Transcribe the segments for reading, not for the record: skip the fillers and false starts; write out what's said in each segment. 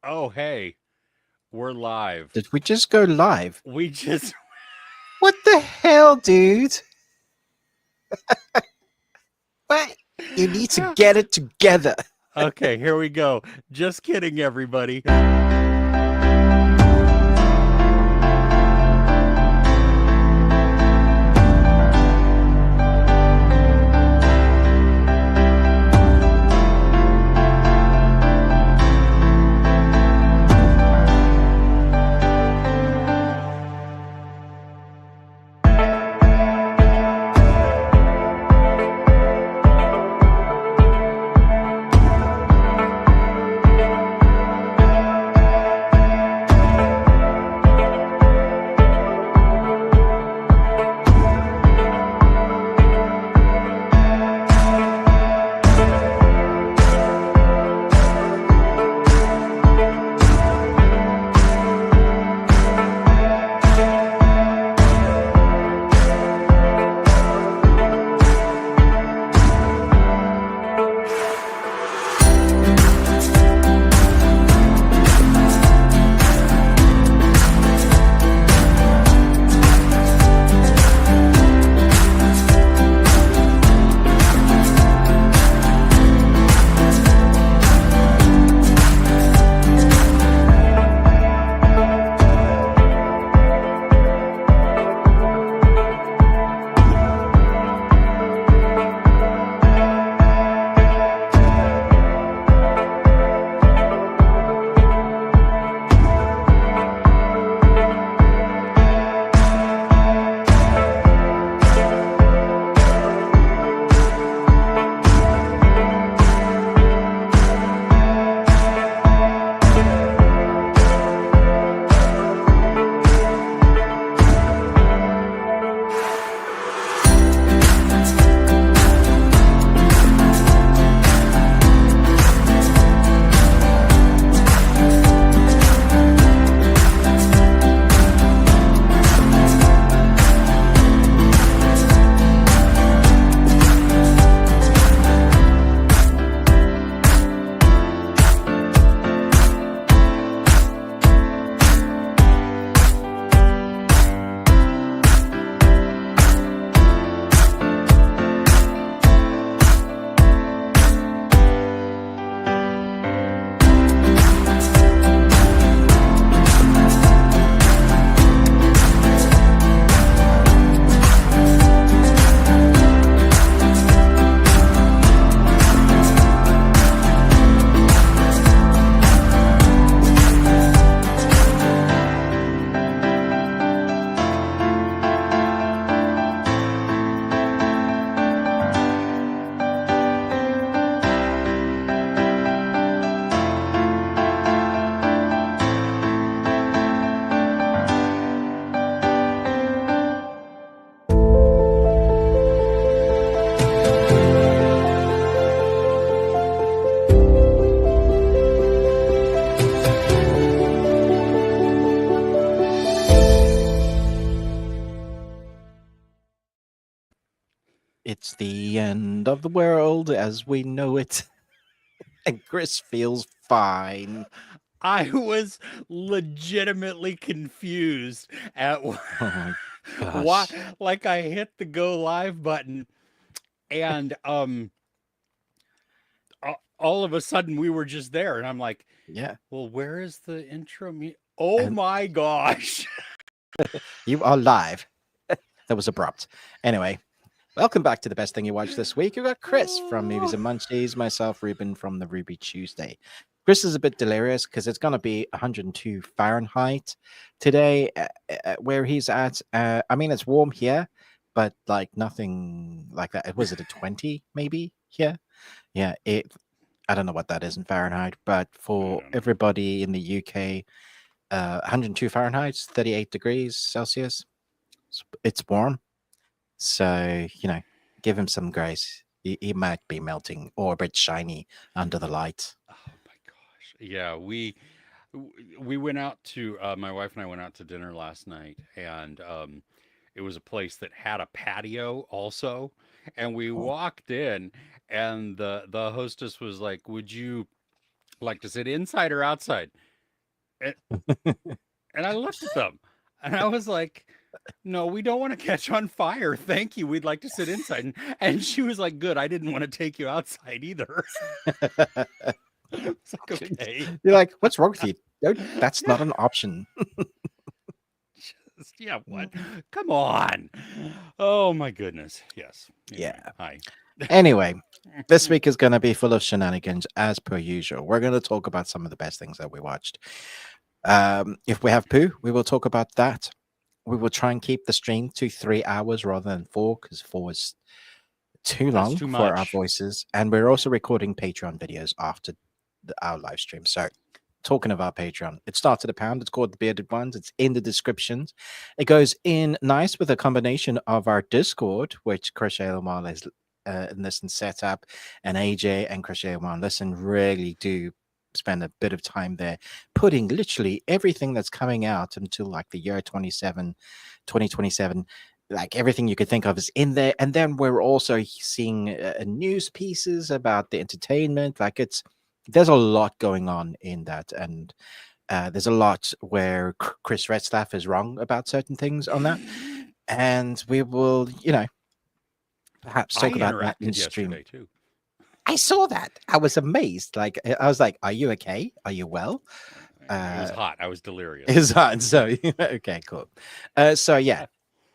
Oh, hey, we're live. Did we just go live? We just, What the hell, dude? What? You need to get it together. okay, here we go. Just kidding, everybody. It's the end of the world as we know it. And Chris feels fine. I was legitimately confused at Oh my why, gosh. like, I hit the go live button and, all of a sudden we were just there. And I'm like, Yeah. well, where is the intro? Oh And my gosh. you are live. That was abrupt. Anyway, welcome back to the best thing you watched this week. You got Chris from Movies and Munchies, myself, Ruben from the Ruby Tuesday. Chris is a bit delirious because it's going to be 102 Fahrenheit today, where he's at. I mean, it's warm here, but like nothing like that. Was it a 20 maybe here? Yeah, I don't know what that is in Fahrenheit, but I for don't know. everybody in the UK, 102 Fahrenheit, 38 degrees Celsius. It's warm. So, give him some grace. He might be melting or a bit shiny under the light. Oh my gosh. Yeah, we went out to my wife and I went out to dinner last night, and it was a place that had a patio also. And we Oh, walked in, and the hostess was like, "Would you like to sit inside or outside?" and, and I looked at them, and I was like, "No, we don't want to catch on fire. Thank you. We'd like to sit inside." And she was like, "Good. I didn't want to take you outside either." It's like, okay, You're like, what's wrong with you? That's yeah, not an option. yeah. What? Come on. Oh my goodness. Yes. Anyway, Yeah. hi. Anyway, this week is going to be full of shenanigans as per usual. We're going to talk about some of the best things that we watched. If we have poo, we will talk about that. We will try and keep the stream to 3 hours rather than 4 because 4 is too That's long too for our much. voices. And we're also recording Patreon videos after our live stream. So, talking of our Patreon, it starts at £1. It's called The Bearded Ones. It's in the descriptions. It goes in nice with a combination of our Discord, which Crochet Lamar has Listen set up, and AJ and Crochet Lamar Listen really do spend a bit of time there putting literally everything that's coming out until like the year 2027, like everything you could think of is in there. And then we're also seeing news pieces about the entertainment. Like there's a lot going on in that, and there's a lot where Chris Retzlaff is wrong about certain things on that, and we will, perhaps I talk about that in interacted stream. yesterday too. I saw that. I was amazed. Like I was like, "Are you okay? Are you well?" It was hot. I was delirious. Is hot. So okay, cool. So yeah,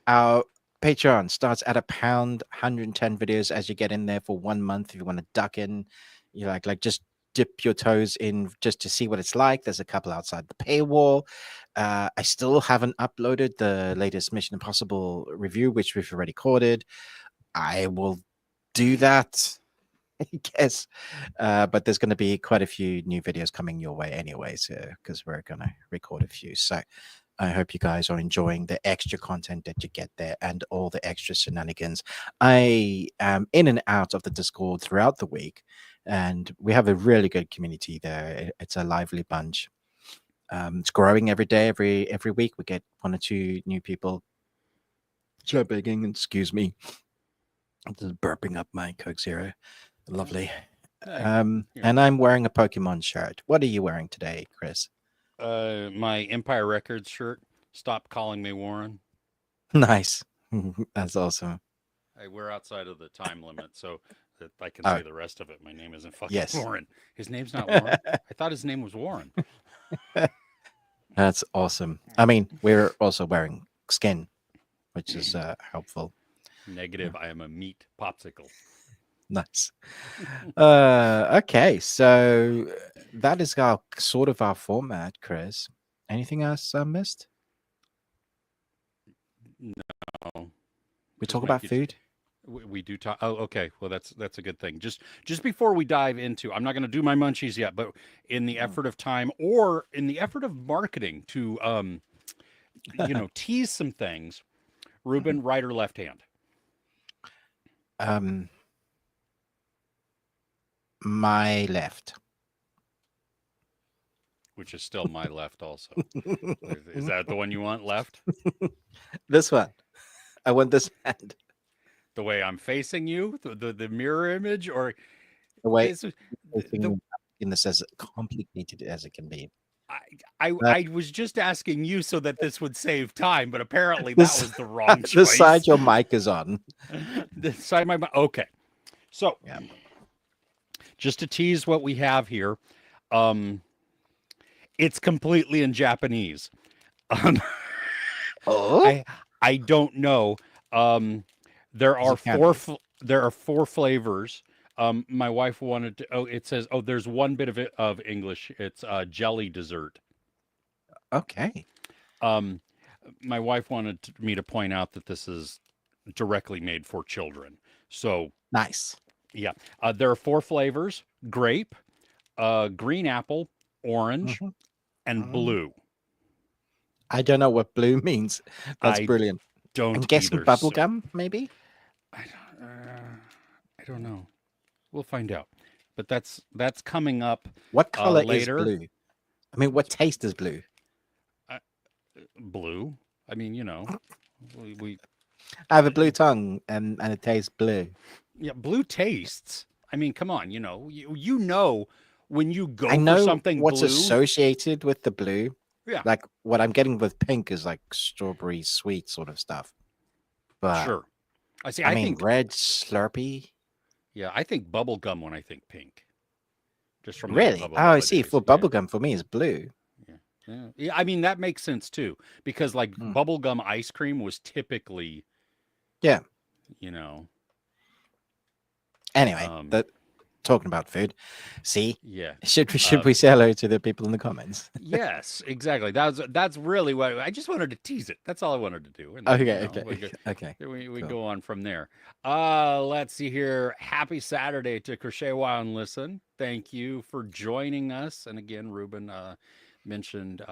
our Patreon starts at £1, 110 videos as you get in there for 1 month. If you want to duck in, you like just dip your toes in just to see what it's like. There's a couple outside the paywall. I still haven't uploaded the latest Mission Impossible review, which we've already recorded. I will do that, I guess. But there's going to be quite a few new videos coming your way anyways, because we're going to record a few. So I hope you guys are enjoying the extra content that you get there and all the extra shenanigans. I am in and out of the Discord throughout the week, and we have a really good community there. It's a lively bunch. It's growing every day, every week. We get 1 or 2 new people. So begging, excuse me. I'm just burping up my Coke Zero. Lovely. And I'm wearing a Pokemon shirt. What are you wearing today, Chris? My Empire Records shirt. Stop calling me Warren. Nice. That's awesome. We're outside of the time limit, so that I can Oh, say the rest of it. My name isn't fucking yes. Warren. His name's not Warren. I thought his name was Warren. That's awesome. I mean, we're also wearing skin, which is helpful. Negative. I am a meat popsicle. Nice. Okay, so that is our sort of our format, Chris. Anything else I missed? No. We Just talk make about it- food. We do talk. Oh, okay. Well, that's a good thing. Just before we dive into, I'm not going to do my munchies yet, but in the effort of time or in the effort of marketing to, tease some things, Ruben, right or left hand? My left. Which is still my left also. Is that the one you want left? This one. I want this hand. The way I'm facing you, the mirror image, or The way this, everything in this as complicated as it can be. I was just asking you so that this would save time, but apparently that was the wrong choice. The side your mic is on. The side of my mic. Okay. So Yeah. just to tease what we have here, it's completely in Japanese. Oh, I don't know. There are four flavors. My wife wanted to. Oh, it says. Oh, there's one bit of English. It's jelly dessert. okay. My wife wanted me to point out that this is directly made for children. So Nice. yeah, there are 4 flavors: grape, green apple, orange, and blue. I don't know what blue means. That's I brilliant. don't I'm guessing either, bubble so- gum, maybe. I don't know. We'll find out. But that's coming up What color later. is blue? I mean, what taste is blue? Blue. I mean, we I have a blue tongue, and it tastes blue. yeah, blue tastes. I mean, come on, you know when you I go for know something what's blue, associated with the blue. yeah, Like what I'm getting with pink is like strawberry sweet sort of stuff. But sure. I see. I I mean, think, red Slurpee. yeah, I think bubble gum when I think pink, just from the old Really? Hubba Oh, I Bubba see. days. For Yeah, bubblegum, for me, is blue. yeah, yeah. Yeah, I mean, that makes sense too, because like Mm. bubblegum ice cream was typically, Yeah. you know, Anyway, um, that talking about food. See, yeah. should Uh, we say hello to the people in the comments? yes, exactly. That's really what I just wanted to tease it. That's all I wanted to do, and then Okay, okay, we go, okay. we Cool. go on from there. Let's see here. Happy Saturday to Crochet While and Listen. Thank you for joining us. And again, Ruben mentioned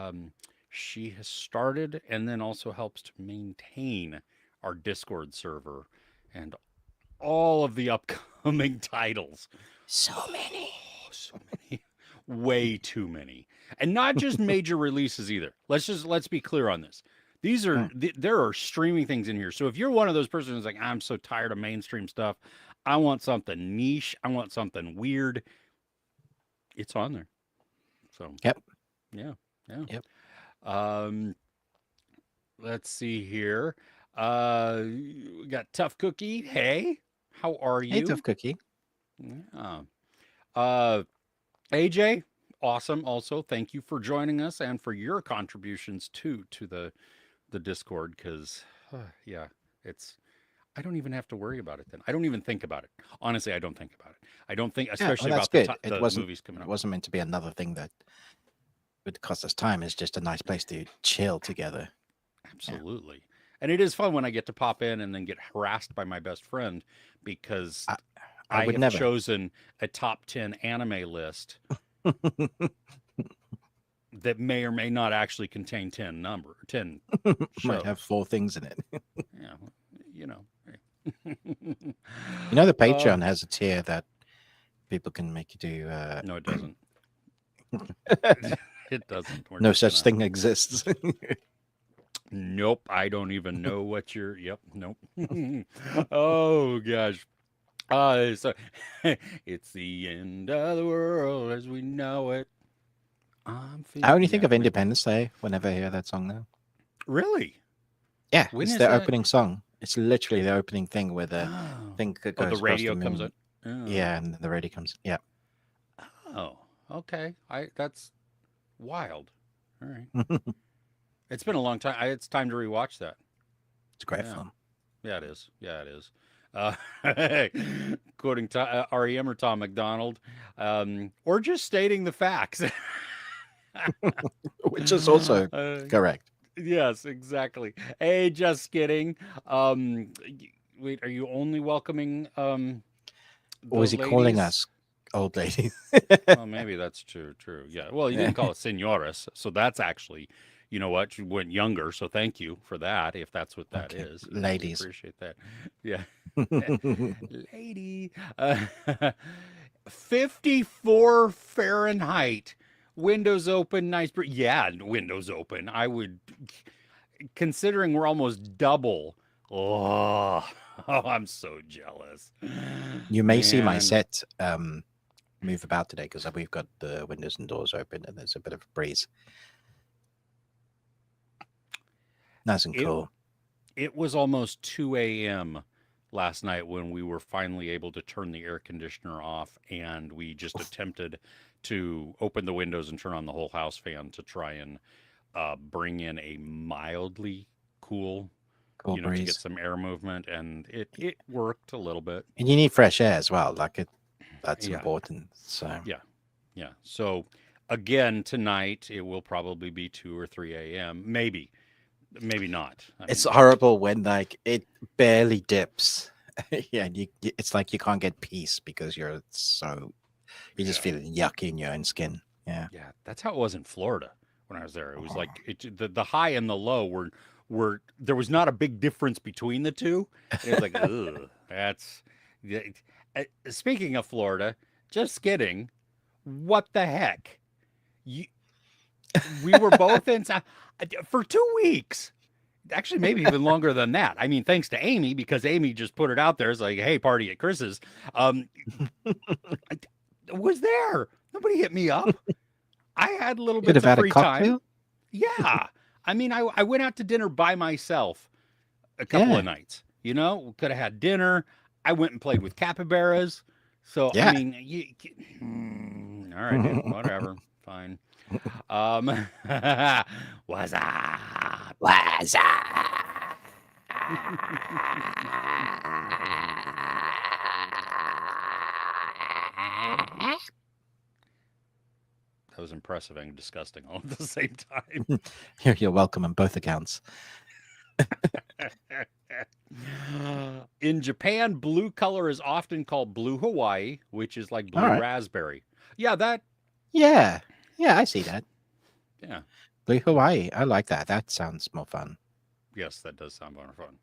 she has started and then also helps to maintain our Discord server and all of the upcoming titles. So many. Oh, so many. Way too many. And not just major releases either. Let's be clear on this. These are Mm. there are streaming things in here. So if you're one of those persons who's like, I'm so tired of mainstream stuff, I want something niche, I want something weird, it's on there. So Yep. yeah, yeah. Yep. Um, let's see here. We got Tough Cookie. Hey, how are Hey, Tough you? Cookie. Yeah. Uh AJ, awesome. Also, thank you for joining us and for your contributions too to the Discord. Because, yeah, it's I don't even have to worry about it. Then I don't even think about it. Honestly, I don't think about it. I don't think, Yeah, well, especially that's about good. the movies coming It up. wasn't meant to be another thing that would cost us time. It's just a nice place to chill together. Yeah. Absolutely, and it is fun when I get to pop in and then get harassed by my best friend because I, I I would have never. chosen a top 10 anime list that may or may not actually contain 10 Might have shows. 4 things in it. Yeah, you know. You know, the uh, Patreon has a tier that people can make you do. no, it doesn't. It doesn't. We're No just such gonna. thing exists. Nope. I don't even know what you're. Yep. Nope. Oh gosh. So it's the end of the world as we know it. I'm I feeling. only think Yeah. of Independence Day whenever I hear that song now. Really? Yeah, When it's is the that? opening song. It's literally the opening thing where the Oh. thing that Oh, the goes across the radio comes moon. on. Oh. Yeah, and the radio comes. Yeah. Oh. Okay. That's wild. All right. It's It's been a long time. It's time to rewatch that. great Yeah. fun. Yeah, it is. Yeah, it is. Uh, quoting REM or Tom McDonald, or just stating the facts. Which is also uh, correct. yes, exactly. Hey, just kidding. Wait, are you only welcoming Or the is he calling ladies? us old ladies? Well, maybe that's true. True. Yeah. Well, you Yeah. didn't call it senoras, so that's actually, you know what, you went younger. So thank you for that. If that's what that Okay, is, we ladies. appreciate that. Yeah, lady. 54 Fahrenheit. Windows open, nice. Yeah, windows open. I would, considering we're almost double. Oh, oh, I'm so jealous, You may see my man. set move about today because we've got the windows and doors open and there's a bit of a breeze. Nice and It cool. it was almost 2 a.m. last night when we were finally able to turn the air conditioner off, and we just attempted to open the windows and turn on the whole house fan to try and bring in a mildly cool, Cool to get breeze. some air movement, and it worked a little bit. And you need fresh air as well. Like that's Yeah, important. So yeah, yeah. So again tonight it will probably be 2 or 3 a.m. Maybe, maybe not. I it's mean, horrible when like it barely dips. Yeah, and it's like you can't get peace because you're just yeah. feeling yucky in your own skin. Yeah. Yeah, that's how it was in Florida when I was there. It was like the high and the low were there was not a big difference between the two. And it was like, ugh, that's. Yeah, speaking of Florida, just kidding. What the heck? You, we were both in for 2 weeks. Actually, maybe even longer than that. I mean, thanks to Amy, because Amy just put it out there. It's like, hey, party at Chris's. I was there. Nobody hit me up. I had little Could bits have of had a free time. cocktail. Yeah. I mean, I went out to dinner by myself a couple of Yeah, nights. You know, could have had dinner. I went and played with capybaras. So, I yeah. mean, all right, dude, whatever. Fine. Um, what's up? What's up? That was impressive and disgusting all at the same time. You're welcome on both accounts. In Japan, blue color is often called blue Hawaii, which is like All blue right. raspberry. Yeah, that. Yeah. Yeah, I see that. Yeah. Blue Hawaii. I like that. That sounds more fun. Yes, that does sound more fun.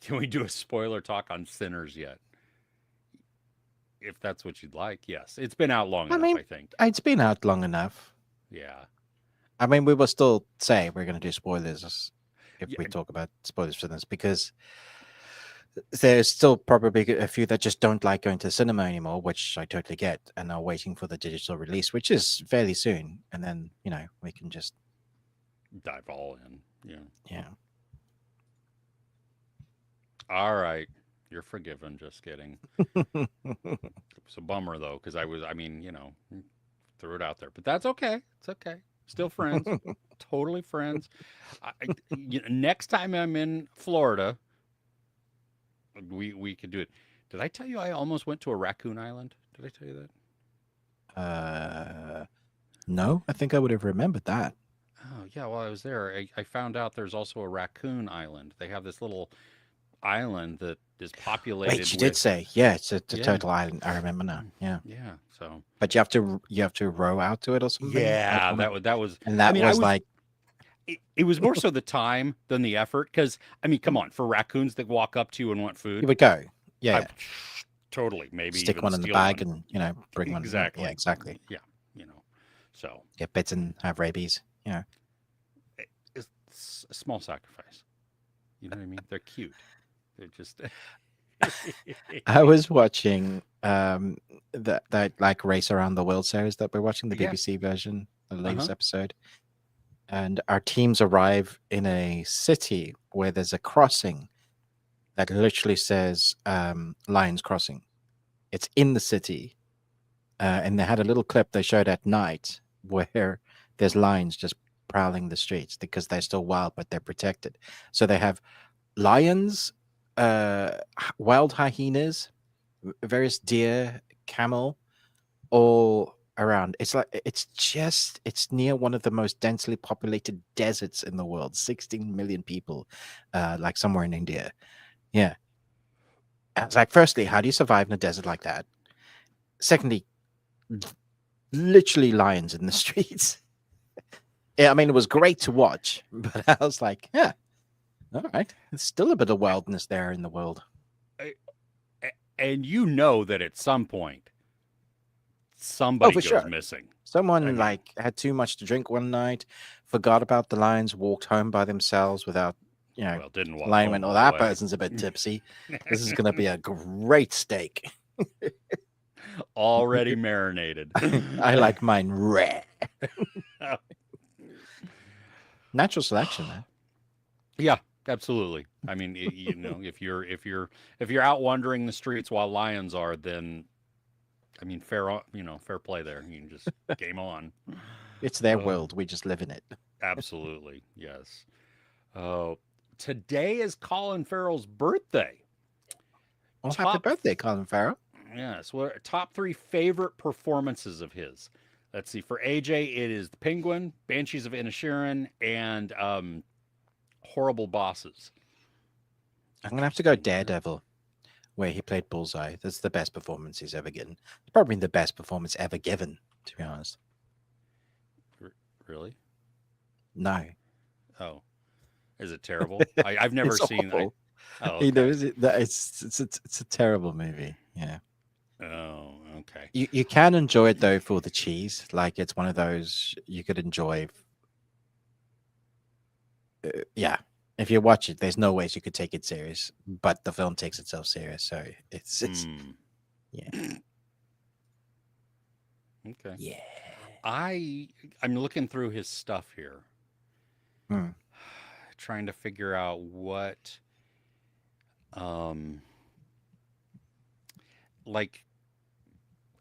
Can we do a spoiler talk on Sinners yet? If that's what you'd like, yes. It's been out long I enough, mean, I think. it's been out long enough. Yeah. I mean, we will still say we're going to do spoilers if Yeah. we talk about spoilers for this because there's still probably a few that just don't like going to the cinema anymore, which I totally get, and are waiting for the digital release, which is fairly soon. And then, we can just, Dive all in. Yeah. yeah. All right. You're forgiven. Just kidding. It's a bummer, though, because I mean, threw it out there. But that's okay. It's okay. Still friends. Totally friends. Next time I'm in Florida, we could do it. Did I tell you I almost went to a raccoon island? Did I tell you that? No, I think I would have remembered that. Oh, yeah. While I was there, I found out there's also a raccoon island. They have this little island that is populated Wait, you with. did say, yeah, it's a Yeah. total island. I remember now. Yeah, Yeah. So. but you have to row out to it or something. Yeah, that was. and I that mean, I was was. like, It was more so the time than the effort. Because I mean, come on, for raccoons that walk up to you and want you food, would go, yeah, I totally maybe stick even one in the steal bag one. and bring one. Exactly. Yeah, exactly. Yeah. You know. So Get bitten, have rabies. it's a small sacrifice. You know what I mean? They're cute. They're just. I was watching that like Race Around the World series that we're watching, the Yeah. BBC version, the latest Uh-huh. episode. And our teams arrive in a city where there's a crossing that literally says Lions Crossing. It's in the city. And they had a little clip they showed at night where there's lions just prowling the streets because they're still wild, but they're protected. So they have lions, wild hyenas, various deer, camel, all around. It's near one of the most densely populated deserts in the world. 16 million people, like somewhere in India. Yeah. It's like, firstly, how do you survive in a desert like that? Secondly, literally lions in the streets. Yeah, I mean, it was great to watch, but I was like, yeah, all right. There's still a bit of wildness there in the world. And you know that at some point Oh, somebody for goes sure. missing. Someone I mean, like had too much to drink one night, forgot about the lions, walked home by themselves without, well, didn't walk lion home went, oh, all that the way. person's a bit tipsy. This is going to be a great steak. Already marinated. I like mine rare. Natural selection, man. Yeah, absolutely. I mean, if you're out wandering the streets while lions are, then I mean, fair play there. You can just game on. It's their Oh, world. We just live in it. absolutely, yes. Oh, today is Colin Farrell's birthday. Well, happy Top, birthday, Colin Farrell. yes. What are top 3 favorite performances of his? Let's see. For AJ, it is The Penguin, Banshees of Inisherin, and Horrible Bosses. I'm going to have to go Daredevil, where he played Bullseye. That's the best performance he's ever given. Probably the best performance ever given, to be honest. Really? No. Oh, is it terrible? I've never It's seen. awful. Oh, You know, okay. it's a terrible movie. Yeah. Oh, okay. You can enjoy it though for the cheese. Like it's one of those you could enjoy. Yeah. If you watch it, there's no ways you could take it serious, but the film takes itself serious. So it's Hmm. yeah. Okay. Yeah. I I'm looking through his stuff here, Hmm. trying to figure out what um like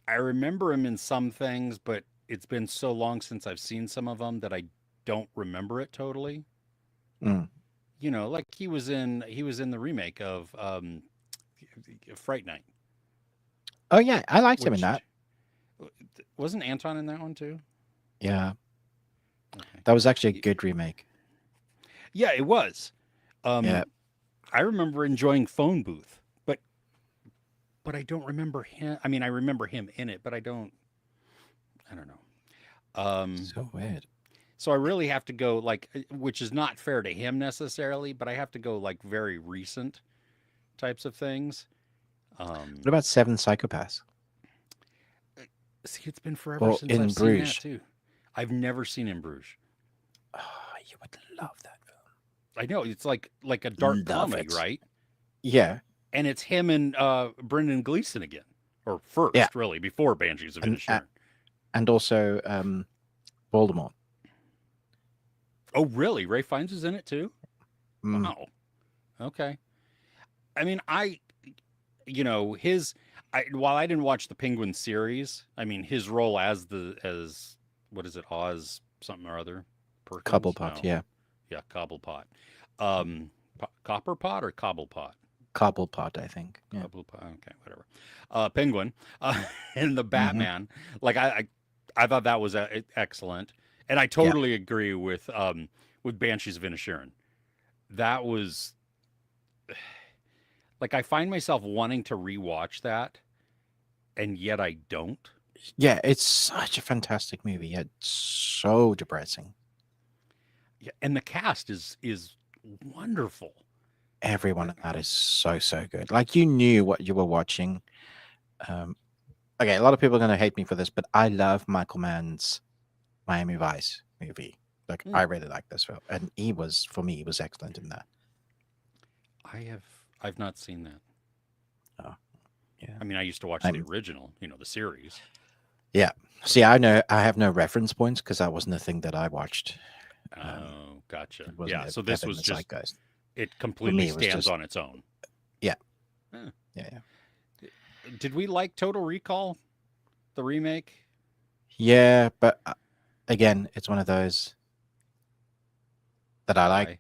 I remember him in some things, but it's been so long since I've seen some of them that I don't remember it totally. Hmm. Like he was in the remake of Fright Night, Oh yeah, I liked him in that. which wasn't Anton in that one too. Yeah, Okay. that was actually a Y- good remake. Yeah, it was. Yeah. Um, I remember enjoying Phone Booth, but I don't remember him. I mean, I remember him in it, but I don't. I don't know. So weird. So I really have to go like, which is not fair to him necessarily, but I have to go like very recent types of things. What Um, about Seven Psychopaths See, it's been forever or since I've In seen that Bruges? too. I've never seen In Bruges. Oh, you would love that I know it's like a dark film. Love comedy, it. right? Yeah, And it's him and Brendan Gleeson again, or yeah, first really before Banshees of and Inisherin. and also Voldemort. Oh, really? Ray Fiennes is in it too? Mm, Wow. Okay. I mean, his. While I didn't watch the Penguin series, I mean his role as what is it, Oz something or other, Perkins? Cobblepot. No, Yeah, yeah, Cobblepot, Copperpot or Cobblepot? Cobblepot. I think. Yeah. Cobblepot. Okay, whatever. Penguin, and the Hmm. Batman. Like I thought that was excellent, and I Yeah. totally agree with Banshees of Inisherin. That was like I find myself wanting to rewatch that, and yet I don't. Yeah. It's such a fantastic movie. Yet so depressing. Yeah, and the cast is wonderful. Everyone Like, in that is so good. Like you knew what you were watching. Um, okay, a lot of people are going to hate me for this, but I love Michael Mann's Miami Vice movie. Like mm, I really like this film, and he was for me he was excellent in that. I've not seen that. Oh yeah, I mean, I used to watch the I'm original, the series. yeah. See, I know I have no reference points because that wasn't the thing that I watched. Um, Oh, gotcha. it wasn't Yeah, so this ever in was the just zeitgeist. it For completely me, it was stands just on its own. yeah, Huh. yeah. Did we like Total Recall, the remake? Yeah, but again, it's one of those that I like, Why?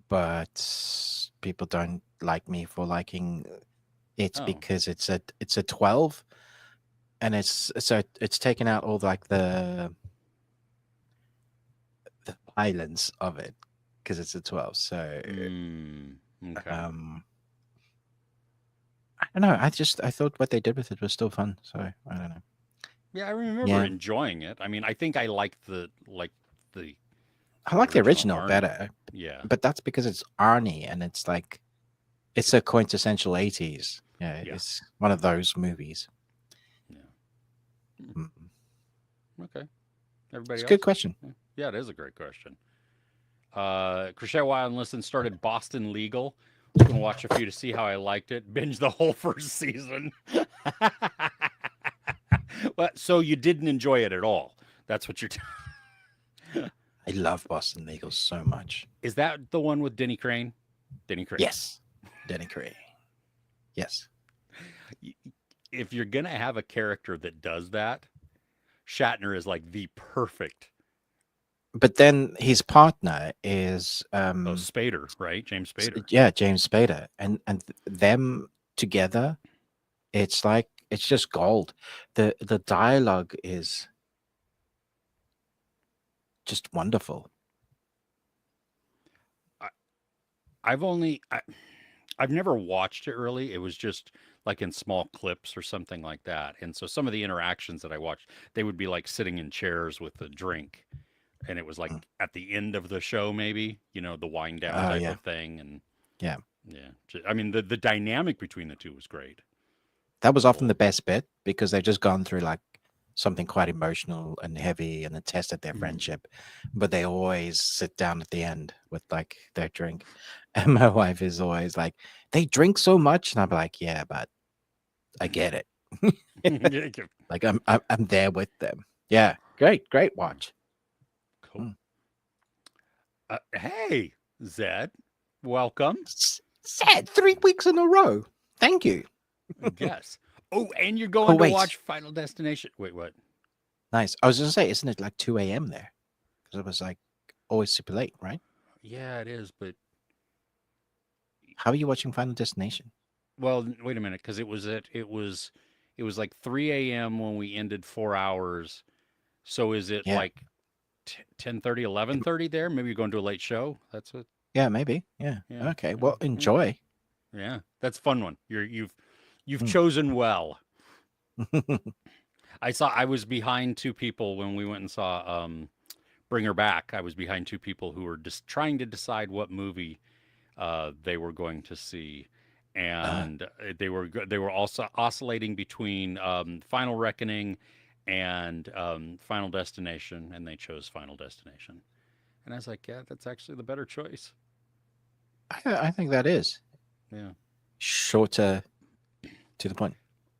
but people don't like me for liking it Oh, because it's a 12, and it's taken out all like the violence of it because it's a 12. So mm, okay. um I don't know. I thought what they did with it was still fun. So I don't know. Yeah, I remember Yeah, enjoying it. I mean, I think I liked the I like the original original Arnie. better, Yeah, but that's because it's Arnie and it's like it's a quintessential 80s. Yeah, yeah, it's one of those movies. yeah. Mm, Mm. okay. It's Everybody a good else? question. Yeah, it is a great question. Crochet Wild and Listen started Boston Legal. Was gonna watch a few to see how I liked it. Binge the whole first season. Well, so you didn't enjoy it at all. That's what you're. I love Boston Legals so much. Is that the one with Denny Crane? Denny Crane. Yes, Denny Cray. Yes, If you're gonna have a character that does that, Shatner is like the perfect. but then his partner is Oh, Spader, right? James Spader. yeah, James Spader, and them together, it's like it's just gold. The dialogue is just wonderful. I, I've never watched it really. It was just like in small clips or something like that. And so some of the interactions that I watched, they would be like sitting in chairs with a drink, and it was like Mm. at the end of the show, maybe the wind down Oh type yeah, of thing. And yeah. yeah, I mean the dynamic between the two was great. That was The often the whole best bit because they've just gone through like something quite emotional and heavy and it tested their Mhm. friendship. But they always sit down at the end with like their drink. And my wife is always like, they drink so much. And I'm like, yeah, but I get it. Like I'm there with them. Yeah, great watch. Cool. Mm. Hey, Zed, welcome. Said 3 weeks in a row. Thank you. Yes. Oh, and you're Oh going to wait, watch Final Destination. Wait, what? nice. I was gonna say, isn't it like 2 a.m. there? Because it was like always super late, right? Yeah, it is. But How are you watching Final Destination? well, wait a minute, because it was like 3 a.m. when we ended 4 hours. So is it Yeah, like 10:30, 11:30 there? Maybe you're going to a late show. That's what. yeah, maybe. Yeah. Yeah, Okay. yeah, Well, yeah. enjoy. Yeah, that's a fun one. You've Mm. chosen well. I was behind two people when we went and saw Bring Her Back. I was behind two people who were just trying to decide what movie they were going to see, uh, and they were also oscillating between Final Reckoning and Final Destination, and they chose Final Destination. And I was like, yeah, that's actually the better choice. I think that is Yeah, shorter to the point.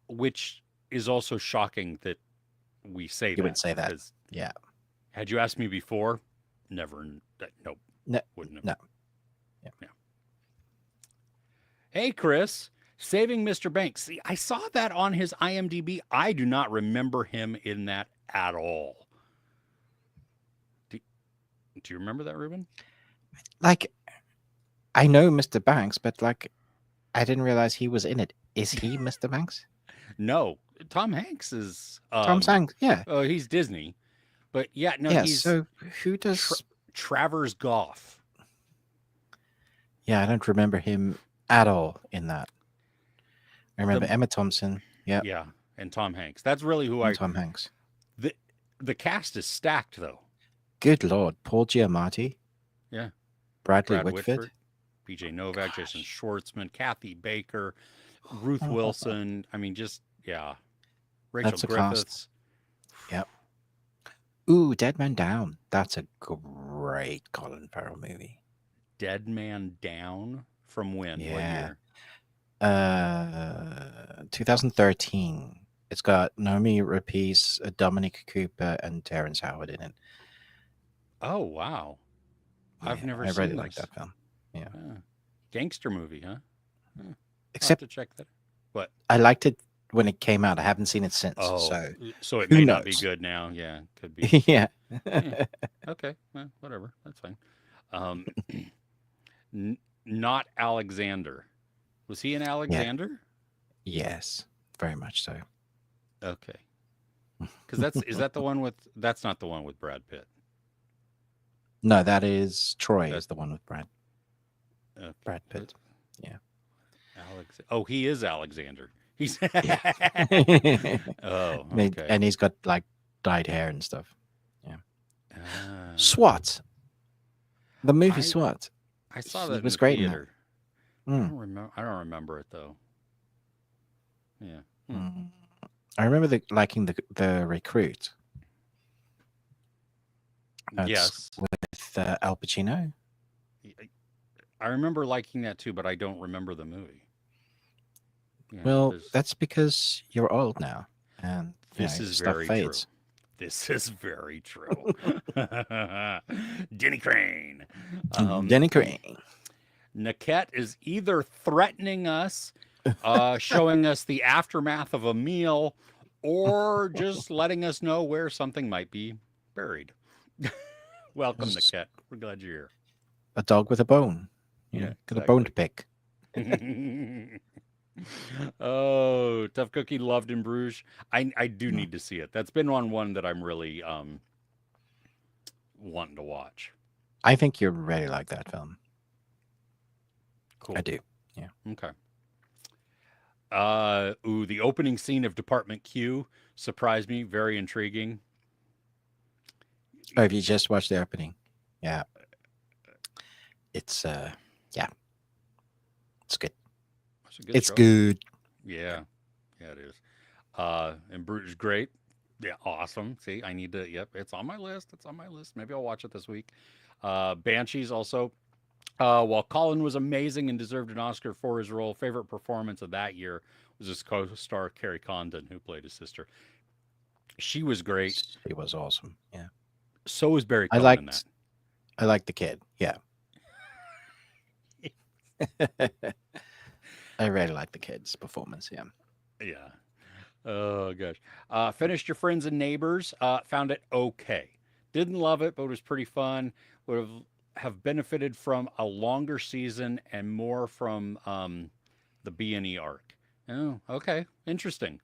which is also shocking that we say You would that say that. because Yeah. had you asked me before, never, nope, No. wouldn't have. No. Yeah. Yeah. Hey, Chris, Saving Mr. Banks. See, I saw that on his IMDb. I do not remember him in that at all. Do, do you remember that, Ruben? Like I know Mr. Banks, but like I didn't realize he was in it. Is he Mr. Banks? No, Tom Hanks is. Tom Hanks. Yeah. Oh, he's Disney, but yeah, no, Yeah. he's So who Tra- does? Travers Goff. Yeah, I don't remember him at all in that. I remember The Emma Thompson. Yep. Yeah, and Tom Hanks. That's really who And I. Tom Hanks. The the cast is stacked though. Good Lord. Paul Giamatti, Yeah, Bradley Brad Whitford. Whitford, B.J. Novak, Jason Gosh. Schwartzman, Kathy Baker, Ruth Wilson. I mean, just yeah, Rachel That's a cast. Griffiths. Yep. Ooh, Dead Man Down. That's a great Colin Farrell movie. Dead Man Down from when? What Yeah. year? 2013. It's got Naomi Rapace, Dominic Cooper, and Terrence Howard in it. Oh wow, I've Yeah, never I really seen like this. that film. Yeah. Gangster movie, huh? Huh. I'll have Except to check that. What? I liked it when it came out. I haven't seen it since. Oh, So so it who may not be knows? good now. Yeah, could be. Yeah. Yeah. Okay. Well, whatever. That's fine. Um, not Alexander. Was he an Yeah. Alexander? Yes. Very much so. Okay. Because is that the one with? That's not the one with Brad Pitt. No, that is Troy That is the one with okay. Brad Pitt. Yeah. Alex. Oh, he is Alexander. He's. Yeah. Oh, And okay. he's got like dyed hair and stuff. Yeah. Ah. SWAT. The movie I SWAT. I saw He that in was the great in that. theater. Mm. I don't remember it though. Yeah. Hmm. Mm. I remember liking the recruit. That's Yes. with Al Pacino. I remember liking that too, but I don't remember the movie. Yeah, Well, there's. that's because you're old now, and This is stuff very true. fades. This is very true. Denny Crane. Denny Crane. Naket is either threatening us, showing us the aftermath of a meal, or just letting us know where something might be buried. Welcome, It's Naket. We're glad you're here. a dog with a bone. Yeah, Got a bone to exactly. pick. Oh, Tough Cookie loved in Bruges. I do Mm. need to see it. That's been on one that I'm really wanting to watch. I think you really like that film. Cool. I do. Yeah. Okay. The opening scene of Department Q surprised me. Very intriguing. Oh, if you just watched the opening, yeah, it's yeah, it's good. It's a good It's show. good. Yeah. Yeah, it is. And Bruges, great. Yeah, awesome. See, I need to. Yep, it's on my list. It's on my list. Maybe I'll watch it this week. Banshees also. While Colin was amazing and deserved an Oscar for his role, favorite performance of that year was his co-star Carrie Condon, who played his sister. She was great. She was awesome. Yeah. So was Barry I Cohen in that. liked I liked the kid. Yeah. I really liked the kid's performance. Yeah. Yeah. Oh gosh. Finished Your Friends and Neighbors. Found it okay. Didn't love it, but it was pretty fun. Would have benefited from a longer season and more from the B&E arc. Oh, okay. Interesting.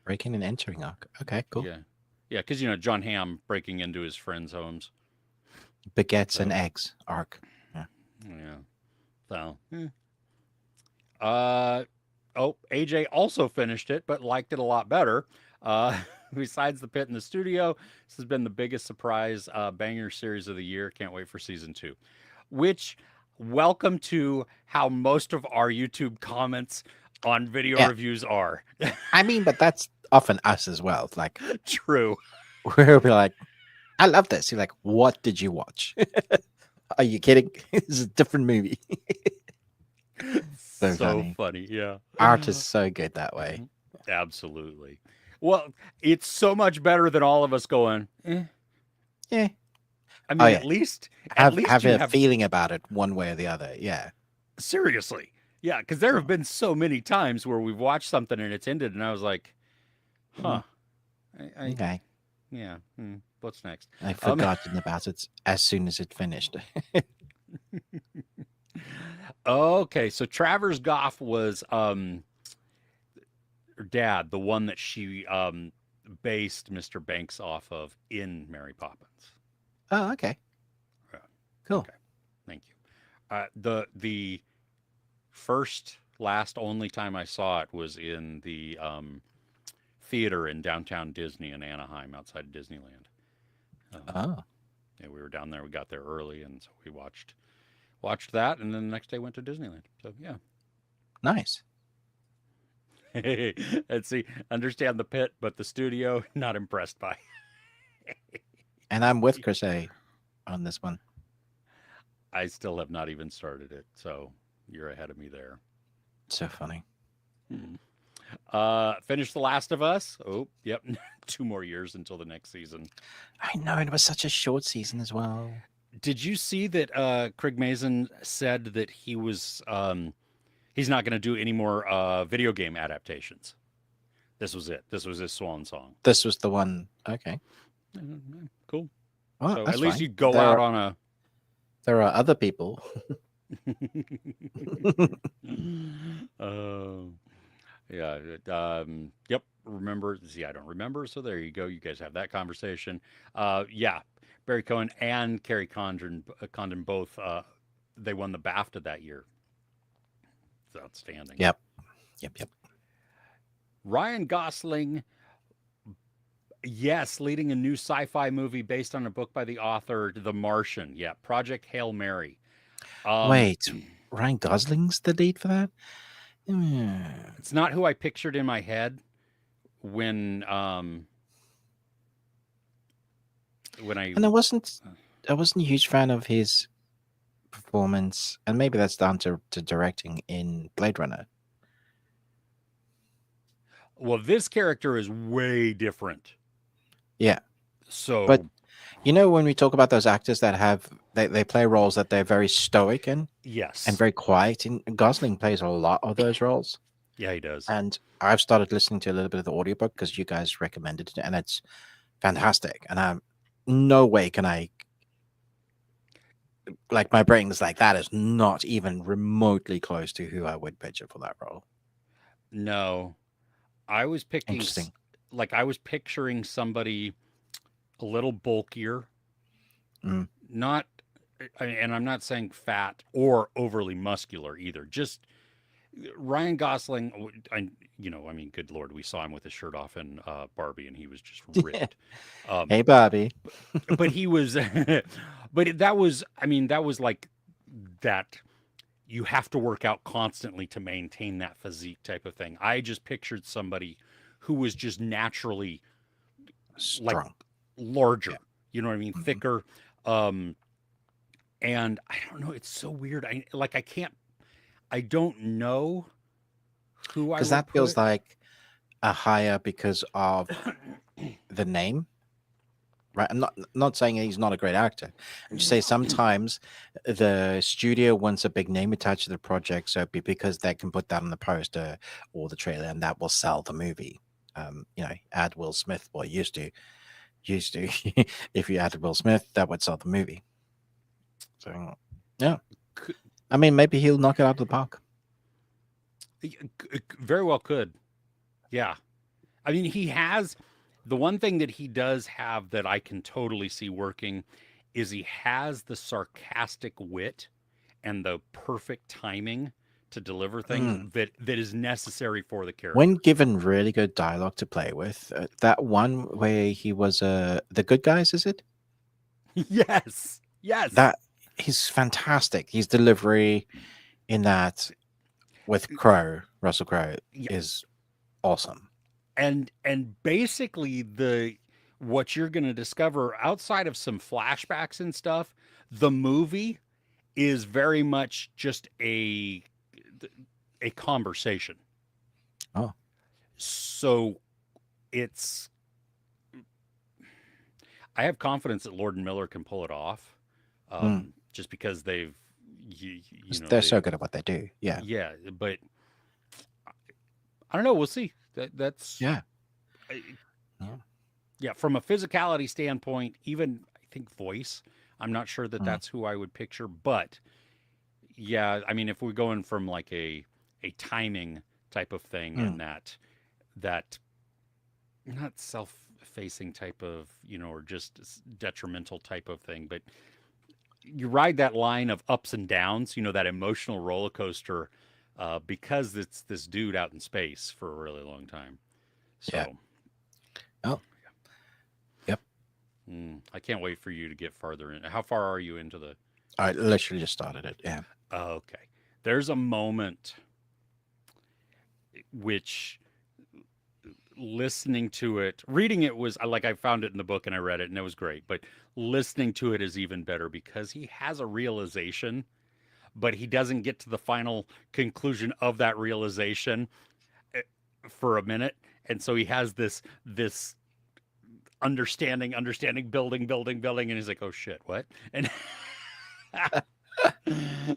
Breaking and entering arc. Okay, cool. Yeah. Yeah, because John Hamm breaking into his friends' homes. Baguettes and So eggs arc. Yeah. yeah. So uh oh, AJ also finished it, but liked it a lot better. Besides the pit in the studio, this has been the biggest surprise banger series of the year. Can't wait for season 2. Which welcome to how most of our YouTube comments on video Yeah. reviews are. I mean, but that's often us as well. Like True. we'll be like, I love this. You're like, what did you watch? Are you kidding? It's a different movie. So So funny. funny. Yeah. Art is so good that way. Absolutely. Well, it's so much better than all of us going, eh. Yeah. I Oh mean, yeah. at least Have you a have feeling about it one way or the other. Yeah. seriously. Yeah, because there have been so many times where we've watched something and it's ended, and I was like, Mm, huh. I okay. yeah. What's next? I've Um, forgotten about it as soon as it finished. okay, so Travers Goff was her dad, the one that she based Mr. Banks off of in Mary Poppins. Oh, okay. Yeah, Cool. okay, thank you. The first, last, only time I saw it was in the theater in downtown Disney in Anaheim, outside of Disneyland. Oh, Yeah, we were down there. We got there early, and so we watched that, and then the next day went to Disneyland. So yeah. nice. Let's see. Understand the pit, but the studio not impressed by. And I'm with Chris A on this one. I still have not even started it, so you're ahead of me there. So funny. Hmm. Finish The Last of Us. Oh, yep. 2 more years until the next season. I know it was such a short season as well. Did you see that Craig Mazin said that he's not going to do any more video game adaptations? This was it. This was his swan song. This was the one. Okay. Cool. Well, So that's at least fine. you go out on a. There are other people. Oh, yeah. Yep. Remember? See, I don't remember. So there you go. You guys have that conversation. Yeah. Barry Cohen and Carrie Condon both. They won the BAFTA that year. It's outstanding. Yep. Ryan Gosling, yes, leading a new sci-fi movie based on a book by the author The Martian. Yeah, Project Hail Mary. Wait, Ryan Gosling's the lead for that? It's not who I pictured in my head when I And I wasn't a huge fan of his performance, and maybe that's down to directing in Blade Runner. well, this character is way different. Yeah. So But when we talk about those actors that have they play roles that they're very stoic in yes, and very quiet, and Gosling plays a lot of those roles. yeah, he does. And I've started listening to a little bit of the audiobook because you guys recommended it, and it's fantastic. And I'm no way can I, like, my brain is like, that is not even remotely close to who I would picture for that role. No, I was picking Interesting. I was picturing somebody a little bulkier, Mm. not, and I'm not saying fat or overly muscular either. Just Ryan Gosling. I mean, good Lord, we saw him with his shirt off in Barbie, and he was just ripped. Hey, Bobby. But he was, but that was, I mean, that was like that. You have to work out constantly to maintain that physique type of thing. I just pictured somebody who was just naturally Strong. larger. Yeah. You know what I mean? Mhm. Thicker. And I don't know, it's so weird. I can't, I don't know who I Because would that feels put. like a hire because of the name, right? I'm not saying he's not a great actor. I'm just saying sometimes the studio wants a big name attached to the project, so because they can put that on the poster or the trailer, and that will sell the movie. Add Will Smith. Well, used to. If you added Will Smith, that would sell the movie. So, yeah. Could, I mean, maybe he'll knock it out of the park. very well could. Yeah. I mean, he has the one thing that he does have that I can totally see working is he has the sarcastic wit and the perfect timing to deliver things Mm. that is necessary for the When character. given really good dialogue to play with, that one where he was the good guys, is it? Yes. Yes. That he's fantastic. His delivery in that with Russell Crowe Yeah. is awesome. And basically the what you're going to discover outside of some flashbacks and stuff, the movie is very much just a conversation. Oh, So it's I have confidence that Lord and Miller can pull it off, mm. just because you know, They're so they've good at what they do. Yeah, yeah, but I don't know. We'll see. That's yeah, I- yeah. yeah. From a physicality standpoint, even I think voice. I'm not sure that Mm, that's who I would picture, but yeah, I mean, if we're going from like a timing type of thing, mm, and that not self-facing type of, or just detrimental type of thing, but you ride that line of ups and downs, that emotional roller coaster, because it's this dude out in space for a really long time. yeah. So Oh, yep. I can't wait for you to get farther in. How far are you into the? I literally just started it. Yeah. Okay, there's a moment which listening to it, reading it was like I found it in the book and I read it and it was great, but listening to it is even better because he has a realization, but he doesn't get to the final conclusion of that realization eh, for a minute, and so he has this understanding, building, and he's like, oh shit, what? And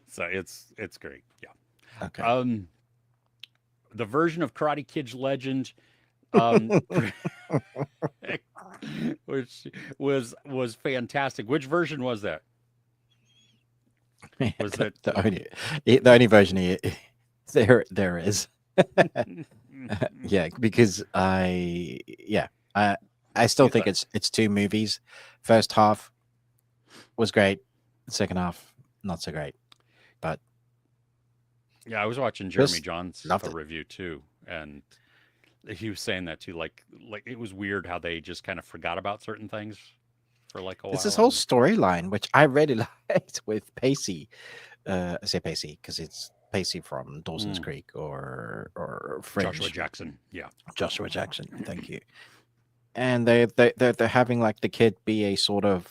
so it's great. Yeah. Okay. Um, the version of Karate Kid Legend, um, which was fantastic. Which version was that? Was the, it? the only version there is. Yeah, because I I still You think thought? it's two movies. First half was great. Second half not so great. But Yeah, I was watching Jeremy Chris John's loved it. review too, and he was saying that too. Like it was weird how they just kind of forgot about certain things for like a There's this while, whole and storyline which I really liked with Pacey. I say Pacey because it's Pacey from Dawson's mm, Creek or Joshua Fringe. Jackson. Yeah. Joshua Jackson. Thank you. And they're having like the kid be a sort of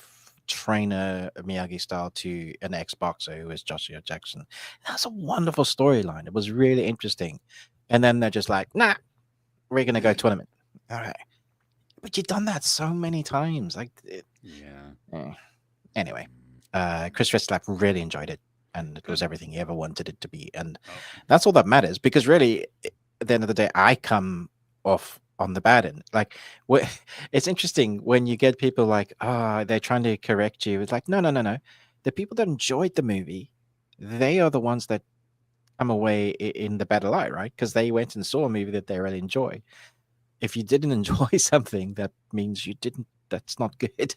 trainer Miyagi style to an ex boxer who is Joshua Jackson. That's a wonderful storyline. It was really interesting. And then they're just like, nah, we're gonna go tournament. All right. But you've done that so many times. Yeah. Eh. Anyway, Chris Retzlaff really enjoyed it, and it was Good. everything he ever wanted it to be, and Oh, that's all that matters. Because really, at the end of the day, I come off on the bad end. Like, it's interesting when you get people like, they're trying to correct you. It's like, no, no, no, no. The people that enjoyed the movie, they are the ones that come away in the better light, right? Because they went and saw a movie that they really enjoy. If you didn't enjoy something, that means you didn't. That's not good.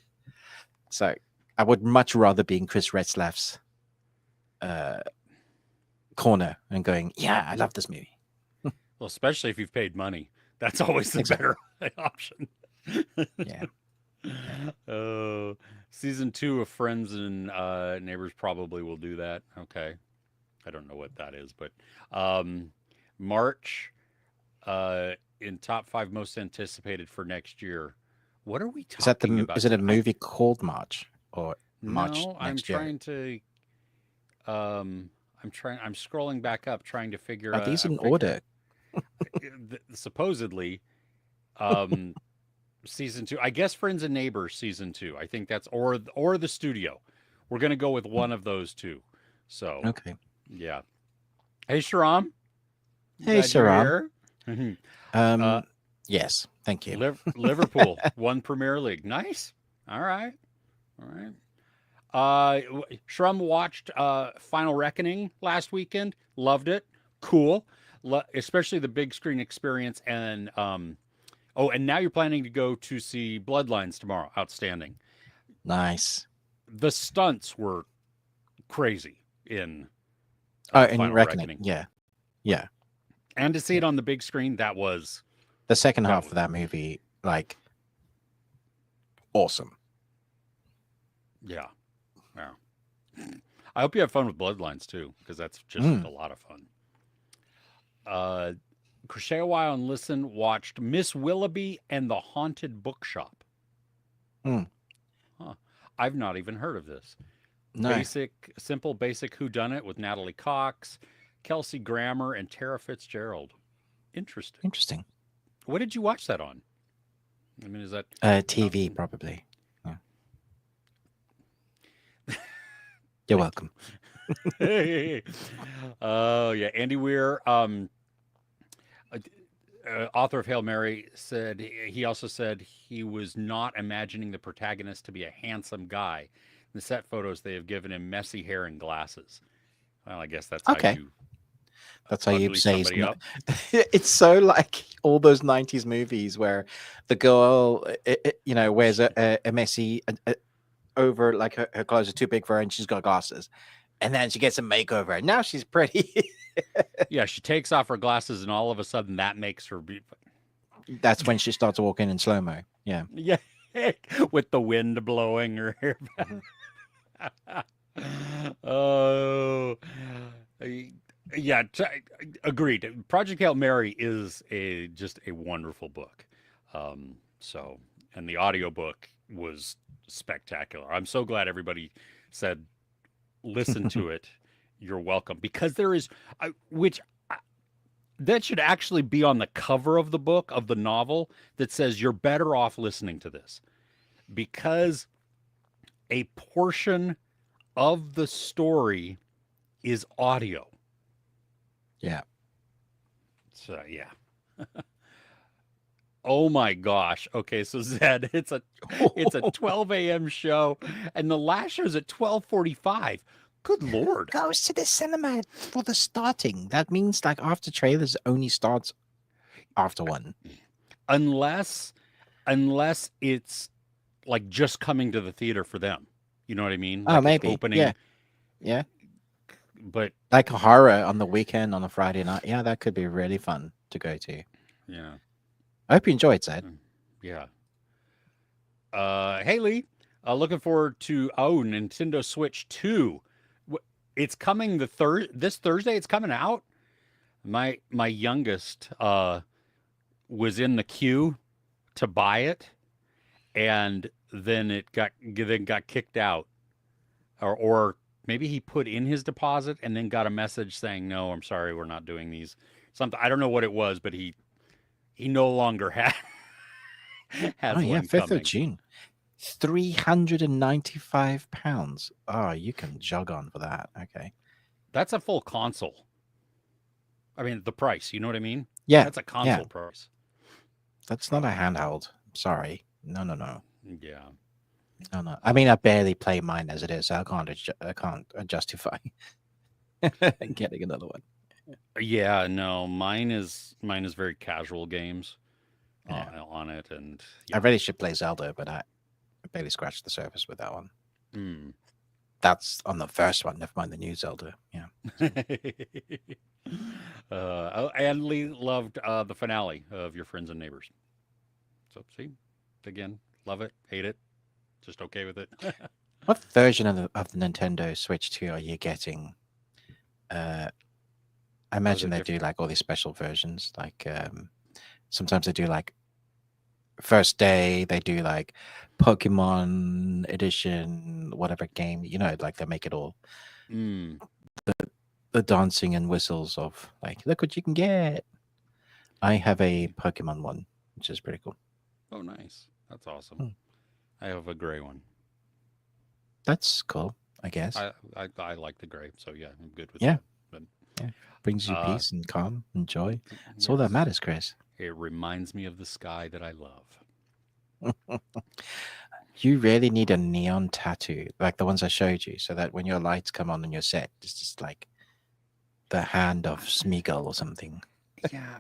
So I would much rather be in Chris Retzlaff's uh, corner and going, yeah, I love this movie. well, especially if you've paid money, that's always the Exactly. better option. Yeah. Yeah. Oh, season 2 of Friends and Neighbors probably will do that. Okay, I don't know what that is, but um, March, in top 5 most anticipated for next year. What are we Is that talking is about it a today? movie called March or March No, I'm next year. trying to. I'm trying. I'm scrolling back up, trying to Are these in figure. order? Supposedly, um, season two. I guess Friends and Neighbors season two. I think that's or the studio. We're gonna go with Hmm, one of those two. So okay. yeah. Hey, Sharam. Hey, Glad you're Saram. here. uh, Um, yes, thank you. Liverpool won Premier League. Nice. All right. All right. Shrum watched Final Reckoning last weekend. Loved it. Cool. Especially the big screen experience. And oh, and now you're planning to go to see Bloodlines tomorrow. Outstanding. Nice. The stunts were crazy in Oh, in Final Reckoning. Reckoning, Yeah, yeah, and to see yeah. it on the big screen, The second that half was of that movie, like, awesome. yeah, yeah. I hope you have fun with Bloodlines too, because that's just Mm, a lot of fun. Uh, Crochet a while and listen. Watched Miss Willoughby and the Haunted Bookshop. mm. Huh. I've not even heard of this. No, Simple, basic whodunit with Natalie Cox, Kelsey Grammer, and Tara Fitzgerald. Interesting. interesting. What did you watch that on? I mean, is that not? TV probably. Yeah. You're Thank welcome. you. Oh yeah, Andy Weir, uh, author of Hail Mary, said he also said he was not imagining the protagonist to be a handsome guy. In the set photos, they have given him messy hair and glasses. Well, I guess that's how Okay, you that's how you ugly say it's somebody not. up. It's so like all those '90s movies where the girl, wears a messy over, like her clothes are too big for her, and she's got glasses, and then she gets a makeover, and now she's pretty. Yeah, she takes off her glasses, and all of a sudden, that makes her be. That's when she starts walking in slow mo. Yeah. Yeah, with the wind blowing her hair Mhm. back. Oh, yeah. Agreed. Project Hail Mary is a just a wonderful book. So, and the audiobook was spectacular. I'm so glad everybody said listen to it. You're welcome because there is, which that should actually be on the cover of the book of the novel that says you're better off listening to this because a portion of the story is audio. Yeah. So yeah. Oh my gosh. Okay, so Zed, it's a 12 a.m. show, and the last show's at 12:45. Good Who lord. goes to the cinema for the starting? That means like after trailers only starts after one. Unless unless it's like just coming to the theater for them. You know what I mean? Oh, Like it's maybe. Yeah. opening, Yeah. but Like a horror on the weekend on a Friday night. Yeah, that could be really fun to go to. yeah. I hope you enjoyed, Zed. Yeah. Haley, looking forward to Nintendo Switch 2. It's coming this Thursday. It's coming out. My youngest was in the queue to buy it, and then got kicked out, or maybe he put in his deposit and then got a message saying, "No, I'm sorry, we're not doing these." Something I don't know what it was, but he no longer Oh has yeah, one 5th of coming. June. £395. Oh, you can jog on for that. Okay. That's a full console. I mean, the price. You know what I mean? Yeah. That's a Yeah. console price. That's not a Um, handheld. Sorry. No, no, no. yeah. No, no. I mean, I barely play mine as it is, so I can't justify getting another one. Yeah, no, mine is very casual games Yeah. on it, and I yeah. really should play Zelda, but I barely scratched the surface with that one. Mm. That's on the first one, never mind the new Zelda. Yeah. And Lee loved the finale of Your Friends and Neighbors. So see, again, love it, hate it, just okay with it. What version of the Nintendo Switch 2 are you getting? I Oh, they're imagine they do different. like all these special versions. Like sometimes they do like first day they do like Pokemon edition, whatever game, like they make it all Mm. the dancing and whistles of like, look what you can get. I have a Pokemon one, which is pretty cool. Oh, nice. That's awesome. Hmm. I have a gray one. That's cool, I guess. I like the gray, so yeah, I'm good with Yeah, that. But yeah. Brings you uh, peace and calm and joy. That's all that yes, matters, Chris. it reminds me of the sky that I love. You really need a neon tattoo, like the ones I showed you, so that when your lights come on your set, it's just like the hand of Smeagol or something. Yeah,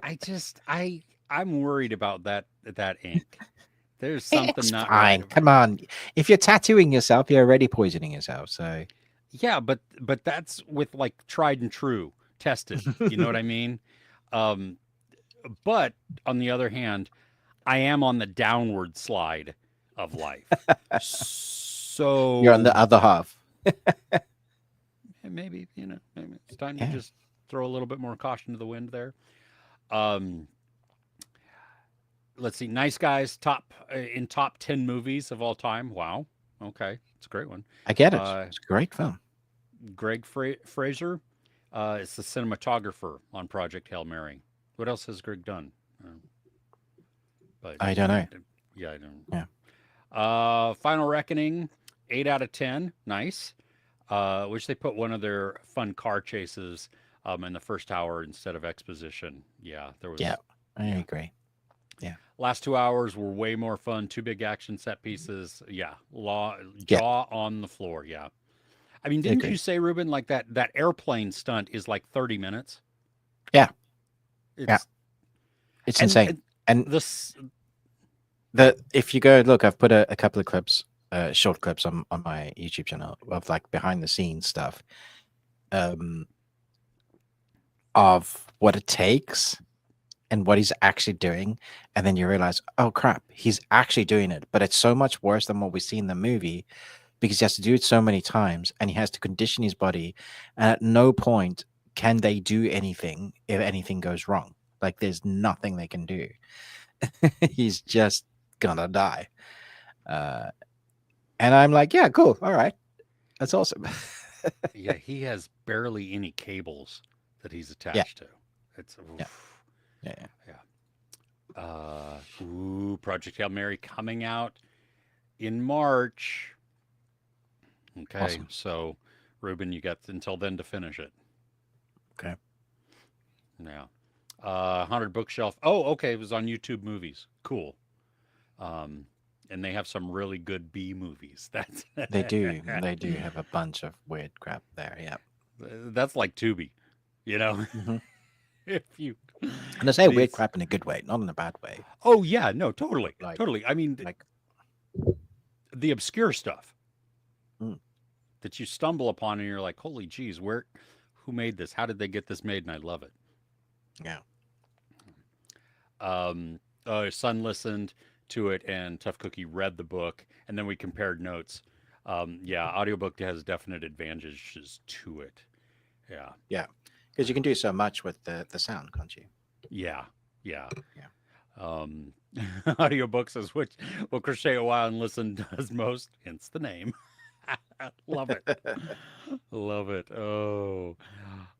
I just I'm worried about that ink. There's something It's not right fine. about. Come on. If you're tattooing yourself, you're already poisoning yourself. So Yeah, but that's with like tried and true, tested. You know what I mean? Um, but on the other hand, I am on the downward slide of life. you're on the So other half. maybe, maybe it's time to Yeah. just throw a little bit more caution to the wind there. Um, let's see. Nice Guys in top 10 movies of all time. Wow. Okay. It's a great one. I get it. Uh, It's a great film. Greg Fraser is the cinematographer on Project Hail Mary. What else has Greg done? But I don't know. yeah, I don't. Yeah. Final Reckoning, 8 out of 10. Nice. Wish they put one of their fun car chases in the first hour instead of exposition. Yeah, there Yeah. was. I Yeah. agree. Yeah. Last 2 hours were way more fun. Two big action set pieces. Yeah. Yeah. Jaw on the floor. Yeah. I mean, I didn't you agree. say, Ruben, like that airplane stunt is like 30 minutes? Yeah. Yeah. It's It's and, insane. and And this if you go look, I've put a couple of clips, short clips on my YouTube channel of like behind the scenes stuff, um, of what it takes and what he's actually doing, and then you realize, oh crap, he's actually doing it, but it's so much worse than what we see in the movie because he has to do it so many times and he has to condition his body, and at no point can they do anything if anything goes wrong. Like there's nothing they can do. He's just gonna die. Uh, and I'm like, yeah, cool, all right, that's awesome. yeah, he has barely any cables that he's Yeah, attached to. It's yeah, oof, yeah. yeah. Project Hail Mary coming out in March. Okay, Awesome. so Ruben, you got until then to finish it. Okay. Yeah. Haunted Bookshelf. Oh, okay. It was on YouTube Movies. Cool. Um, and they have some really good B movies. They do have a bunch of weird crap there. Yeah. That's like Tubi, you know. Hmm. if you And I say weird these. crap in a good way, not in a bad way. Oh yeah, no, totally, Like, totally. I mean, like, the obscure stuff mm, that you stumble upon, and you're like, holy geez, who made this? How did they get this made? And I love it. yeah, Son listened to it, and Tough Cookie read the book, and then we compared notes. Yeah, audiobook has definite advantages to it. Yeah, yeah. Because you can do so much with the sound, can't you? yeah, yeah. Yeah. Um, audiobooks is which will crochet a while and listen does most, hence the name. Love it. Love it. Oh.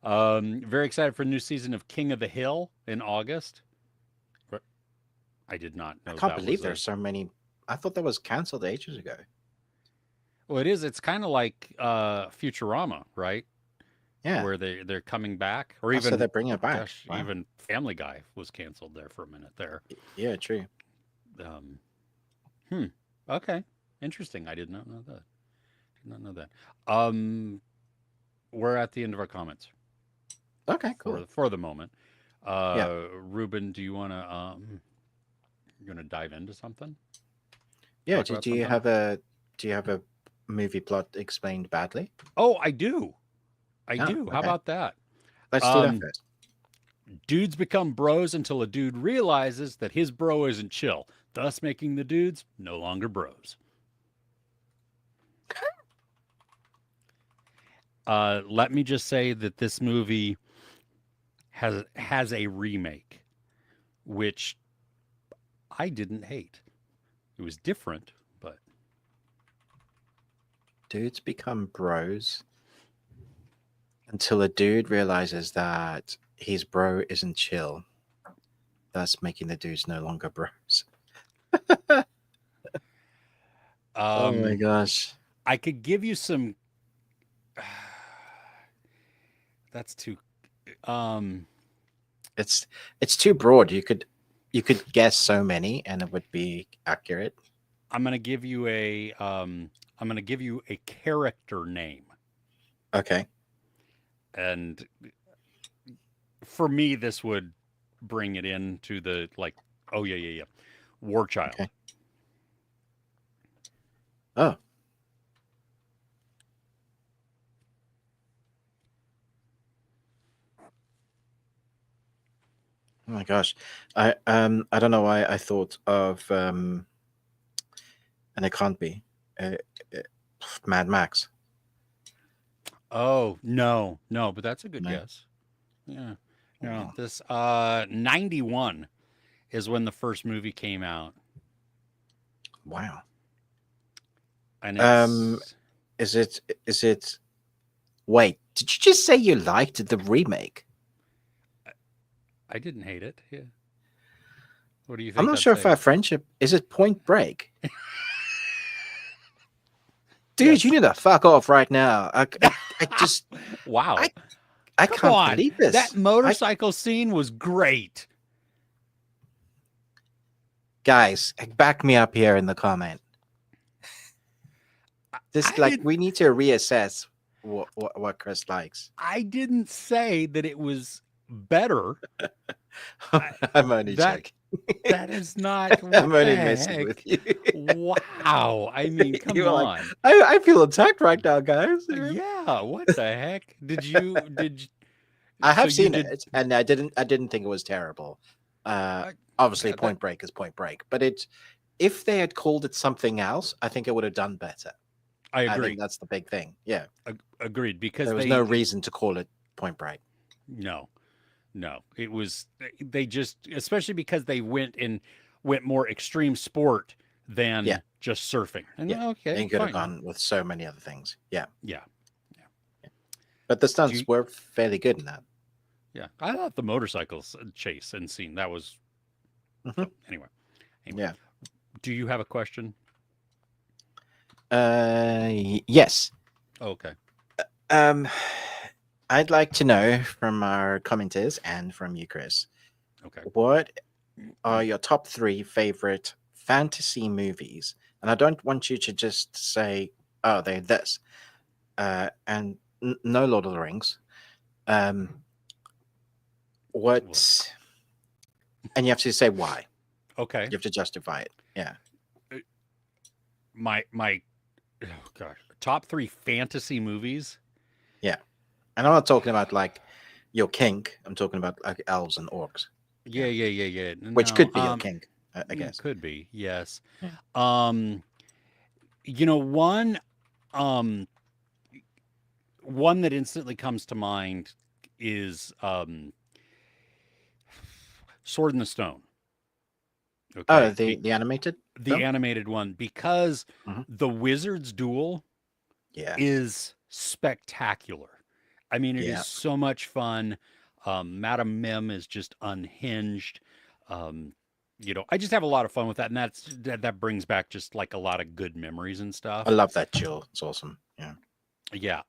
Very excited for a new season of King of the Hill in August. I did not I know can't that believe was a. there's so many. I thought that was canceled ages ago. Well, it is. It's kind of like Futurama, right? Yeah. Where they're coming back, or Oh, so even, they're bringing it back. gosh, Wow. even Family Guy was canceled there for a minute there. Yeah, true. Um, hmm. Okay. Interesting. I did not know that. Did not know that. We're at the end of our comments Okay, cool. for the moment. Yeah. Ruben, do you want to you want to dive into something? Yeah. Talk Do, about do you something? have a do you have a movie plot explained badly? Oh, I do. I Oh, do. How okay. about that? Let's do that Um, first. dudes become bros until a dude realizes that his bro isn't chill, thus making the dudes no longer bros. Let me just say that this movie has a remake, which I didn't hate. It was different, but Dudes become bros until a dude realizes that his bro isn't chill, thus making the dudes no longer bros. Oh my um, gosh. I could give you some. That's too. Um, It's it's too broad. You could guess so many and it would be accurate. I'm gonna give you a. I'm gonna give you a character name, Okay. and for me, this would bring it into the like. Oh yeah, yeah, yeah. War Child. Okay. Oh, oh my gosh. I don't know why I thought of and it can't be. Uh, uh, Mad Max. Oh no, no, but that's a good No. guess. Yeah. No, Oh, this 91 is when the first movie came out, wow. and Um it's is it wait, did you just say you liked the remake? I didn't hate it. Yeah. What do you I'm think not I'd sure if say? our friendship is it Point Break? Dude, you Yes. need to fuck off right now. I just I Wow. I Come can't on. believe That this. I motorcycle scene was great. guys, back me up here in the comment. I This like didn't we need to reassess what Chris likes. I didn't say that it was better. I, I'm only that joking. that is not I'm what the only messing with heck. you. Wow. I mean, You come were like, on. I feel attacked right now, guys. Yeah, what the heck? I So have you seen did it, and I didn't think it was terrible. Uh, uh, Obviously, that Point Break is Point Break, but if they had called it something else, I think it would have done better. I I think agree. that's the big thing. Yeah, Agreed because there was no reason to call it Point Break. no. No. It was they just especially because they went more extreme sport Yeah, than just surfing. And yeah, okay, they could have fine. gone with so many other things. Yeah, Yeah. Yeah. but the Do you, stunts were fairly good in that. yeah. I thought the motorcycles chase and scene that was Hmm. anyway. Anyway, Yeah. do you have a question? Yes. Okay. Um, I'd like to know from our commenters and from you, Chris, Okay. what are your top three favorite fantasy movies? And I don't want you to just say, "Oh, they're this," and no Lord of the Rings. Um, Well, what? And you have to say why. okay. You have to justify it. Yeah, Uh, my oh gosh, top 3 fantasy movies. yeah. And I'm not talking about like your kink. I'm talking about like elves and orcs. Yeah, Yeah, yeah, yeah, yeah. which No, could be your kink, I yeah, guess. could be. Yes. Yeah. Um, one um one that instantly comes to mind is Sword in the Stone. Oh, Okay. the animated The film. animated one because Hmm. the Wizard's Duel Yeah, is spectacular. I mean, it is yeah. so much fun. Madam Mim is just unhinged. Um, I just have a lot of fun with that, and that brings back just like a lot of good memories and I stuff. love that jewel. It's awesome. Yeah. Yeah.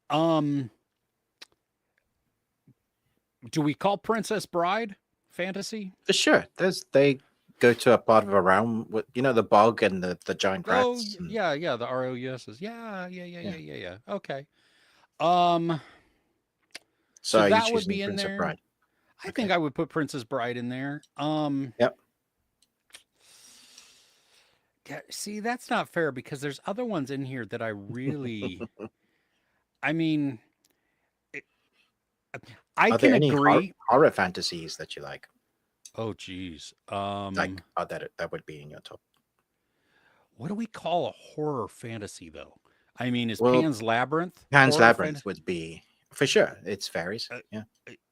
Do we call Princess Bride fantasy? For sure. They go to a part of a realm with the bog and the giant Oh, rats and yeah, yeah. The ROUSs. Yeah, yeah, yeah, yeah. yeah, yeah, yeah. Okay. Um, So so are you that would choosing be in Prince of there. Bride? I think Okay. I would put Princess Bride in there. Yep. See, that's not fair because there's other ones in here that I mean, it- I Are can there any agree. horror fantasies that you like? Oh, geez. Like, that would be in your top? What do we call a horror fantasy though? I mean, is Well, Pan's Labyrinth Pan's horror Labyrinth fantasy? would be for sure. It's fairies. Uh, Yeah.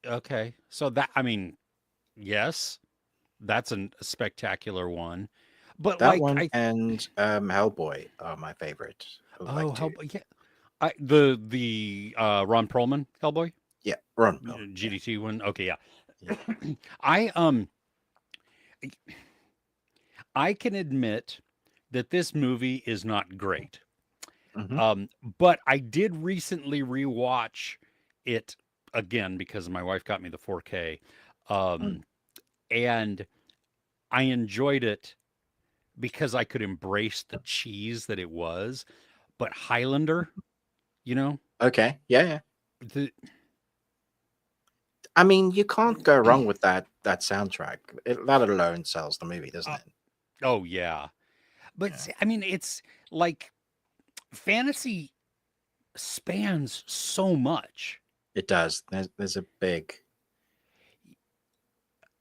okay, so that I mean, yes. a spectacular one. But That like one I and Hellboy are my favorite of like oh two. Hellboy, yeah. The Ron Perlman Hellboy Yeah, Ron Perlman. Yeah, GDT one. Okay, yeah. yeah. I I can admit that this movie is not great. Hmm. Um, but I did recently rewatch it again because my wife got me the 4K. Mm. Um, and I enjoyed it because I could embrace the cheese that it was. But Highlander, you know, Okay. Yeah, yeah. the I mean, you can't go wrong with that soundtrack. That alone sells the movie, doesn't uh, it? oh yeah. But Yeah, I mean, it's like fantasy spans so much. it does. There's a big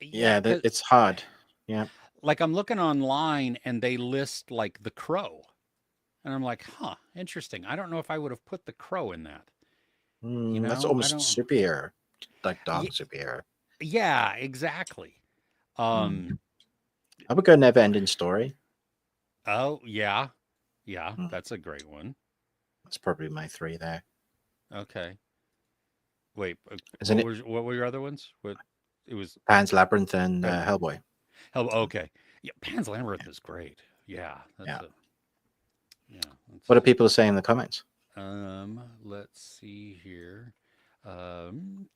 Yeah, yeah. because It's hard. Yeah. like I'm looking online and they list like The Crow. And I'm like, huh, interesting. I don't know if I would have put The Crow in that. You That's know, I almost don't. superhero, like dark Yeah, superhero. yeah, exactly. Mm. Um. I would go Never Ending Story. Oh, yeah, yeah. Mm. That's a great one. That's probably my three there, Okay. Wait, isn't it? what were your other ones? What it was? Pan's Labyrinth and Uh, Hellboy. Hell, okay. Yeah, Pan's Labyrinth is great. Yeah, that's Yeah. a yeah. What are That's people saying in the comments? let's see here. Um.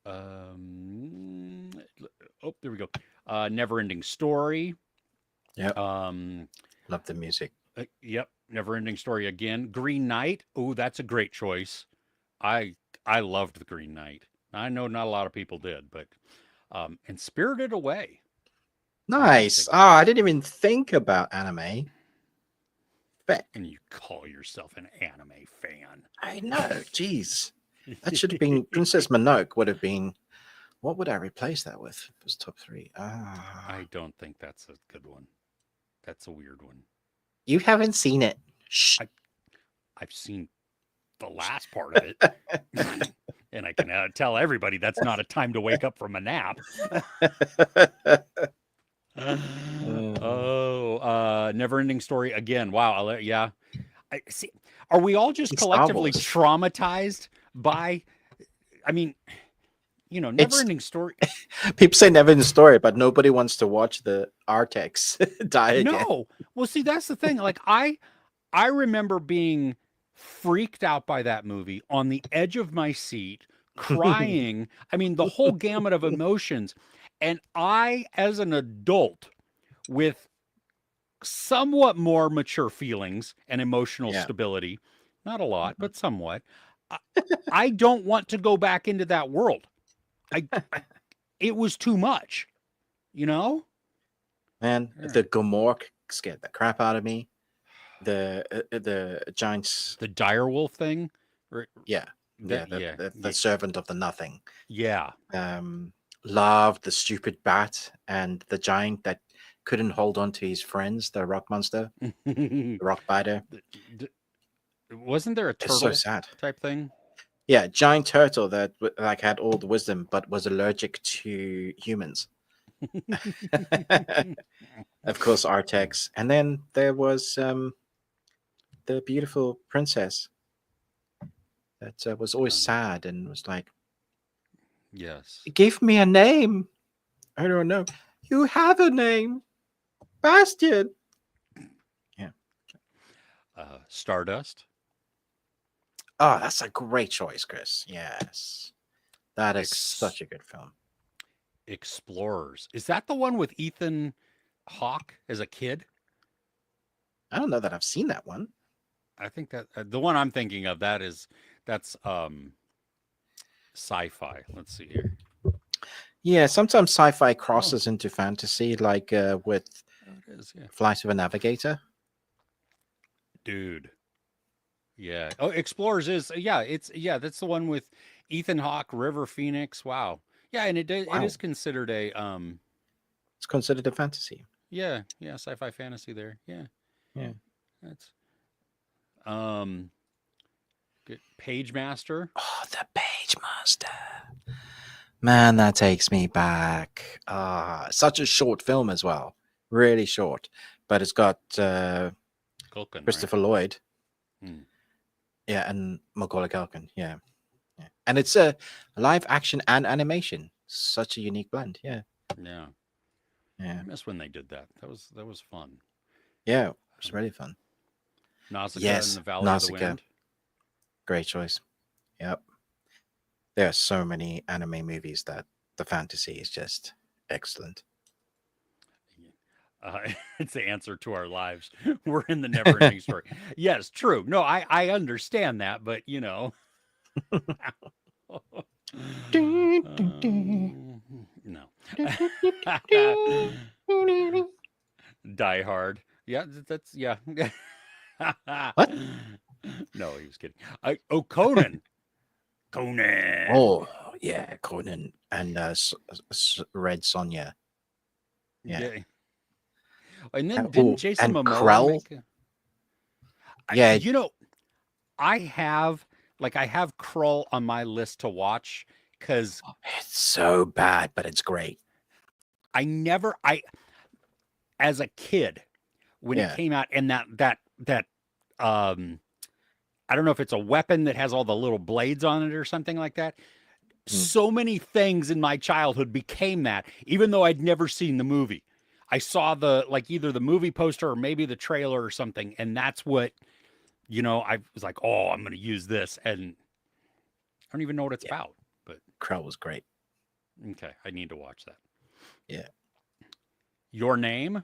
Um. Oh, there we go. Never ending story. Yep. Um. Love the music. Yep. Never ending story again. Green Knight. Oh, that's a great choice. I I loved the Green Knight. I know not a lot of people did, but and Spirited Away. Nice. Fantastic. Oh, I didn't even think about anime. But And you call yourself an anime fan. I know. Jeez. That should have been Princess Mononoke would have been. What would I replace that with? If it was top three. I don't think that's a good one. That's a weird one. You haven't seen it. Shh. I I've seen the last part of it, and I can tell everybody that's not a time to wake up from a nap. Oh, never ending story again. Wow. Yeah. I see. Are we all just Star collectively Wars. traumatized by? I mean, never It's ending story. people say never in the story, but nobody wants to watch the Artex die again. No. Well, see, that's the thing. Like I remember being freaked out by that movie, on the edge of my seat, crying. I mean, the whole gamut of emotions. And I, as an adult with somewhat more mature feelings and emotional Yeah. stability, not a lot, Mhm. but somewhat, I, I don't want to go back into that world. I It was too much, you know? Man, Yeah. the Gomorrah scared the crap out of me. The giants, The direwolf thing, or yeah, yeah, that yeah, the servant of the nothing. yeah. Um, loved the stupid bat and the giant that couldn't hold on to his friends, the rock monster, the rock biter. Wasn't there a It's so turtle sad. type thing? Yeah, giant turtle that like had all the wisdom but was allergic to humans. Of course, Artex, and then there was the beautiful princess that was always Um, sad and was like, yes. "Give me a name." I don't know. You have a name, Bastion. Yeah. Stardust. Oh, that's a great choice, Chris. Yes, that is Ex- such a good film. Explorers. Is that the one with Ethan Hawke as a kid? I don't know that I've seen that one. I think that the one I'm thinking of, that's sci-fi. Let's see here. Yeah, sometimes sci-fi Oh, crosses into fantasy, like with oh, it is. Yeah, Flight of a Navigator. dude. Yeah. Oh, Explorers is yeah. It's yeah. That's the one with Ethan Hawke, River Phoenix. Wow. Yeah, and it Wow, is considered a it's considered a fantasy. yeah sci-fi fantasy there. Yeah, Yeah. that's good. Page Master. Oh, the Page Beachmaster. Man, that takes me back. Such a short film as well. Really short. But it's got Culkin, right? Christopher Lloyd. Hmm. Yeah, and Macaulay Culkin. Yeah. And it's a live action and animation. Such a unique blend. Yeah. Yeah. Yeah. I miss when they did that. That was fun. Yeah. It's really fun. Nausicaa in Yes. the Valley of the Nausicaa. Wind. Great choice. Yep. There are so many anime movies that the fantasy is just excellent. It's the answer to our lives. We're in the never-ending story. Yes, true. No, I understand that, but you know, no. Die Hard. Yeah, that's yeah. What? No, he was kidding. Conan. Conan. Oh, yeah, Conan and Red Sonja. Yeah. Yeah. And then didn't Oh, Jason and Momoa Krell. make? Yeah, You know, I have Krull on my list to watch because it's so bad, but it's great. I as a kid when it Yeah. came out and that um I don't know if it's a weapon that has all the little blades on it or something like that. Mm. So many things in my childhood became that, even though I'd never seen the movie. I saw either the movie poster or maybe the trailer or something, and that's what I was like, oh, I'm going to use this, and I don't even know what it's Yeah. about. But Krell was great. okay, I need to watch that. Yeah. Your Name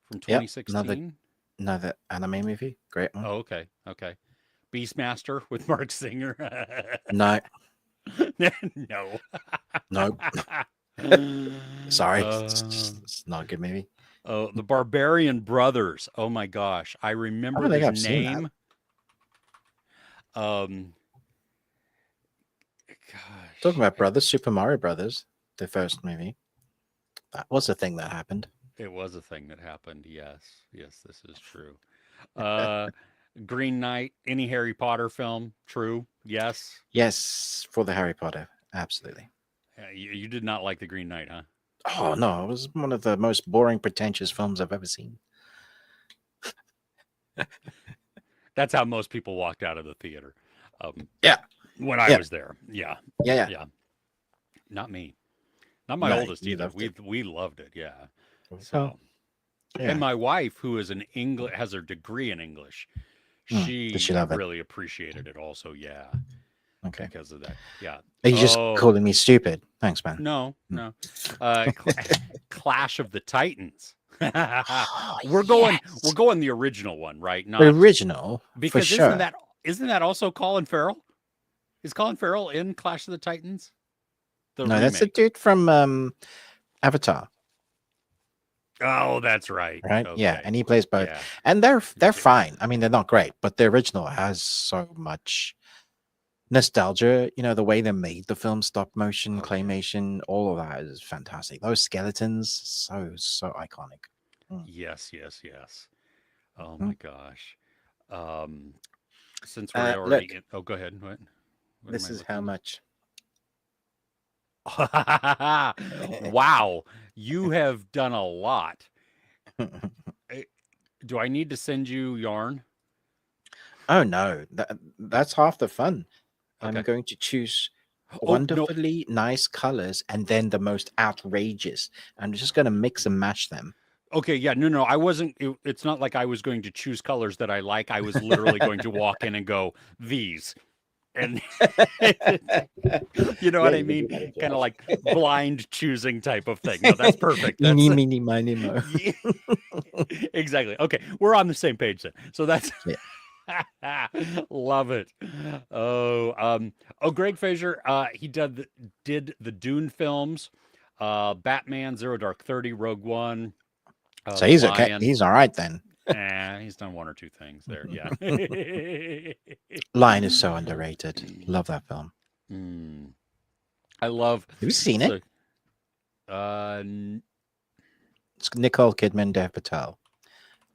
from Yep. 2016. Another anime movie. Great one. Oh, okay, okay. Beastmaster with Mark Singer. No, No. no. Sorry. Uh, It's not a good movie. oh, the Barbarian Brothers. Oh my gosh, I I remember don't think the I've seen that. name. Gosh, Talking about Brothers, Super Mario Brothers, the first movie. That was a thing that happened. it was a thing that happened. Yes, yes, this is true. Uh, Green Knight. Any Harry Potter film? True. Yes. Yes, for the Harry Potter. Absolutely. You did not like the Green Knight, huh? Oh, no. It was one of the most boring, pretentious films I've ever seen. That's how most people walked out of the theater. Yeah. When I Yeah. was there. Yeah. Yeah. Yeah. Not me. Not my No, oldest you either. loved it. We loved it. Yeah. Oh, So, yeah. and my wife, who is an English, has her degree in English, Did she love it? really appreciated it. Also, yeah, Okay. because of that. Yeah. Are you just Oh calling me stupid? Thanks, man. no, Mm. no. Clash of the Titans. Oh, We're going yes. the original one, right? The Not original, for because sure. isn't that also Colin Farrell? Is Colin Farrell in Clash of the Titans? The No, remake. that's the dude from Avatar, Oh, that's right. right? Yeah, Okay. and he plays both. Yeah. And they're Yeah. fine. I mean, they're not great, but the original has so much nostalgia. You know, the way they made the film, stop motion, Oh, yeah. claymation, all of that is fantastic. Those skeletons, so iconic. Yes, yes, yes. Oh Mhm. my gosh. Since we're already Look, oh, go ahead. What this am is how much. I looking? Wow, you have done a lot. Do I need to send you yarn? Oh no, that's half the fun. I'm Okay. going to choose Oh no. wonderfully nice colors and then the most outrageous. I'm just going to mix and match them. Okay, yeah, no. I wasn't. It's not like I was going to choose colors that I like. I was literally going to walk in and go these, and you know Yeah, what I you can mean? do that if you Kind of like. like blind choosing type of thing. No, that's perfect. Eeny, That's meeny, miny, mo. yeah, exactly. Okay, we're on the same page then. So that's Yeah. love it. Greg Fraser. He did the Dune films, Batman, Zero Dark 30, Rogue One, So The he's okay. Lion. He's all right then. He's done one or two things there. Yeah. Lion is so underrated. Love that film. I love. Have you seen it? It's Nicole Kidman, Dev Patel,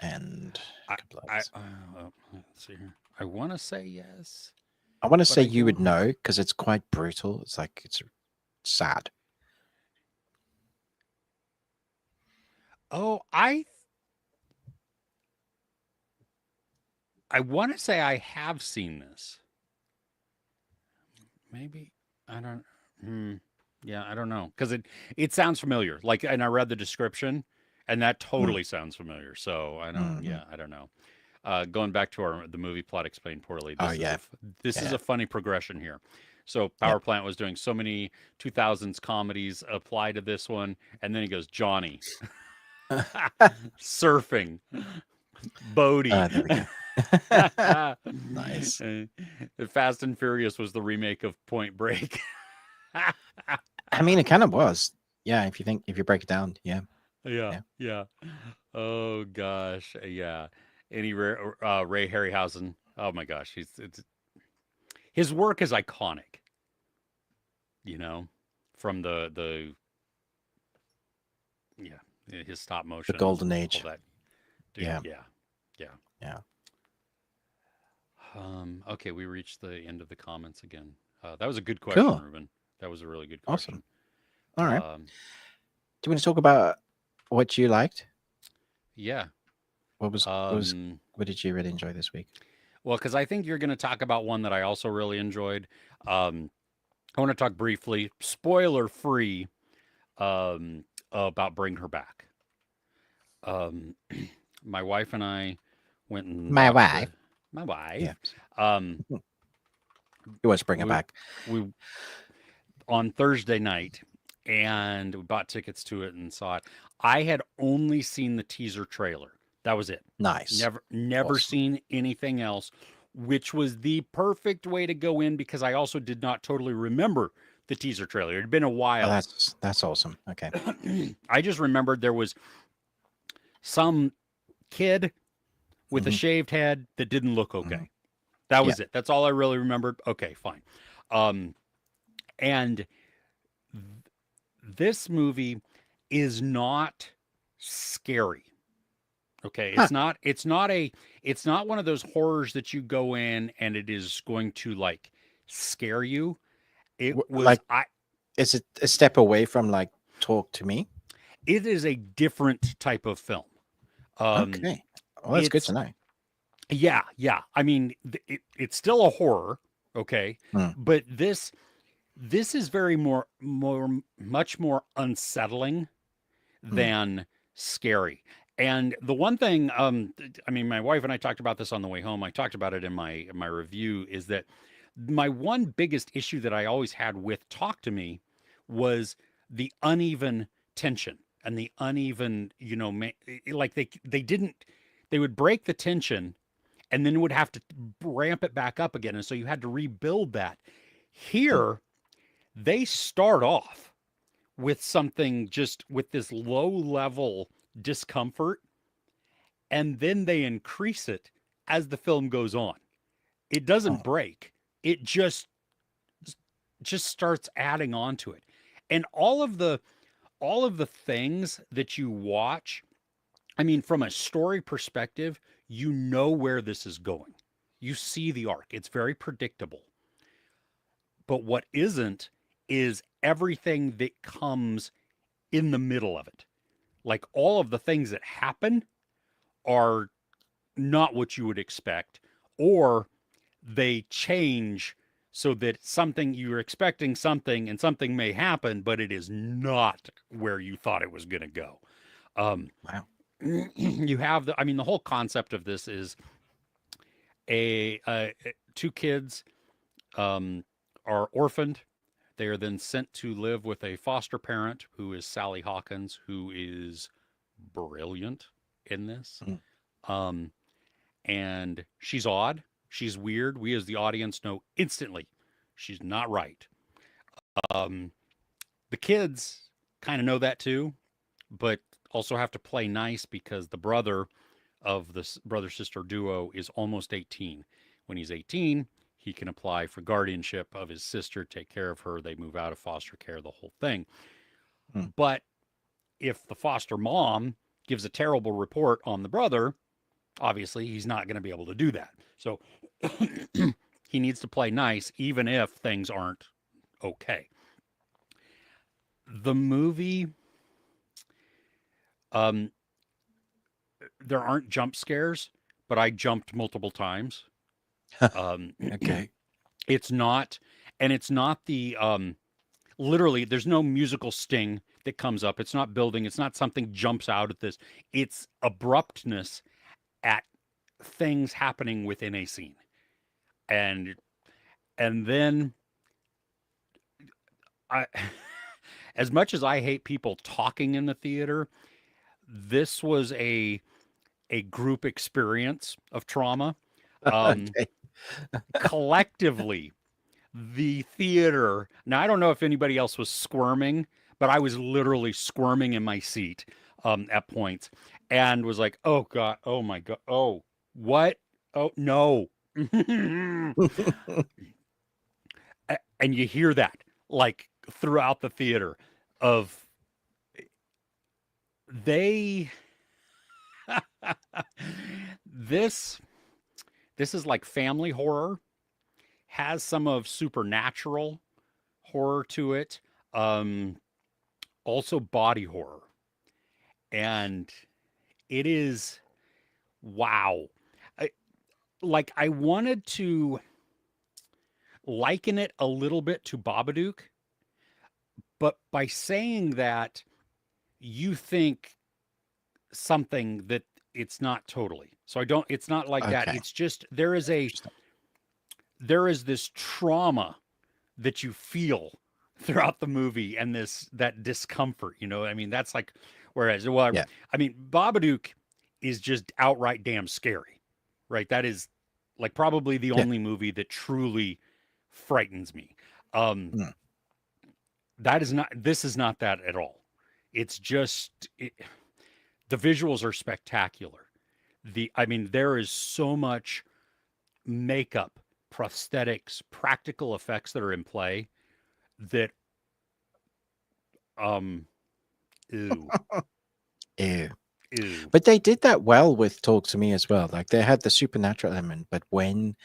and a couple others. Let's see here. I want to say yes. I want to but say I you would don't know. know because it's quite brutal. It's like it's sad. Oh, I want to say I have seen this. Maybe I don't. Hmm. Yeah, I don't know because it sounds familiar. Like, and I read the description, and that Mm, totally sounds familiar. So I don't. mm. Yeah, I don't know. Going back to our the movie plot explained poorly. Oh yeah, This is yeah, a funny progression here. So yeah. Power Plant was doing so many 2000s comedies apply to this one, and then he goes Johnny surfing Bodie. There we go. Nice. Fast and Furious was the remake of Point Break. I mean, it kind of was. Yeah, if you break it down, yeah, Yeah, yeah. yeah. Oh gosh, yeah. Ray Harryhausen. Oh my gosh, his work is iconic. You know, from the yeah, his stop The motion, golden all age. that, dude. Yeah, Yeah, yeah. yeah. Okay, we reached the end of the comments again. That was a good question, Cool. Ruben. That was a really good Awesome. question. All right. Um, Do you want to talk about what you liked? yeah. What was Um, what did you really enjoy this week? well, because I think you're going to talk about one that I also really enjoyed. I want to talk briefly, spoiler free, about Bring Her Back. Um, my wife and I went and My watched wife. my Yeah. wife. Um, You want to bring it we back? we on Thursday night, and we bought tickets to it and saw it. I had only seen the teaser trailer. That was it. Nice. Never Awesome. seen anything else, which was the perfect way to go in because I also did not totally remember the teaser trailer. It had been a Oh, while. that's awesome. Okay. I just remembered there was some kid with a Hmm. shaved head that didn't look Hmm. okay. That Yeah. was it. That's all I really remembered. Okay, fine. Um, and this movie is not scary. Okay, Huh. it's not one of those horrors that you go in and it is going to like scare you. Like, is it a step away from like Talk to Me? It is a different type of film. Um Okay. Well, that's good it's to know. Yeah, yeah. I mean, it's still a horror, okay? Hmm. But this is very much more unsettling Hmm. than scary. And the one thing, I mean, my wife and I talked about this on the way home. I talked about it in my review. Is that my one biggest issue that I always had with Talk to Me was the uneven tension and the uneven, like they didn't they would break the tension and then would have to ramp it back up again, and so you had to rebuild that. Hmm. Here, they start off with something just with this low level discomfort and then they increase it as the film goes on. It doesn't Oh. break. It just starts adding on to it. And all of the things that you watch, I mean from a story perspective, you know where this is going. You see the arc. It's very predictable. But what isn't is everything that comes in the middle of it. Like all of the things that happen are not what you would expect, or they change so that something you're expecting something and something may happen, but it is not where you thought it was going to go. Um, Wow. you have I mean, the whole concept of this is two kids um, are orphaned. They are then sent to live with a foster parent who is Sally Hawkins, who is brilliant in this. Hmm. Um, and she's odd. She's weird. We, as the audience, know instantly she's not right. Um, the kids kind of know that too, but also have to play nice because the brother of the brother sister duo is almost 18. When he's 18, he can apply for guardianship of his sister, take care of her. They move out of foster care, the whole thing. Hmm. But if the foster mom gives a terrible report on the brother, obviously he's not going to be able to do that. So He needs to play nice, even if things aren't okay. The movie, um, there aren't jump scares, but I jumped multiple times. Um, Okay. it's not, and it's not literally, there's no musical sting that comes up. It's not building. It's not something jumps out at this. It's abruptness at things happening within a scene, and then I, as much as I hate people talking in the theater, this was a group experience of trauma. Um, Okay. Collectively, the theater. Now, I don't know if anybody else was squirming, but I was literally squirming in my seat at points, and was like, "Oh God, oh my God, oh what, oh no," and you hear that like throughout the theater of they this this is like family horror, has some of supernatural horror to it, um also body horror, and it is wow. I, like I wanted to liken it a little bit to Babadook, but by saying that you think something that it's not totally. So I don't, it's not like that. Okay. It's just Interesting. there is this trauma that you feel throughout the movie, and this that discomfort, I mean, that's like, whereas, well, Yeah. I mean, Babadook is just outright damn scary, right? That is like probably the Yeah. only movie that truly frightens me. Um Mm. that is not this is not that at all. It's just the visuals are spectacular. I mean, there is so much makeup, prosthetics, practical effects that are in play that um ew, Ew. ew. But they did that well with Talk to Me as well. Like they had the supernatural element, but when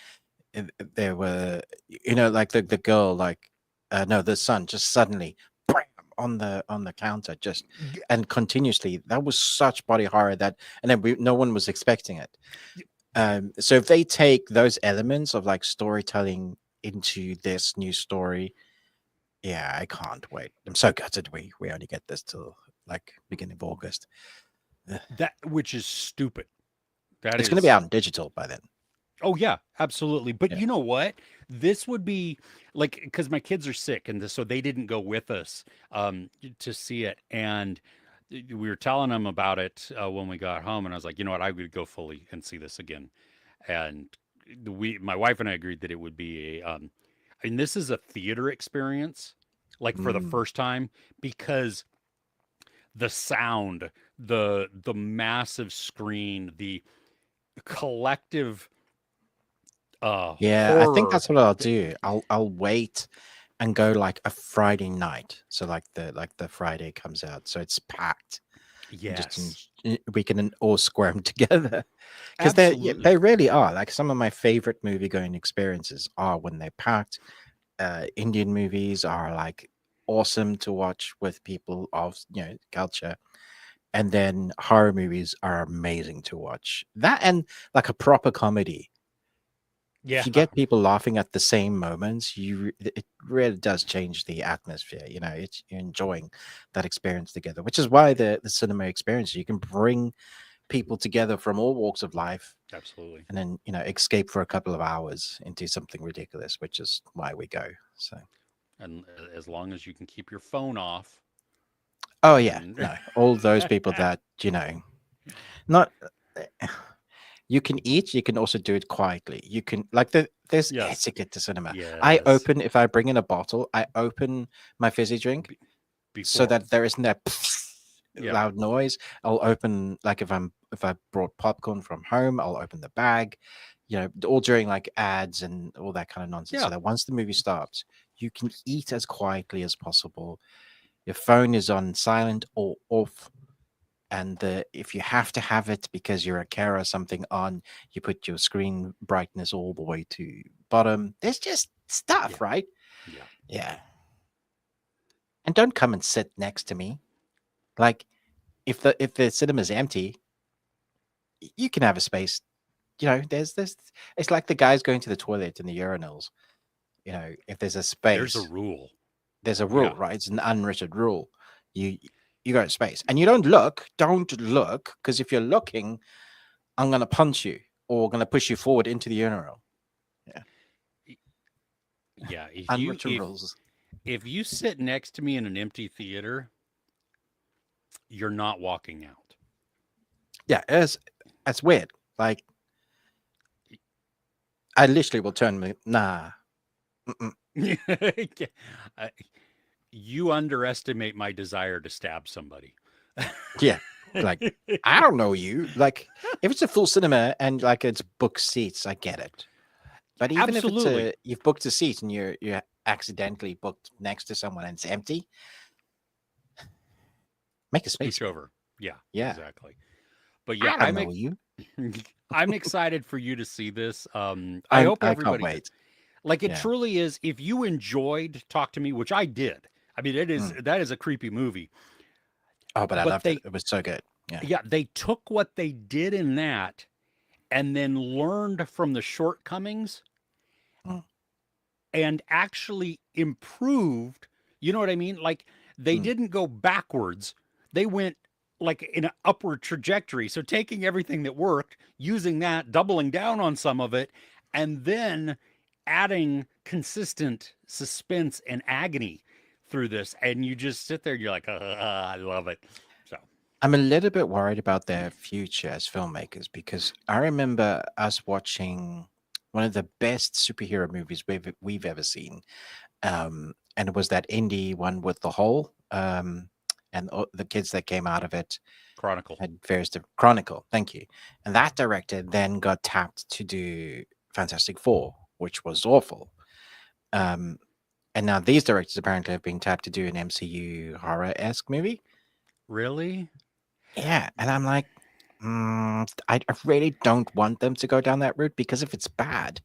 there were, like the girl, like no, the son just suddenly bam, on the counter, just and continuously. That was such body horror that, and then no one was expecting it. So if they take those elements of like storytelling into this new story, yeah, I can't wait. I'm so gutted we only get this till like beginning of August. Ugh. That, which is stupid. That It's going to be is, out in digital by then. oh yeah, absolutely. But Yeah. you know what? This would be like, because my kids are sick, and so they didn't go with us to see it, and we were telling them about it when we got home, and I was like, you know what, I would go fully and see this again, and my wife and I agreed that it would be a, I mean, this is a theater experience, like for the Mm. first time, because the sound, the massive screen, the collective Yeah, I think horror. that's what I'll That, do. I'll wait and go like a Friday night. So like the Friday comes out, so it's packed, and just yes, we can all squirm together because absolutely. they really are like some of my favorite movie going experiences are when they're packed. Indian movies are like awesome to watch with people of culture, and then horror movies are amazing to watch. That and like a proper comedy, if Yeah, you get people laughing at the same moments, it really does change the atmosphere. You're enjoying that experience together, which is why the cinema experience, you can bring people together from all walks of life, absolutely. and then escape for a couple of hours into something ridiculous, which is why we go. So, And as long as you can keep your phone off, oh yeah, then no, all those people that not. You can eat. You can also do it quietly. You can like there's yes, etiquette to cinema. yes. If I bring in a bottle, I open my fizzy drink Be- so before, that there isn't that yeah, loud noise. I'll open like if I brought popcorn from home, I'll open the bag. All during like ads and all that kind of nonsense. So yeah, that once the movie starts, you can eat as quietly as possible. Your phone is on silent or off, and if you have to have it because you're a carer or something on, you put your screen brightness all the way to bottom. There's just stuff, Yeah. right? Yeah. Yeah. And don't come and sit next to me. Like if the cinema's empty, you can have a space. There's it's like the guys going to the toilet in the urinals. If there's a There's a space, rule. there's a Yeah. rule, right? It's an unwritten rule. You got space, and you don't look. Don't look, because if you're looking, I'm gonna punch you or gonna push you forward into the urinal. Yeah, Yeah. If you unwritten rules. if you sit next to me in an empty theater, you're not walking out. Yeah, it's weird. Like I literally will turn me. Nah. Mm-mm. Uh, you underestimate my desire to stab somebody. Yeah, like I don't know you. Like if it's a full cinema and like it's booked seats, I get it. But even if Absolutely. you've booked a seat and you're accidentally booked next to someone and it's empty, make a space, Scooch man. over. Yeah, Yeah, exactly. But yeah, I don't know you. I'm excited for you to see this. I I hope I can't everybody does. wait. Like it Yeah. truly is. If you enjoyed Talk to Me, which I did, I mean, Mm. that is a creepy movie. Oh, but I But loved it. It was so good. Yeah. yeah, they took what they did in that and then learned from the shortcomings Mm. and actually improved. You know what I mean? Like they Mm. didn't go backwards. They went like in an upward trajectory. So taking everything that worked, using that, doubling down on some of it, and then adding consistent suspense and agony through this. And you just sit there and you're like, I love it. So, I'm a little bit worried about their future as filmmakers because I remember us watching one of the best superhero movies we've ever seen. And it was that indie one with the hole, and the kids that came out of it Chronicle. had various Chronicle. Thank you. And that director then got tapped to do Fantastic Four, which was awful. Um, and now these directors apparently have been tapped to do an MCU horror-esque movie. Really? Yeah, and I'm like, I really don't want them to go down that route because if it's bad,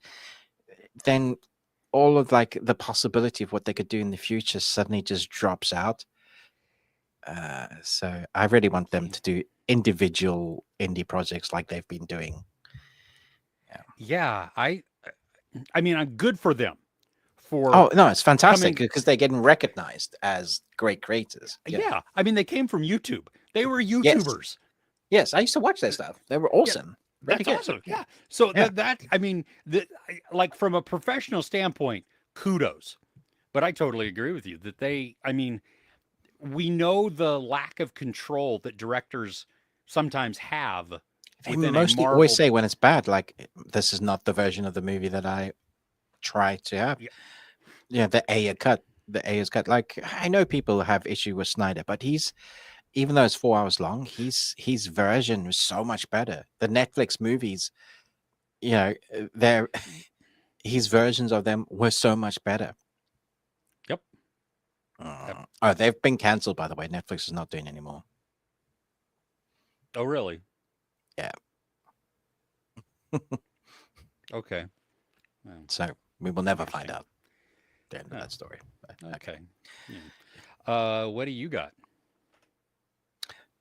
then all of like the possibility of what they could do in the future suddenly just drops out. So I really want them to do individual indie projects like they've been doing. Yeah. Yeah, I mean, I'm good for them for Oh no, it's fantastic coming. because they're getting recognized as great creators. Yeah. Yeah, I mean, they came from YouTube. They were Yes. YouTubers. Yes, I used to watch their stuff. They were Yeah, awesome. Really that's good. awesome. Yeah. So Yeah. that I mean, like from a professional standpoint, kudos. But I totally agree with you that I mean, we know the lack of control that directors sometimes have They within a mostly always Marvel. say when it's bad, like this is not the version of the movie that I try to have. Yeah, Yeah, the A cut. The A is cut. Like I know people have issue with Snyder, but he's even though it's 4 hours long, his version was so much better. The Netflix movies, they're his versions of them were so much better. yep. Yep. Oh, they've been cancelled, by the way. Netflix is not doing anymore. Oh, really? Yeah. Okay. Well, So we will never find interesting. out the end of Oh, that story. But, okay. okay. Yeah. What do you got?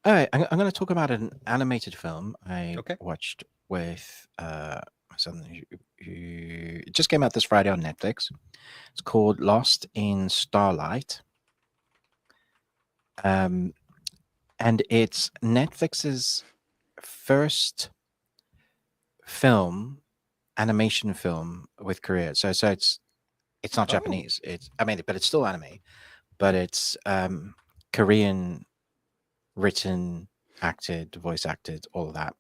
All right. I'm going to talk about an animated film I Okay. watched with my son who it just came out this Friday on Netflix. It's called Lost in Starlight. And it's Netflix's first animation film with Korea. So it's not Oh, Japanese. But it's still anime. But it's Korean written, acted, voice acted, all of that.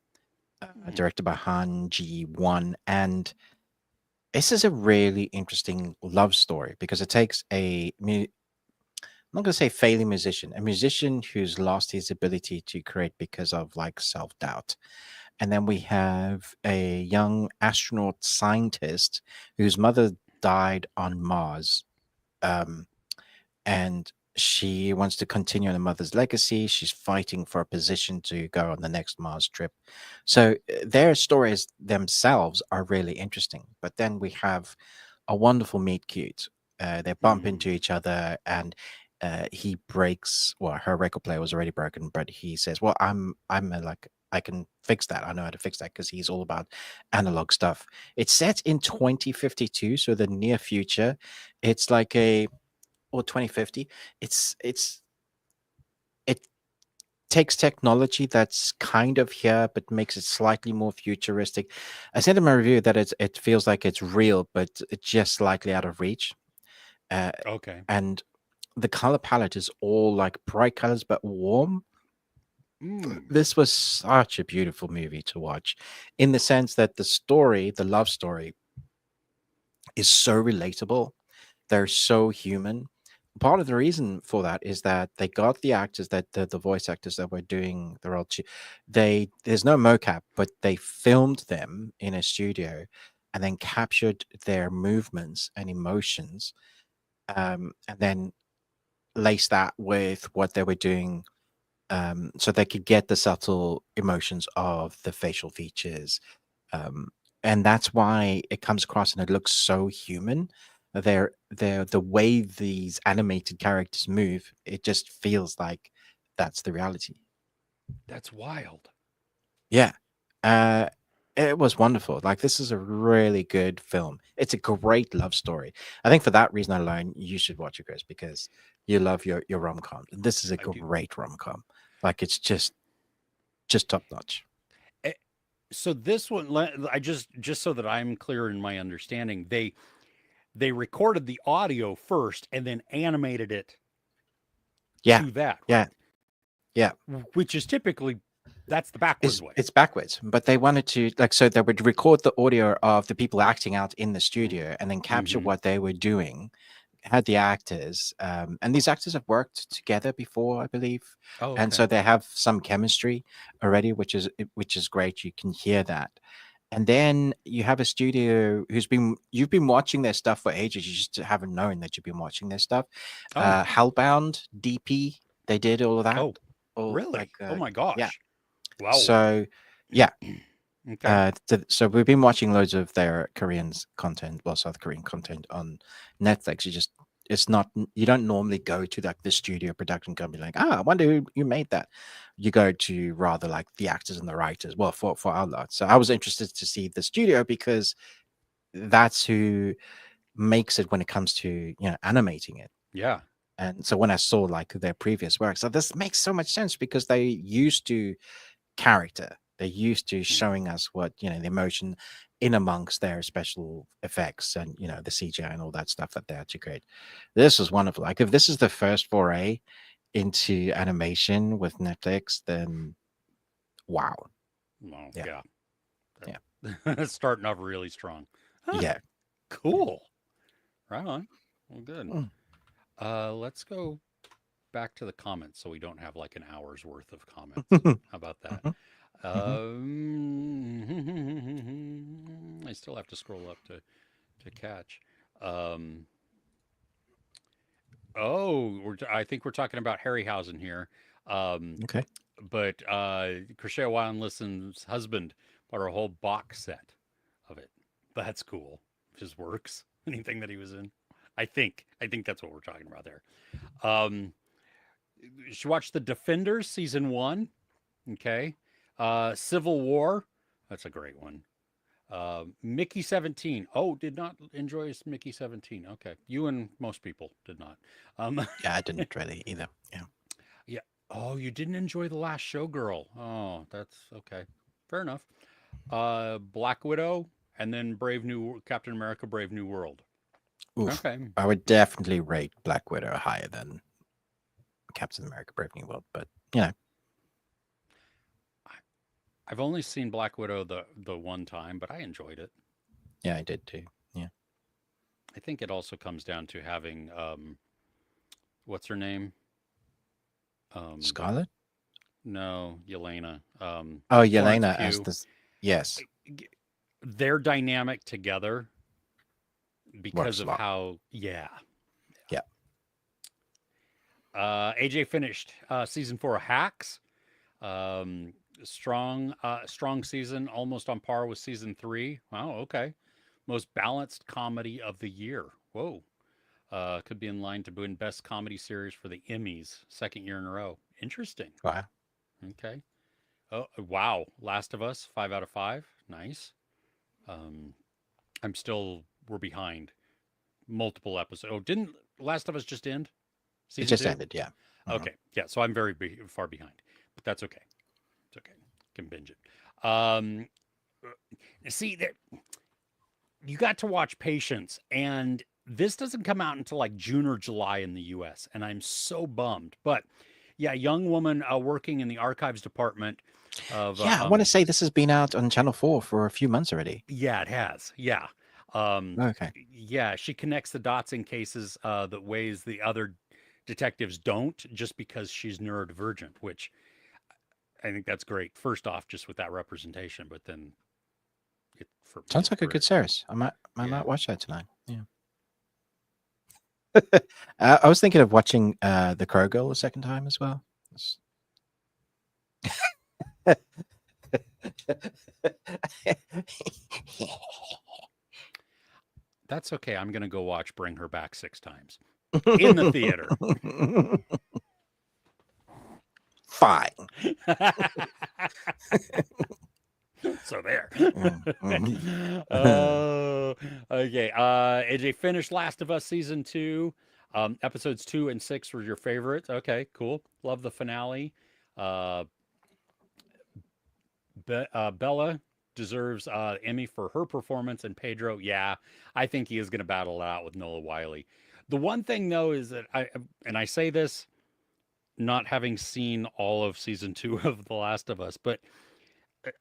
Directed by Han Ji-won, and this is a really interesting love story because it takes I'm not going to say failing musician, a musician who's lost his ability to create because of like self-doubt. And then we have a young astronaut scientist whose mother died on Mars. And she wants to continue her mother's legacy. She's fighting for a position to go on the next Mars trip. So their stories themselves are really interesting. But then we have a wonderful meet cute. They bump Mm. into each other, and he breaks. Well, her record player was already broken, but he says, "Well, like I can fix that. I know how to fix that," because he's all about analog stuff. It's set in 2052, so the near future. It's like a or 2050. It's it takes technology that's kind of here but makes it slightly more futuristic. I said in my review that it feels like it's real but it's just slightly out of reach. uh, Okay. and the color palette is all like bright colors but warm. Mm. This was such a beautiful movie to watch, in the sense that the love story, is so relatable. They're so human. Part of the reason for that is that they got the actors that the voice actors that were doing the role. There's no mocap, but they filmed them in a studio, and then captured their movements and emotions, and then laced that with what they were doing, so they could get the subtle emotions of the facial features, um, and that's why it comes across and it looks so human. They're the way these animated characters move, it just feels like that's the reality. That's wild. Yeah. uh it was wonderful. Like, this is a really good film. It's a great love story. I think for that reason alone you should watch it, Chris, because you love your rom-com. This is a I do. great rom-com. Like, it's just top notch. Eh, So this one, I just so that I'm clear in my understanding, they recorded the audio first and then animated it Yeah, to that, yeah, right? yeah. Which is typically that's the backwards way. It's backwards, but they wanted to, like, so they would record the audio of the people acting out in the Mm. studio and then capture Mm-hmm. what they were doing. Had the actors, and these actors have worked together before, I believe, Oh, and so okay. they have some chemistry already, which is great. You can hear that. And then you have a studio you've been watching their stuff for ages. You just haven't known that you've been watching their stuff. Oh, Hellbound, DP, they did all of that. oh, All like, really? Oh my yeah. gosh! Wow. So yeah, Okay. so we've been watching loads of their Koreans content, well, South Korean content on Netflix. It's not, you don't normally go to like the studio production company like, I wonder who made that. You go to rather like the actors and the writers. Well, for our lot. So I was interested to see the studio because that's who makes it when it comes to, animating it. Yeah. And so when I saw like their previous work, so this makes so much sense because they used to character. They're used to Mm. showing us what, the emotion in amongst their special effects and, the CGI and all that stuff that they had to create. This was wonderful. Like, if this is the first foray into animation with Netflix, then wow. Well, Yeah. yeah. Yeah. That's starting off really strong. Huh, Yeah. cool. Right on. Well, good. Mm. Let's go back to the comments so we don't have like an hour's worth of comments. How about that? Mhm. Mhm. I still have to scroll up to catch. Um, I think we're talking about Harryhausen here. Um, Okay. but Crochet Wild and Listen's husband bought a whole box set of it. That's cool. Just works. Anything that he was in. I think that's what we're talking about there. Um, you should watch The Defenders season one. Okay. Civil War. That's a great one. Mickey 17. Oh, did not enjoy Mickey 17. Okay. You and most people did not. Um, Yeah, I didn't really either. Yeah. yeah. Oh, you didn't enjoy The Last Showgirl. Oh, that's okay. Fair enough. Black Widow and then Captain America Brave New World. Oof. Okay. I would definitely rate Black Widow higher than Captain America Brave New World, but I've only seen Black Widow the one time, but I enjoyed it. yeah, I did too. Yeah. I think it also comes down to having what's her name? Um, Scarlet? no, Yelena. Oh, Florence Yelena as Pugh. this. Yes. Their dynamic together because Works a of lot. how, yeah. Yeah. AJ finished season 4 of Hacks. Strong season, almost on par with season 3. Wow, okay. Most balanced comedy of the year. Whoa. Could be in line to win best comedy series for the Emmys, second year in a row. Interesting. Wow. Okay. Oh, wow. Last of Us, 5 out of 5. Nice. Um, we're behind multiple episodes. Oh, didn't Last of Us just end? It Season just 2? ended, yeah. Okay. Yeah. So I'm far behind, but that's okay. It's okay. Can binge it. See that you got to watch Patience, and this doesn't come out until like June or July in the U.S., and I'm so bummed. But yeah, young woman working in the archives department of Yeah, I want to say this has been out on Channel 4 for a few months already. yeah, it has. Yeah. Okay. Yeah, she connects the dots in cases that ways the other detectives don't, just because she's neurodivergent, which I think that's great. First off, just with that representation, but then Sounds like a for good series. I yeah. might watch that tonight. Yeah. I was thinking of watching The Crow Girl a second time as well. That's okay. I'm gonna go watch Bring Her Back 6 times in the theater. Fine. So there. Mhm. Oh, okay. AJ finished Last of Us season 2. Episodes 2 and 6 were your favorites. Okay, cool. Love the finale. Uh, Bella deserves Emmy for her performance, and Pedro, yeah, I think he is going to battle it out with Noah Wiley. The one thing though is that I say this not having seen all of season 2 of The Last of Us, but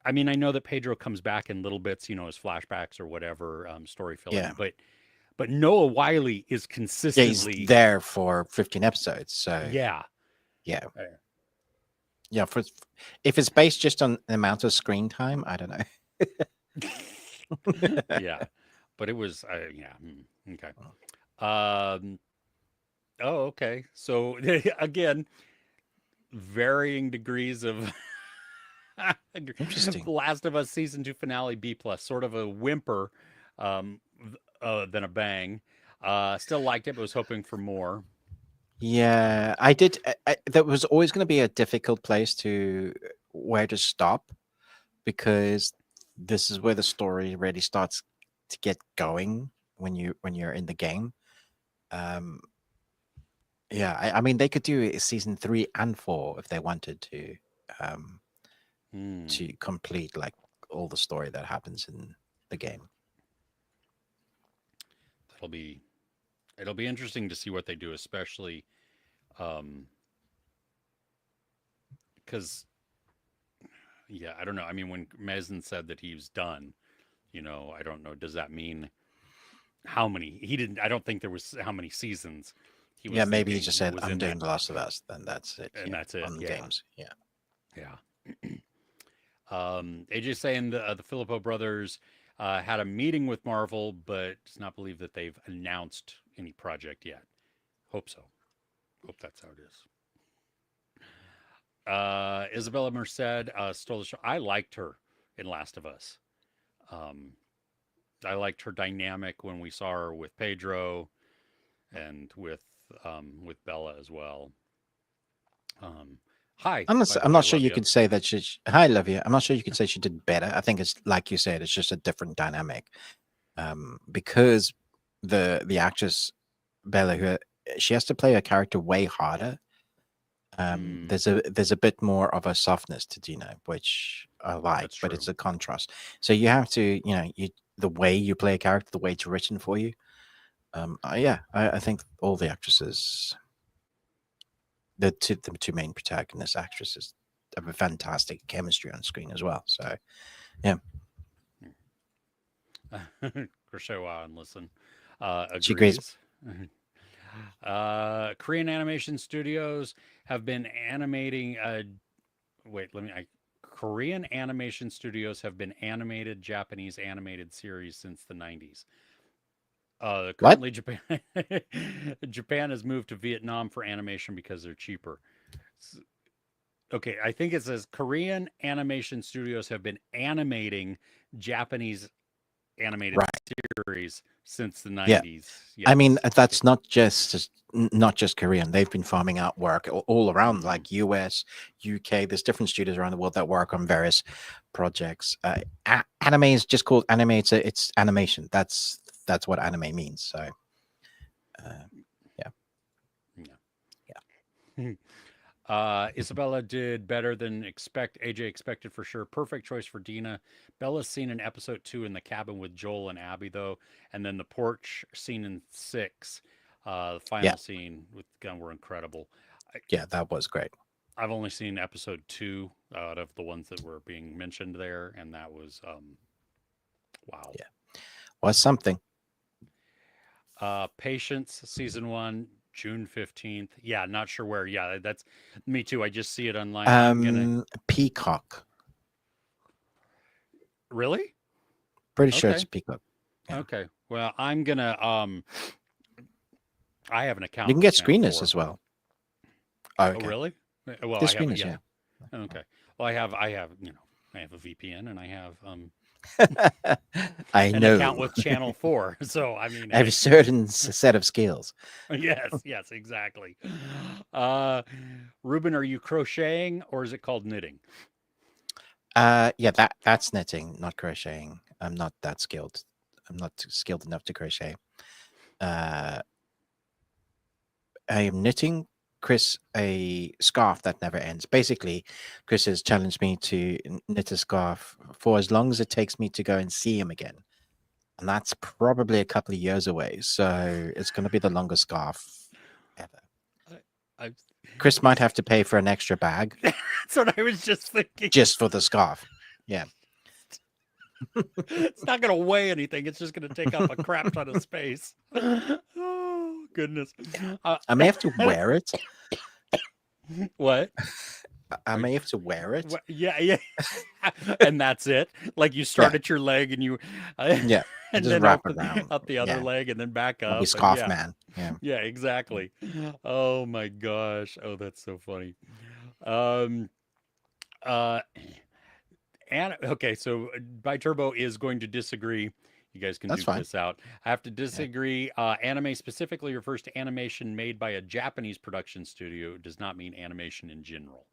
I mean, I know that Pedro comes back in little bits, as flashbacks or whatever, story Yeah. filling, but Noah Wiley is Yeah, he's consistently, there for 15 episodes. So, yeah. yeah. Uh, Yeah. If it's based just on the amount of screen time, I don't know. yeah, but it was, yeah, okay. Um, oh, okay. So again, varying degrees of Interesting. Last of Us season 2 finale B plus, sort of a whimper, um, than a bang. Still liked it, but was hoping for more. Yeah, I did. That was always going to be a difficult place to where to stop because this is where the story really starts to get going when you're in the game. Um, yeah, I mean they could do it season 3 and 4 if they wanted um, Hmm. to complete like all the story that happens in the game. That'll be It'll be interesting to see what they do, especially um, because yeah, I don't know. I mean, when Mazen said that he was done, I don't know. Does that mean how many? He didn't. I don't think there was how many seasons he was Yeah, maybe he just thinking said, was "I'm in that, doing The Last of Us," then that's it. and Yeah, that's it. on Yeah, games. Yeah. yeah. AJ saying the Filippo brothers had a meeting with Marvel, but does not believe that they've announced any project yet. Hope so. Hope that's how it is. Isabella Merced stole the show. I liked her in Last of Us. Um, I liked her dynamic when we saw her with Pedro and with Bella as well. Um, Hi, by the I'm way, not sure love you you. could say that she. Hi, Olivia. I'm not sure you could say she did better. I think it's like you said, it's just a different dynamic. Because the actress Bella, who she has to play a character way harder. Mm, There's a bit more of a softness to Dina, which I like, that's but true. it's a contrast. So you have to, the way you play a character, the way it's written for you. Yeah, I think all the actresses, the two main protagonist actresses, have a fantastic chemistry on screen as well. So yeah, Kershaw and listen she agrees. agrees. Korean animation studios have been animating. Wait, let me. Korean animation studios have been animated Japanese animated series since the 90s. What? Currently, Japan Japan has moved to Vietnam for animation because they're cheaper. S- Okay, I think it says Korean animation studios have been animating Japanese animated Right. series since the Yeah. 90s. I mean, Yes. Okay. that's not just Korean. They've been farming out work all around, Hmm. like US, UK. There's different studios around the world that work on various projects. Anime is just called anime. It's animation. That's what anime means. So, uh, yeah, Yeah. Isabella did better than AJ expected for sure. Perfect choice for Dina. Bella's scene in episode 2 in the cabin with Joel and Abby though, and then the porch scene in 6, the yeah, final scene with Gun were incredible. I, yeah. That was great. I've only seen episode 2 out of the ones that were being mentioned there, and that was wow. Yeah, was something. Patience season 1 June 15th. Yeah, not sure where. Yeah, that's me too. I just see it online. I'm gonna Peacock. really. Pretty sure it's Okay. Peacock. Yeah, Okay. Well, I'm gonna I have an you account can with get Channel screeners 4. as well. Oh, Oh, okay. really? Well, There's I have screeners, yeah. yeah. Okay. Well, I have, I have a VPN and I have I an account know. with Channel 4. So, I mean, I have a hey. certain set of skills. Yes, yes, exactly. Uh Ruben, are you crocheting or is it called knitting? Yeah, that's knitting, not crocheting. I'm not that skilled. I'm not skilled enough to crochet. Uh, I am knitting Chris a scarf that never ends. Basically, Chris has challenged me to knit a scarf for as long as it takes me to go and see him again. And that's probably a couple of years away. So it's going to be the longest scarf ever. I, Chris might have to pay for an extra bag that's what I was just thinking. just for the scarf. Yeah. It's not going to weigh anything. It's just going to take up a crap ton of space. Oh, goodness. Uh, I may have to wear it. what? I may have to wear it. Yeah, yeah. And that's it. Like you start Yeah. at your leg and you, Yeah. and Just then wrap up around. up the other Yeah. leg and then back I'll be up and scarf yeah, man. Yeah. yeah, exactly. Oh my gosh. Oh, that's so funny. Um. Uh. And okay, so by Turbo is going to disagree. You guys can That's duke fine. this out. I have to Yeah. disagree. Anime specifically refers to animation made by a Japanese production studio. It does not mean animation in general.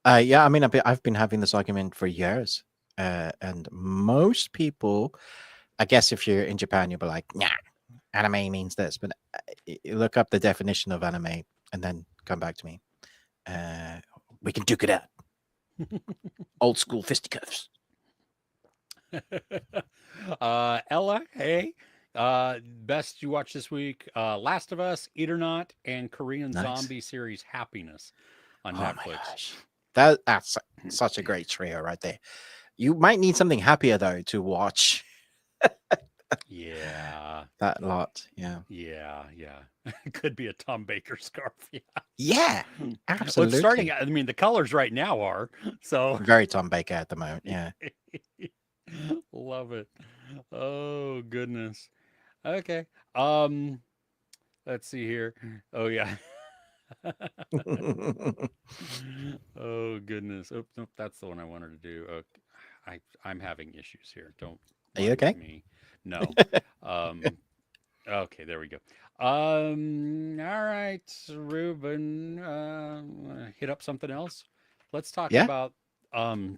Yeah. I mean, I've been having this argument for years, and most people, I guess, if you're in Japan, you'll be like, "Nah, anime means this." But look up the definition of anime and then come back to me. We can duke it out. Old school fisticuffs. Ella, hey. Best you watched this week: Last of Us, Eat or Not, and Korean Nice. zombie series Happiness on Oh my Netflix. gosh, that's such a great trio right there. You might need something happier though to watch Yeah, that lot. Yeah. yeah. Could be a Tom Baker scarf. Yeah. Yeah. Well, it's starting. Absolutely. I mean, the colors right now are so. Very Tom Baker at the moment. Yeah. Love it. Oh goodness. Okay. Um. Let's see here. Oh yeah. Oh goodness. Oh, nope, that's the one I wanted to do. I'm having issues here. Don't Are you mind okay? me. No. Um. Okay, there we go. All right, Ruben. Hit up something else. Let's talk Yeah. about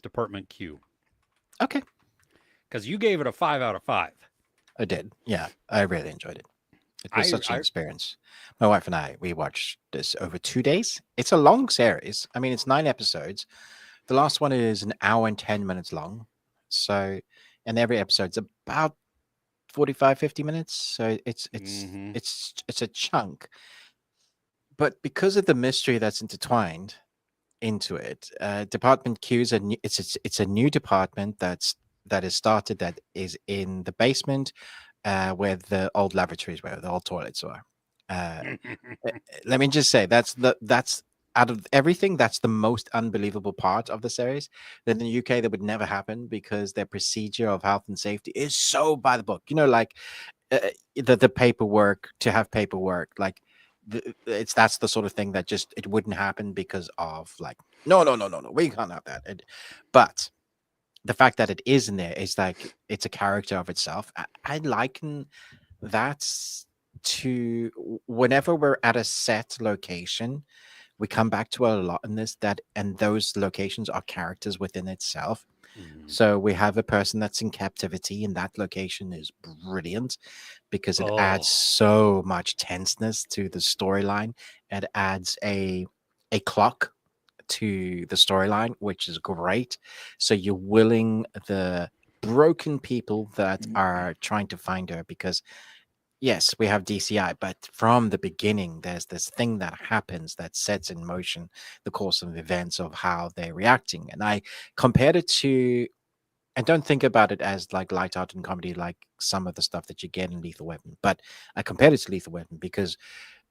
Department Q Okay. because you gave it a 5 out of 5. I did. Yeah. I really enjoyed it. It was such an I experience. My wife and I, we watched this over 2 days. It's a long series. I mean, it's 9 episodes. The last one is an hour and 10 minutes long. So, and every episode's about 45, 50 minutes. So mm-hmm. it's a chunk. But because of the mystery that's intertwined into it, Department Q is it's a new department that is started that is in the basement where the old laboratories were, the old toilets were. Let me just say that's out of everything, that's the most unbelievable part of the series. That in the UK that would never happen because their procedure of health and safety is so by the book. You know, like uh, the paperwork to have paperwork, like that's the sort of thing that just it wouldn't happen because of like no, we can't have that. But the fact that it is in there is like it's a character of itself. I liken that to whenever we're at a set location, we come back to a lot in this, that and those locations are characters within itself. Mhm. So we have a person that's in captivity, and that location is brilliant because it adds Oh, so much tenseness to the storyline. It adds a clock to the storyline, which is great. So you're willing the broken people that are trying to find her, because yes, we have DCI, but from the beginning, there's this thing that happens that sets in motion the course of events of how they're reacting. And I compared it to, and don't think about it as like light art and comedy, like some of the stuff that you get in Lethal Weapon, but I compared it to Lethal Weapon because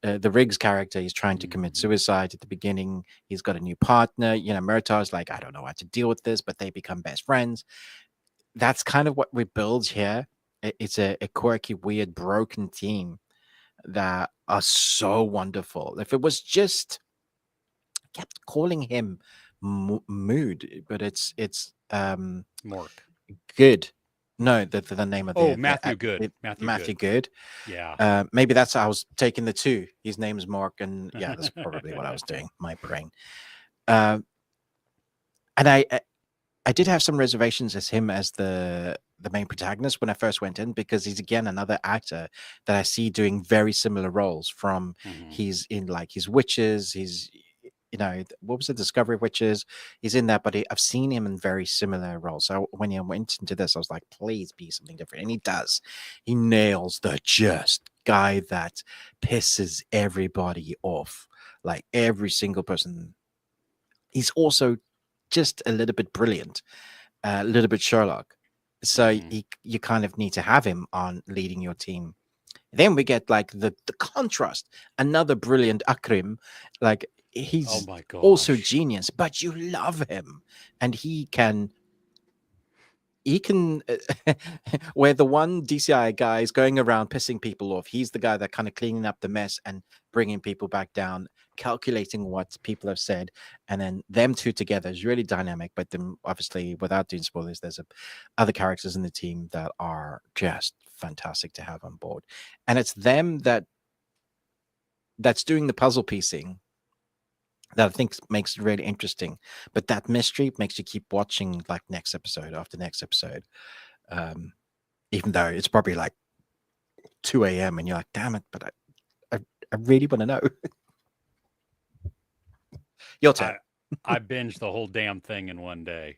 the Riggs character is trying to commit mhm. suicide at the beginning. He's got a new partner. You know, Murtaugh's like, I don't know how to deal with this, but they become best friends. That's kind of what we build here. It's a quirky, weird, broken team that are so wonderful. If it was just kept calling him Mood, but it's Mork. good. No, the name of Oh, Matthew Good. the Matthew Matthew Good. Good. Yeah. Maybe that's how I was taking the two. His name's Mark, and yeah, that's probably what I was doing. My brain. Um, and I did have some reservations as him as the main protagonist when I first went in, because he's again another actor that I see doing very similar roles. From Mhm. he's in like his Witches, he's what was the Discovery of Witches? He's in that, but I've seen him in very similar roles. So when he went into this, I was like, please be something different, and he does. He nails the just guy that pisses everybody off, like every single person. He's also just a little bit brilliant, a little bit Sherlock. So Mhm. you kind of need to have him on leading your team. Then we get like the contrast. Another brilliant Akrim, like Oh he's my also gosh. genius, but you love him, and he can where the one DCI guy is going around pissing people off, he's the guy that kind of cleaning up the mess and bringing people back down, calculating what people have said, and then them two together is really dynamic. But then, obviously, without doing spoilers, there's other characters in the team that are just fantastic to have on board, and it's them that's doing the puzzle piecing that I think makes it really interesting. But that mystery makes you keep watching, like next episode after next episode. Um, Even though it's probably like 2 a.m. and you're like, damn it, but I really want to know. Your turn. I I binged the whole damn thing in one day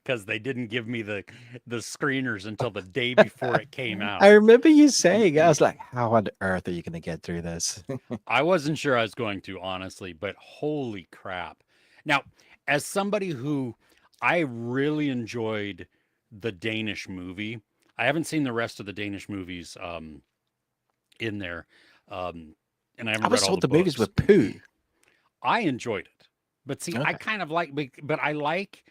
because they didn't give me the screeners until the day before it came I out. remember you saying, I was like, how on earth are you going to get through this? I wasn't sure I was going to, honestly, but holy crap. Now, as somebody who I really enjoyed the Danish movie, I haven't seen the rest of the Danish movies in there, um, and I I haven't read was all the told the movies were books. poo. I enjoyed it. But see, I Okay. kind of like, but I like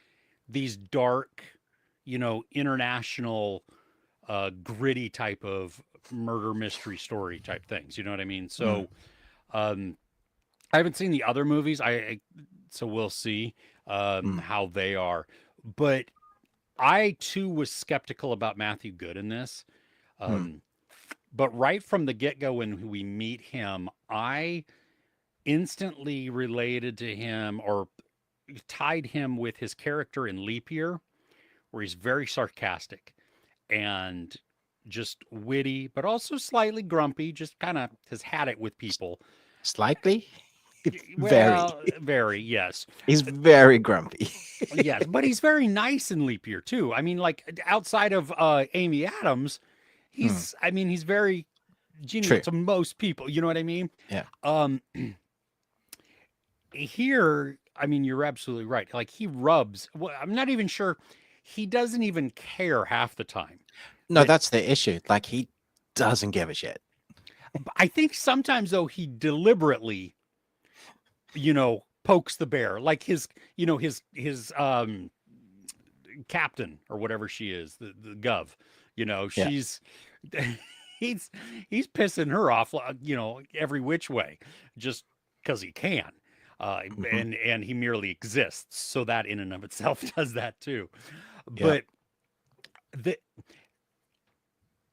these dark, international, gritty type of murder mystery story type things. You know what I mean? Mm, So, um, I haven't seen the other movies. So we'll see mm, how they are. But I too was skeptical about Matthew Good in this. mm. Um, but right from the get go, when we meet him, I instantly related to him or tied him with his character in Leap Year, where he's very sarcastic and just witty, but also slightly grumpy, just kind of has had it with people. Slightly? Very. Well, very, yes. He's very grumpy. Yes, but he's very nice in Leap Year too. I mean, like outside of Amy Adams, Hmm. he's very genial True. to most people. You know what I mean? Yeah. Um, Here, I mean, you're absolutely right. Like he rubs. Well, I'm not even sure. He doesn't even care half the time. No, That that's the issue. Like, he doesn't give a shit. I think sometimes though he deliberately, pokes the bear, like his captain or whatever she is, the gov. Yeah. She's he's he's pissing her off, every which way, just because he can, Hmm. and he merely exists. So that in and of itself does that too. Yeah. But the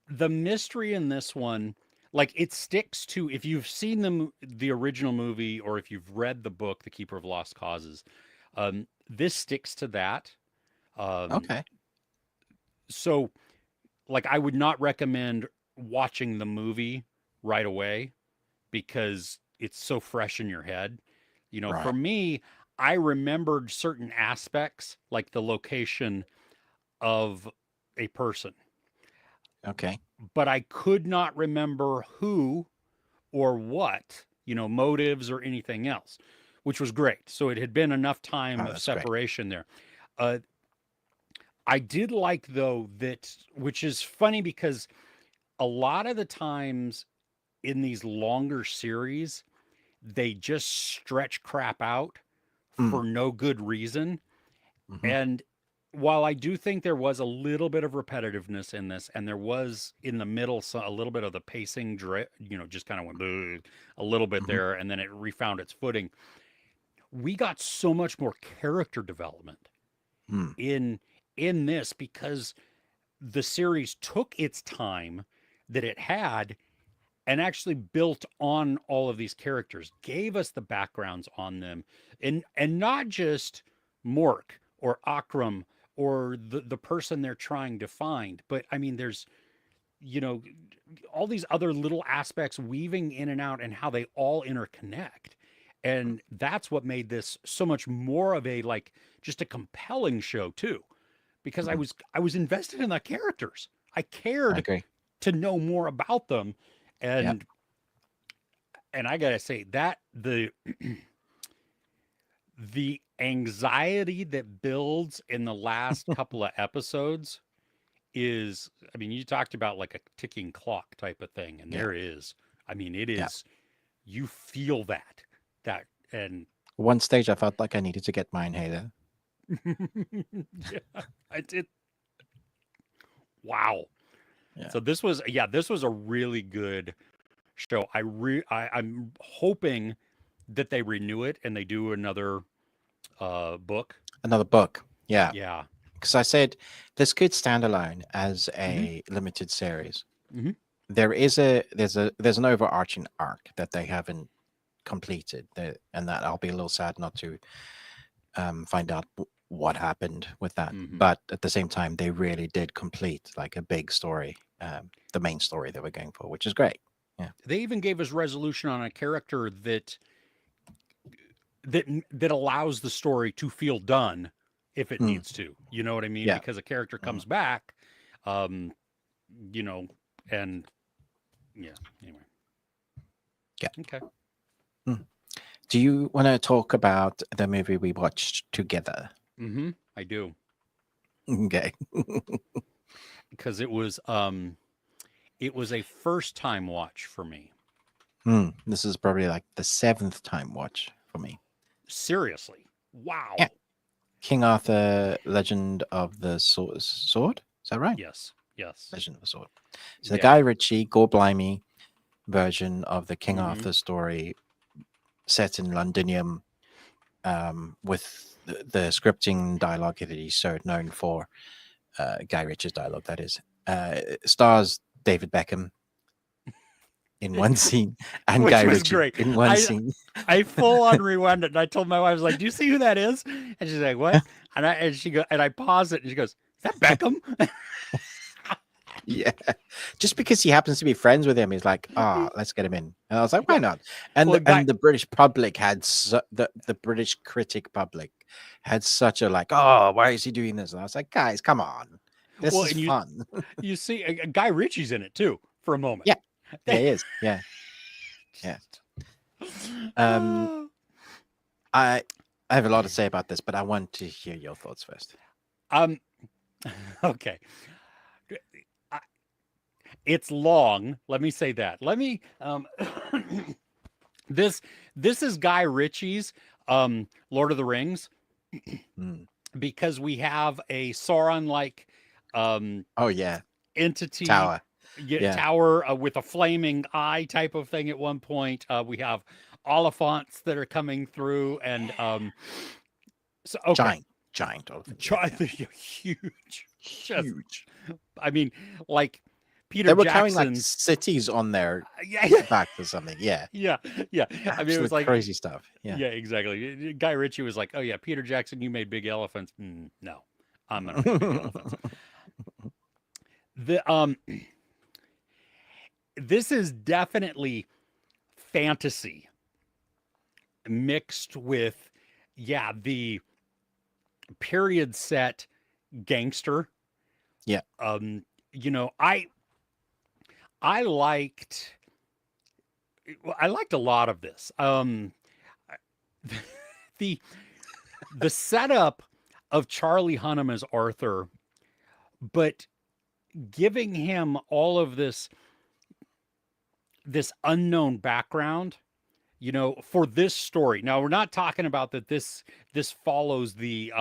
the mystery in this one, like it sticks to, if you've seen the original movie, or if you've read the book, The Keeper of Lost Causes, this sticks to that. Um, Okay. so like I would not recommend watching the movie right away because it's so fresh in your head. For Right. me, I remembered certain aspects, like the location of a person, Okay. but I could not remember who or what, motives or anything else, which was great. So it had been enough time Oh, of that's great. separation there. Uh, I did like, though, that, which is funny because a lot of the times in these longer series, they just stretch crap out Mm. for no good reason. Hmm. And while I do think there was a little bit of repetitiveness in this, and there was in the middle a little bit of the pacing, just kind of went a little bit Hmm. there, and then it refound its footing. We got so much more character development Mm. in this because the series took its time that it had and actually built on all of these characters, gave us the backgrounds on them, and not just Mork or Akram or the person they're trying to find, but I mean, there's you know all these other little aspects weaving in and out, and how they all interconnect. And that's what made this so much more of a, like, just a compelling show too, because I Mm. was I was invested in the characters. I I cared agree. to know more about them. Yeah. And I gotta say that the anxiety that builds in the last couple of episodes is, I mean, you talked about like a ticking clock type of thing, and Yeah. there is. I mean, it Yeah. is. You feel that, and One stage, I felt like I needed to get my inhaler. yeah, I did. Wow. Yeah. So this was a really good show. I'm hoping that they renew it and they do another book. Another book. Yeah. Yeah. Because I said this could stand alone as Hmm. a limited series. Hmm. There's an overarching arc that they haven't completed, and that I'll be a little sad not to find out what happened with that. Hmm. But at the same time, they really did complete like a big story, the main story that we're going for, which is great. Yeah. They even gave us resolution on a character that allows the story to feel done if it Mm. needs to. You know what I mean? Yeah. Because a character Mm. comes back, um, you know, and yeah. Anyway, Yeah. okay. Mm. Do you want to talk about the movie we watched together? Mm-hmm. I do, Okay. because it was a first time watch for me. This is probably like the seventh time watch for me. Seriously, wow. Yeah. King Arthur, Legend of the Sword. Is that right? Yes, yes, Legend of the Sword. So the yeah. Guy Ritchie, Gore Blimey version of the King Mm-hmm. Arthur story set in Londinium, with the scripting dialogue that he's so known for, Guy Ritchie's dialogue, that is, stars David Beckham in one scene and Guy Which was Ritchie great. in one scene. I full on rewound it, and I told my wife, I was like, "Do you see who that is?" And she's like, "What?" And I paused it, and she goes, "Is that Beckham?" Yeah, just because he happens to be friends with him, he's like, let's get him in. And I was like, why Yeah. not? And Well, guy. the British public had the British critic public had such a like, oh, why is he doing this? And I was like, guys, come on, this Well, is and fun. you see, Guy Ritchie's in it too for a moment. Yeah, yeah, he is. Yeah, yeah. Um, Oh. I I have a lot to say about this, but I want to hear your thoughts first. Um. Okay. I- It's long. Let me say that. Let me. This this is Guy Ritchie's Lord of the Rings, Mm. because we have a Sauron like Oh yeah, entity Tower. Yeah. tower with a flaming eye type of thing at one point. We have Oliphants that are coming through, and so okay, Giant elephant. Yeah, yeah. they're huge. Just, Huge. I mean, like They Peter were carrying like Jackson's. cities on their Yeah, backs or something. Yeah. yeah, yeah. I mean, it was Absolute like, crazy stuff. Yeah. yeah, exactly. Guy Ritchie was like, "Oh yeah, Peter Jackson, you made big elephants. No, I'm gonna make big elephants." The this is definitely fantasy mixed with, yeah, the period set gangster. Yeah. You know, I liked I liked a lot of this. The the setup of Charlie Hunnam as Arthur, but giving him all of this unknown background, you know, for this story. Now we're not talking about that this follows the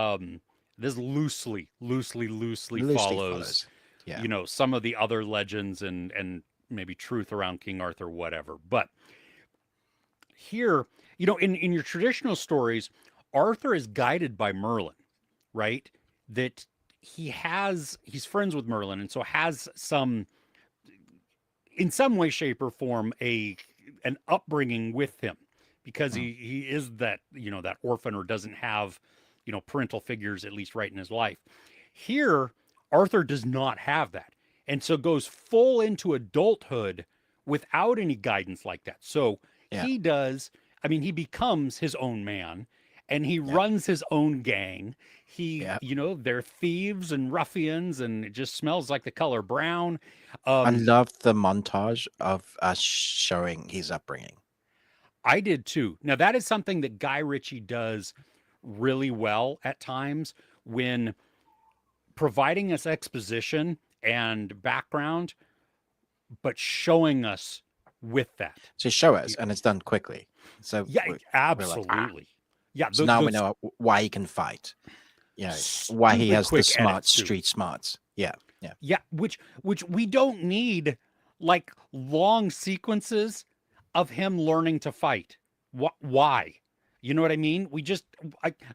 this loosely Loosely follows, follows. Yeah. you know, some of the other legends and maybe truth around King Arthur, whatever. But here, you know, in your traditional stories, Arthur is guided by Merlin, right? That he's friends with Merlin, and so has some, in some way, shape, or form, an upbringing with him, because Mm. he is that, you know, that orphan, or doesn't have, you know, parental figures, at least right in his life. Here, Arthur does not have that, and so goes full into adulthood without any guidance like that. So Yeah. he does. I mean, he becomes his own man, and he Yeah. runs his own gang. He, Yeah. you know, they're thieves and ruffians, and it just smells like the color brown. I Um, love the montage of us showing his upbringing. I did too. Now, that is something that Guy Ritchie does really well at times, when providing us exposition and background, but showing us with that. To show us, Y- and it's done quickly. So Yeah, we're like, ah. absolutely. Yeah, So now we those know why he can fight. You know, why he stupid has the quick smart edits too. street smarts. Yeah. Yeah. Yeah, which we don't need, like, long sequences of him learning to fight. Why? You know what I mean?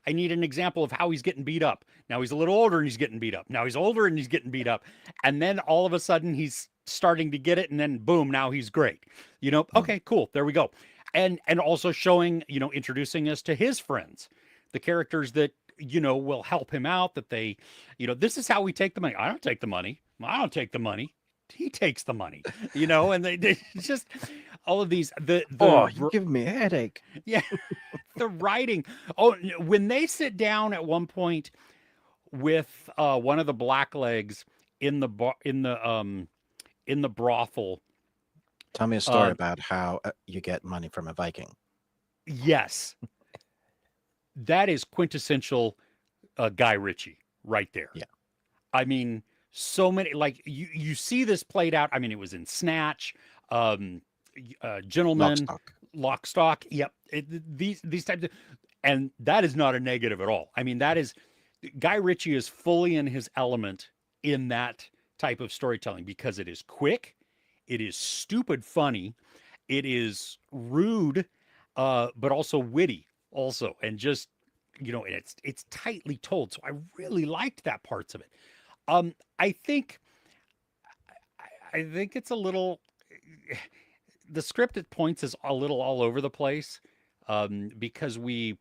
I need an example of how he's getting beat up. Now he's a little older and he's getting beat up. Now he's older and he's getting beat up. And then all of a sudden he's starting to get it, and then boom, now he's great. You know, Mm. okay, cool. There we go. And also showing, you know, introducing us to his friends, the characters that, you know, will help him out, that they, you know, this is how we take the money. I don't take the money. I don't take the money. He takes the money, you know, and they just all of these, Oh, you're giving me a headache. yeah, the writing. Oh, when they sit down at one point with one of the blacklegs in the in the brothel. Tell me a story about how you get money from a Viking. Yes, that is quintessential Guy Ritchie right there. Yeah. I mean, so many, like, you see this played out. I mean, it was in Snatch, um, Gentleman, Lockstock. Lockstock. Yep, these types of, and that is not a negative at all. I mean, that is, Guy Ritchie is fully in his element in that type of storytelling, because it is quick, it is stupid funny, it is rude, but also witty, also, and just, you know, it's tightly told. So I really liked that parts of it. I think it's a little, the script at points is a little all over the place, because while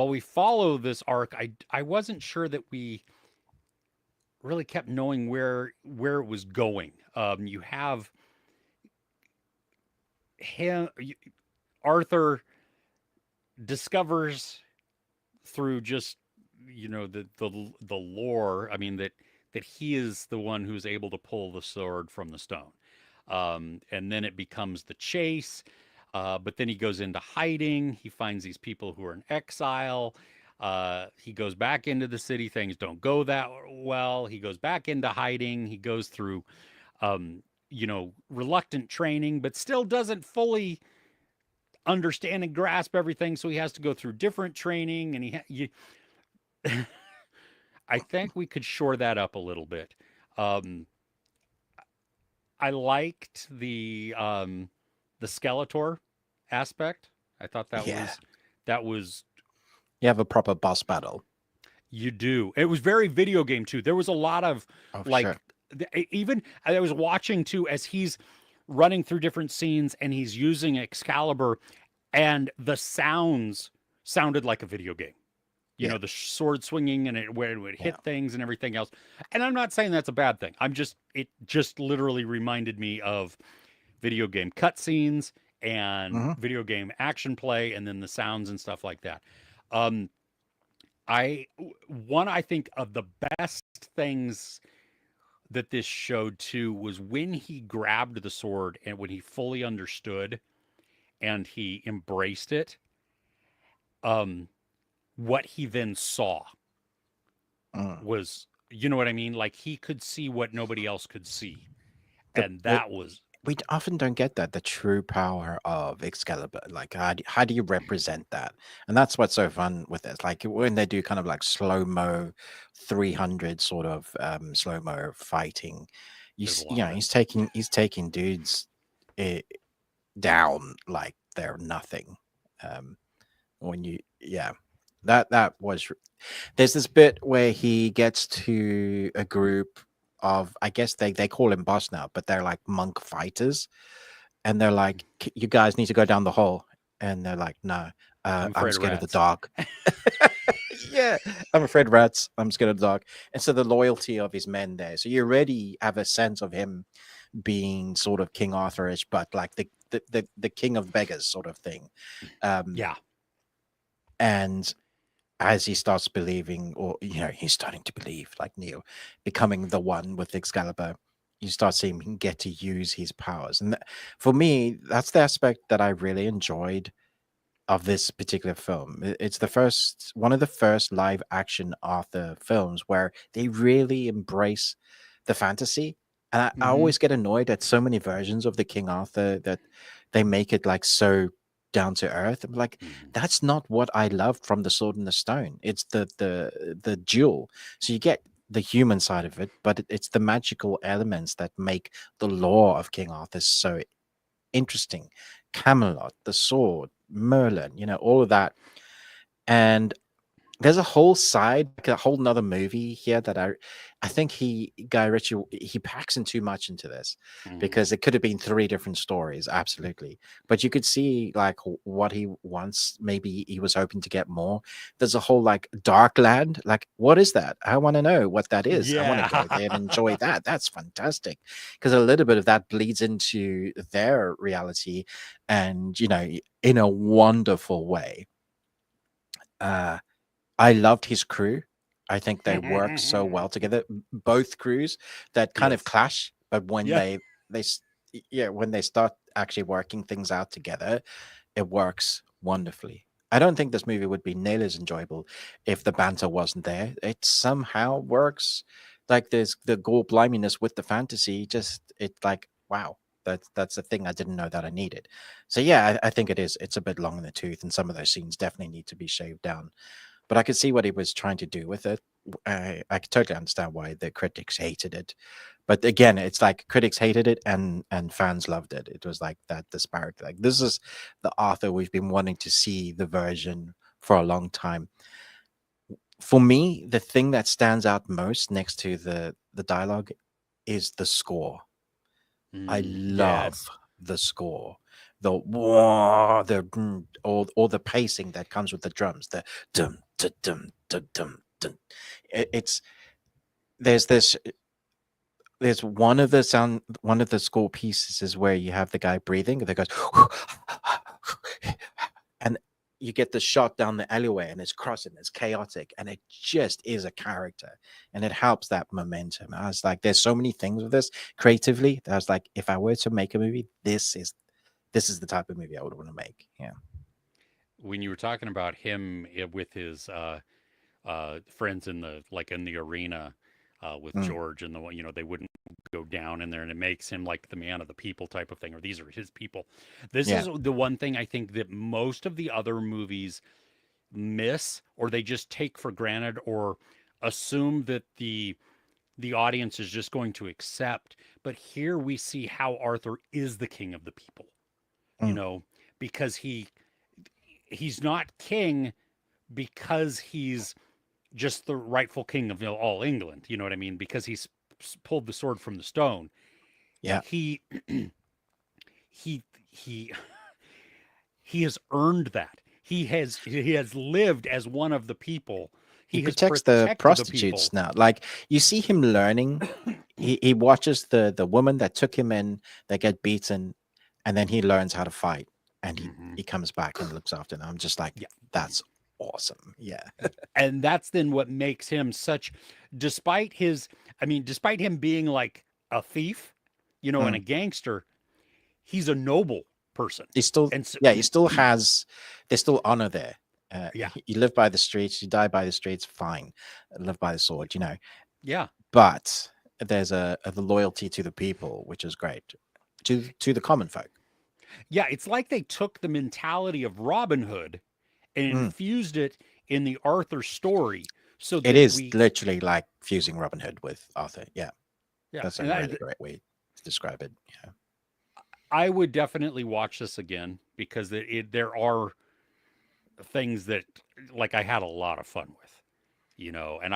we follow this arc, I wasn't sure that we really kept knowing where it was going. You have him, Arthur discovers through just, you know, the lore. I mean, that he is the one who's able to pull the sword from the stone, and then it becomes the chase. But then he goes into hiding. He finds these people who are in exile. He goes back into the city. Things don't go that well. He goes back into hiding. He goes through, you know, reluctant training, but still doesn't fully understand and grasp everything. So he has to go through different training, and I think we could shore that up a little bit. Um, I liked the Skeletor aspect. I thought Yeah, that was you have a proper boss battle. you do. It was very video game too. There was a lot of Oh, for sure. like even I was watching too as he's running through different scenes and he's using Excalibur and the sounds sounded like a video game. You Yeah, know, the sword swinging and where it would yeah. hit things and everything else. And I'm not saying that's a bad thing. It just literally reminded me of video game cutscenes and Hmm. video game action play and then the sounds and stuff like that. Um, I one I think of the best things that this showed too was when he grabbed the sword and when he fully understood and he embraced it. Um, what he then saw Mm. was, you know what I mean? Like he could see what nobody else could see, The and we that was often don't get that, the true power of Excalibur. Like, how do you represent that? And that's what's so fun with this. Like when they do kind of like slow mo, 300 sort of slow mo fighting, there's a you lot know, of it. he's taking dudes eh, down like they're nothing. Um, when you yeah, that was there's this bit where he gets to a group of, I guess they call him boss now, but they're like monk fighters, and they're like, You guys need to go down the hole," and they're like, "No, I'm I'm afraid of scared of the rats. dark." Yeah, I'm afraid of rats. I'm scared of the dark. And so the loyalty of his men there. So you already have a sense of him being sort of King Arthurish, but like the king of beggars sort of thing. Um, Yeah. and as he starts believing, or he's starting to believe, like Neo, becoming the one with Excalibur, you start seeing him get to use his powers. And for me, that's the aspect that I really enjoyed of this particular film. It's the first one of the first live action Arthur films where they really embrace the fantasy. And I Mm-hmm. always get annoyed at so many versions of the King Arthur that they make it like so down to earth. I'm like, Mm-hmm. that's not what I loved from the Sword and the Stone. It's the duel. So you get the human side of it, but it's the magical elements that make the lore of King Arthur so interesting. Camelot, the sword, Merlin, all of that. And there's a whole side, like a whole nother movie here that I think Guy Ritchie, he packs in too much into this, Mm-hmm. because it could have been three different stories, absolutely. But you could see like what he wants. Maybe he was hoping to get more. There's a whole like Darkland. Like, what is that? I want to know what that is. I want to go Yeah. there and enjoy that. That's fantastic, because a little bit of that bleeds into their reality, and in a wonderful way. Uh, I loved his crew. I think they work so well together. Both crews that kind of Yes. clash, but when Yeah. they yeah, when they start actually working things out together, it works wonderfully. I don't think this movie would be nearly as enjoyable if the banter wasn't there. It somehow works. Like there's the gore bliminess with the fantasy. Just it's like wow, that's a thing I didn't know that I needed. So yeah, I think it is. It's a bit long in the tooth, and some of those scenes definitely need to be shaved down, but I could see what he was trying to do with it. I could totally understand why the critics hated it. But again, it's like critics hated it and fans loved it. It was like that disparity. Like this is the Arthur we've been wanting to see the version for a long time. For me, the thing that stands out most next to the dialogue is the score. I love Yes. the score. The wah, the all the pacing that comes with the drums. The dum dum dum dum dum dum. It's there's this there's one of the score pieces is where you have the guy breathing that goes and you get the shot down the alleyway and it's crossing, it's chaotic, and it just is a character, and it helps that momentum. I was like, there's so many things with this creatively that I was like, if I were to make a movie, this is the type of movie I would want to make. Yeah. When you were talking about him with his friends in the in the arena with Mm, George and they wouldn't go down in there and it makes him like the man of the people type of thing or these are his people. This yeah. is the one thing I think that most of the other movies miss or they just take for granted or assume that the the audience is just going to accept. But here we see how Arthur is the king of the people, you Mm. know, because he's not king because he's just the rightful king of all England. You know what I mean? Because he's pulled the sword from the stone. Yeah. He he he he has earned that. He has lived as one of the people. He He has protects the protected the prostitutes people. now. Like you see him learning. He watches the woman that took him in, that get beaten, and then he learns how to fight, and Hmm. he comes back and looks after them. I'm just like, Yeah. that's awesome. Yeah. And that's then what makes him such, despite his, I mean, despite him being like a thief, and a Mm. gangster, he's a noble person. He still, And so, yeah, he still has, there's still honor there. yeah, You live by the streets, you die by the streets, fine. Live by the sword, yeah, but there's the loyalty to the people, which is great, to the common folk. yeah. It's like they took the mentality of Robin Hood and Mm. infused it in the Arthur story so It that is we, literally like fusing Robin Hood with Arthur. Yeah, yeah. that's a And really great way to describe it. Yeah. I would definitely watch this again because there are things that like I had a lot of fun with, and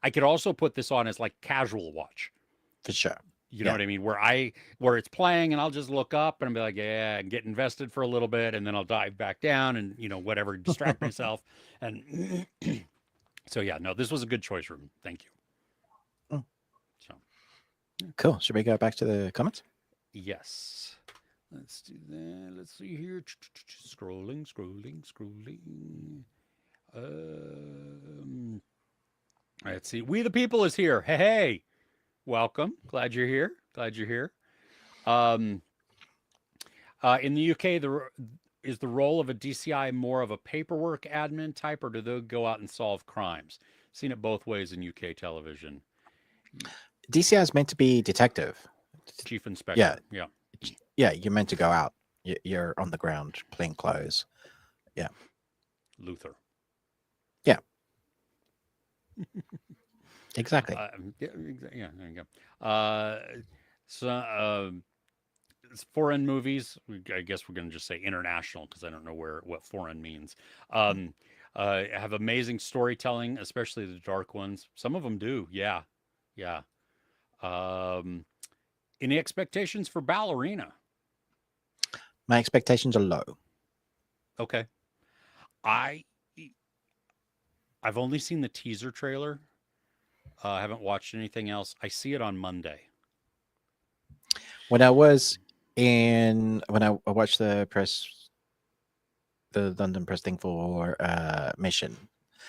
I could also put this on as like casual watch. For sure. You know Yeah. what I mean? Where it's playing and I'll just look up and be like, yeah, and get invested for a little bit and then I'll dive back down and whatever, distract myself. And so yeah, no, this was a good choice, Ruben. Thank you. Mm. So Cool. Should we go back to the comments? yes. Let's do that. Let's see here. Scrolling, scrolling, scrolling. Um, let's see. We the People is here. Hey, hey. Welcome. Glad you're here. Glad you're here. Um, in the UK, is the role of a DCI more of a paperwork admin type, or do they go out and solve crimes? Seen it both ways in UK television. DCI is meant to be detective. Chief Yeah. Inspector. Yeah. Yeah. You're meant to go out. You're on the ground, plain clothes. Yeah. Luther. Yeah. Exactly. Yeah, yeah, there you go. So, foreign movies. I guess we're going to just say international because I don't know what foreign means. Um, have amazing storytelling, especially the dark ones. Some of them do. Yeah, yeah. Um, any expectations for Ballerina? My expectations are low. Okay, I I've only seen the teaser trailer. I haven't watched anything else. I see it on Monday. When I was when I watched the London press thing for Mission,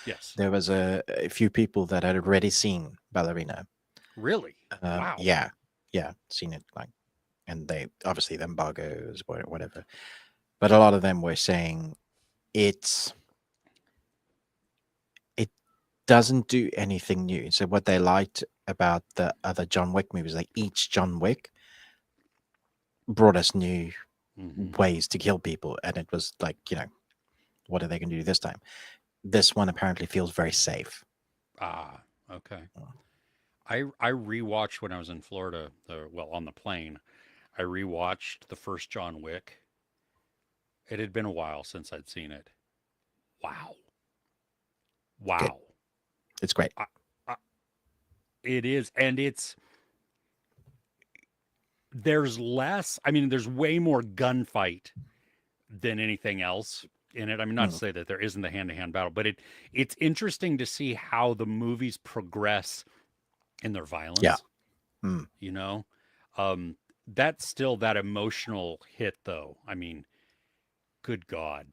Yes, there was a few people that had already seen Ballerina. really. Wow. Yeah, yeah, seen it like, and they obviously the embargoes, whatever. But a lot of them were saying it doesn't do anything new. So what they liked about the other John Wick movies, like each John Wick brought us new Hmm. ways to kill people, and it was like, what are they going to do this time? This one apparently feels very safe. Ah, okay. Mm. I rewatched when I was in Florida, on the plane. I rewatched the first John Wick. It had been a while since I'd seen it. Wow. Good, Wow. it's great. I, I, it is. And there's less, I mean, there's way more gunfight than anything else in it. I mean, not to Mm. say that there isn't the hand to hand battle, but it's interesting to see how the movies progress in their Yeah. violence, Mm. you know? Um, that's still that emotional hit, though. I mean, good God.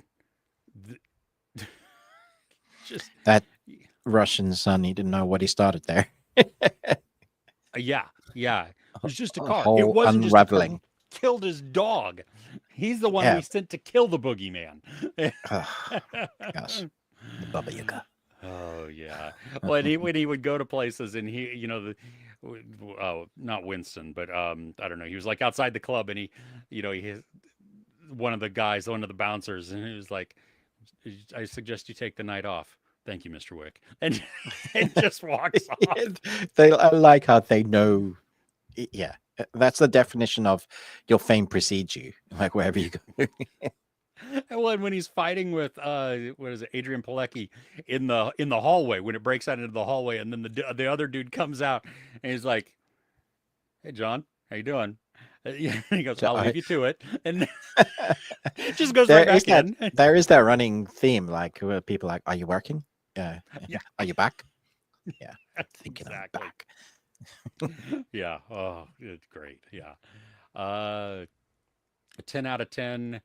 Just, That Russian son, he didn't know what he started there. yeah, yeah. It was just a A car. It whole wasn't just a car. He unraveling. killed his dog. He's the one we Yeah. sent to kill the boogeyman. Oh, gosh, the Baba Yaga. Oh yeah. When he would go to places and he, not Winston, but I don't know. He was like outside the club and he one of the guys, one of the bouncers, and he was like, "I suggest you take the night off. Thank you, Mr. Wick, and and just walks off. I like how they know. Yeah, that's the definition of your fame precedes you, like wherever you go. And when he's fighting with what is it, Adrian Pilecki in the hallway, when it breaks out into the hallway, and then the other dude comes out and he's like, "Hey, John, how you doing?" Yeah, he goes, So "I'll I, leave you to it," and just goes there right is back that in. there is that running theme, like where people are like, "Are you working? Yeah, Yeah, are you back? Yeah, thinking I'm exactly. back." Yeah. Oh, it's great. Yeah. Uh, a 10 out of 10.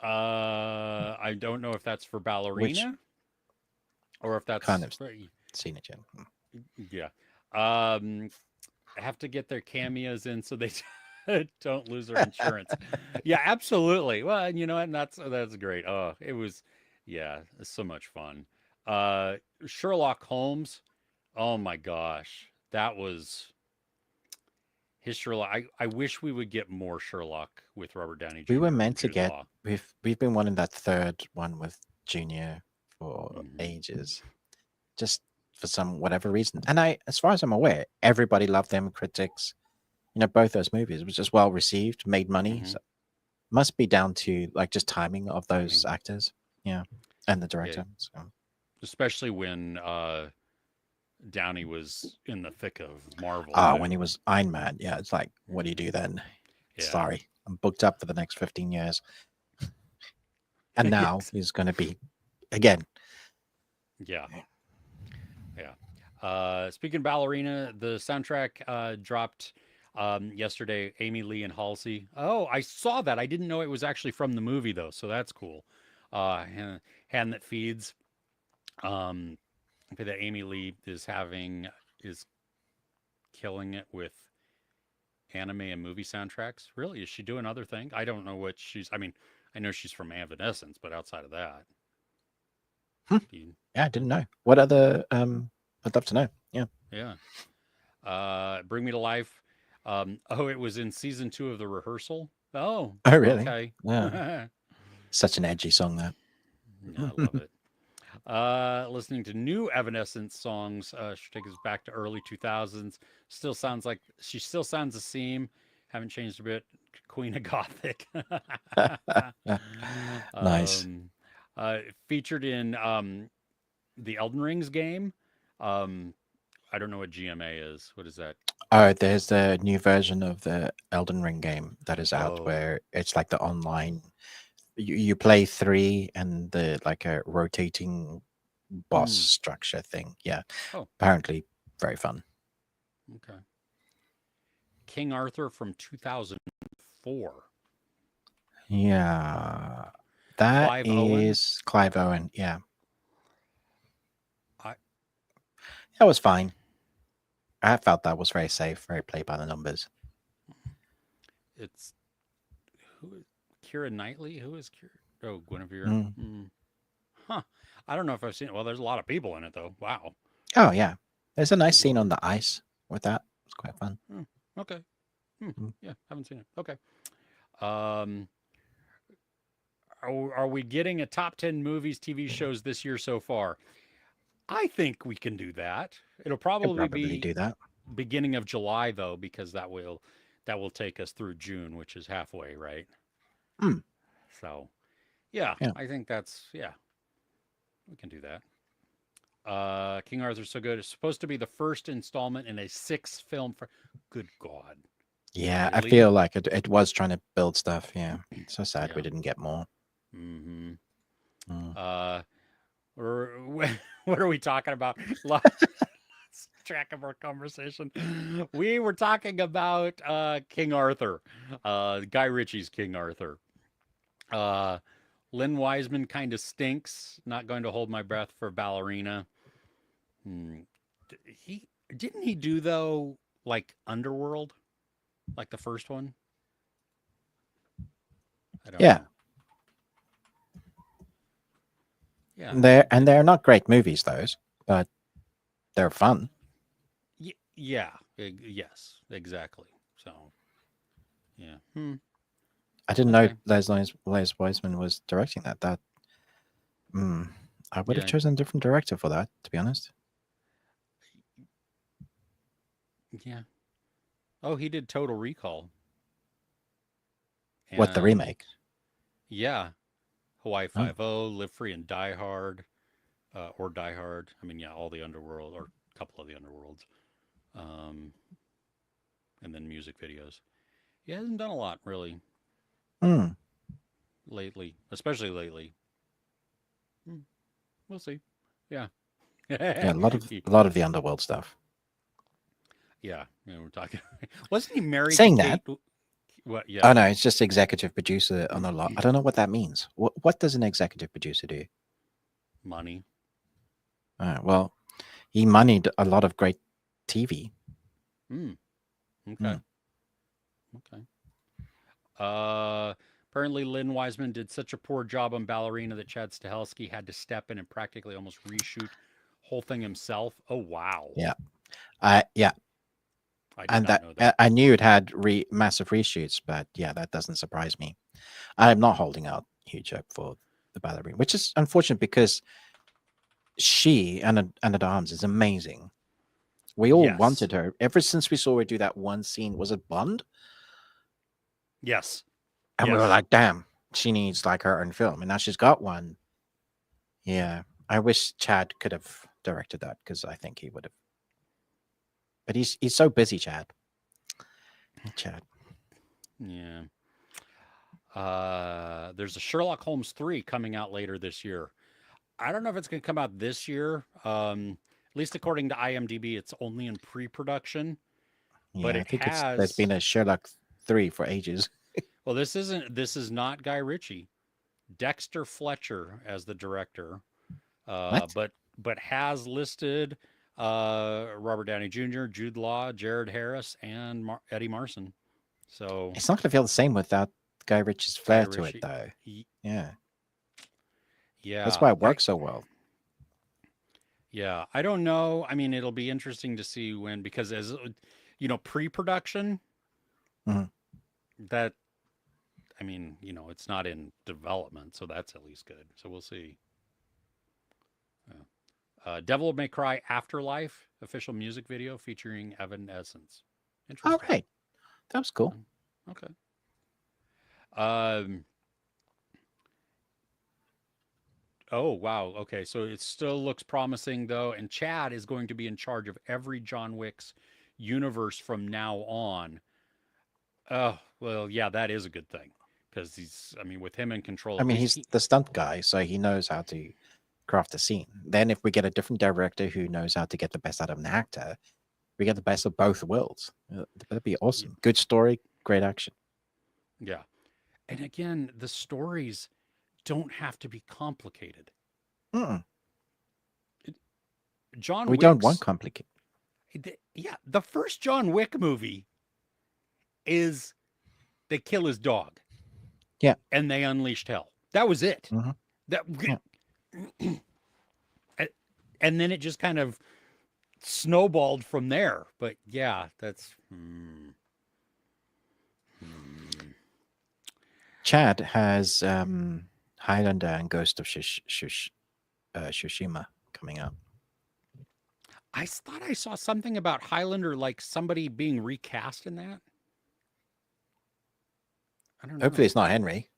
I don't know if that's for Which ballerina or if kind that's of for, seen it yet? yeah. Um, have to get their cameos in so they don't lose their insurance. Yeah, absolutely. Well, you know what? And that's great. Oh, it was, yeah, it's so much fun. Uh, Sherlock Holmes. Oh my gosh, that was his Sherlock. I wish we would get more Sherlock with Robert Downey We were Jr. and meant to Jude get. Law. We've been wanting that third one with Junior for Hmm. ages, just for some whatever reason. And as far as I'm aware, everybody loved them. Critics, both those movies it was just well received, made money. Hmm. So must be down to like just timing of those Timing. actors, yeah, and the Yeah, director. So especially when Downey was in the thick of Marvel when he too. was Iron Man, yeah, it's like, what do you Hmm. do then? Yeah. Sorry, I'm booked up for the next 15 years, and now Yes. he's going to be again. Yeah. Yeah. Speaking of ballerina, the soundtrack dropped yesterday. Amy Lee and Halsey. Oh, I saw that. I didn't know it was actually from the movie though, so that's cool. Hand that feeds. Um, that Amy Lee is killing it with anime and movie soundtracks. Really, is she doing other things? I don't know what she's. I mean, I know she's from Evanescence, but outside of that, Hmm, do you, yeah, I didn't know. What other? I'd love to know. Yeah. yeah. Bring Me to Life. Oh, it was in season 2 of The Rehearsal. Oh, Oh, really? okay. Yeah. Yeah, Such an edgy song, that. I love it. Listening to new Evanescence songs should take us back to early 2000s. She still sounds the same. Haven't changed a bit. Queen of Gothic. Nice. um, featured in the Elden Rings game. Um, I don't know what GMA is. What is that? Oh, there's the new version of the Elden Ring game that is out Oh, where it's like the online. You play three and the like a rotating boss mm, structure thing. Yeah, oh, apparently very fun. okay. King Arthur from 2004. Yeah, that Clive Owen. is Clive Owen. Yeah, I that was fine. I felt that was very safe, very play by the numbers. it's who is Kira Knightley? Who is Kira? Oh, Guinevere. Mm. Hmm. Huh. I don't know if I've seen it. Well, there's a lot of people in it though. Wow. Oh yeah, there's a nice Good scene on lord. the ice with that. It's quite fun. Hmm. Okay. Hmm. Mm. Yeah, haven't seen it. Okay. Um, are we getting a top 10 movies, TV shows this year so far? I think we can do that. It'll Could probably probably be do that. beginning of July though, because that will take us through June, which is halfway, right? Mm. So yeah, Yeah. I think yeah, we can do that. King Arthur's so good. It's supposed to be the first installment in a 6 film. Good God, Yeah, I really? feel like it was trying to build stuff. Yeah. So sad we Yeah. didn't get more. Mm-hmm. Mm. Uh, or what are we talking about? Lost track of our conversation. We were talking about King Arthur, Guy Ritchie's King Arthur. Uh, Lynn Wiseman kind of stinks. Not going to hold my breath for ballerina. Hmm. He didn't he do though like Underworld, like the first one. I don't Yeah. know. Yeah. They're not great movies, those, but they're fun. Yeah. Yes. Exactly. So yeah. Hmm. I didn't know Okay. Les Wiseman was directing that. Mm, I would have Yeah, chosen a different director for that, to be honest. yeah. Oh, he did Total Recall, What, the and remake? yeah, Hawaii Oh, Five O, Live Free and Die Hard, or Die Hard. I mean, yeah, all the Underworld or a couple of the Underworlds, um, and then music videos. He hasn't done a lot really hmm. lately, especially lately. Hmm, we'll see. Yeah. Yeah, He- a lot of the underworld stuff. yeah, we're talking. Wasn't he married to Saying that, Kate? What? oh Yeah, no, it's just executive producer on a lot. I don't know what that means. What does an executive producer do? money. Well, he moneyed a lot of great TV. Hmm. Hmm. Okay. Okay. Apparently, Lynn Wiseman did such a poor job on Ballerina that Chad Stahelski had to step in and practically almost reshoot whole thing himself. Oh wow, Yeah, yeah, I did and not that know that. I knew it had massive reshoots, but yeah, that doesn't surprise me. I'm not holding out huge hope for the ballerina, which is unfortunate because she Anna de Arms is amazing. We all Yes, wanted her ever since we saw her do that one scene. Was it Bond? yes, And we were yes. like, damn, she needs like her own film, and now she's got one. Yeah, I wish Chad could have directed that because I think he would have. But he's so busy, Chad. Chad. Yeah. There's a Sherlock Holmes 3 coming out later this year. I don't know if it's going to come out this year. At least according to IMDb, it's only in pre-production, but Yeah, I it think there's been has. a Sherlock 3 for ages. Well, this isn't. This is not Guy Ritchie. Dexter Fletcher as the director, What? but has listed Robert Downey Jr., Jude Law, Jared Harris, and Eddie Marson. So It's not going to feel the same without Guy Ritchie's Guy flair to it, Ritchie, though. Yeah, that's yeah, why it works so well. yeah, I don't know. I mean, it'll be interesting to see when because as pre-production Mhm. that I mean, it's not in development, so that's at least good. So we'll see. Yeah. Devil May Cry Afterlife official music video featuring Evanescence. All Interesting. right, that was cool. Okay. Um. Oh wow. Okay. So it still looks promising though, and Chad is going to be in charge of every John Wick's universe from now on. Oh well, yeah, that is a good thing because he's. I mean, with him in control, I at mean, least he's the stunt guy, so he knows how to craft a scene. Then, if we get a different director who knows how to get the best out of an actor, we get the best of both worlds. That'd be awesome. Good story, great action. yeah. And again, the stories don't have to be complicated. Mm-mm. It, John We don't want Wick's. complicated. Yeah, the first John Wick movie is they kill his dog Yeah. and they unleashed hell. That was it. Hmm. That Yeah. and then it just kind of snowballed from there. But yeah, that's Chad has Highlander and Ghost of Tsushima coming out. I thought I saw something about Highlander, like somebody being recast in that. I don't Hopefully, know. it's not Henry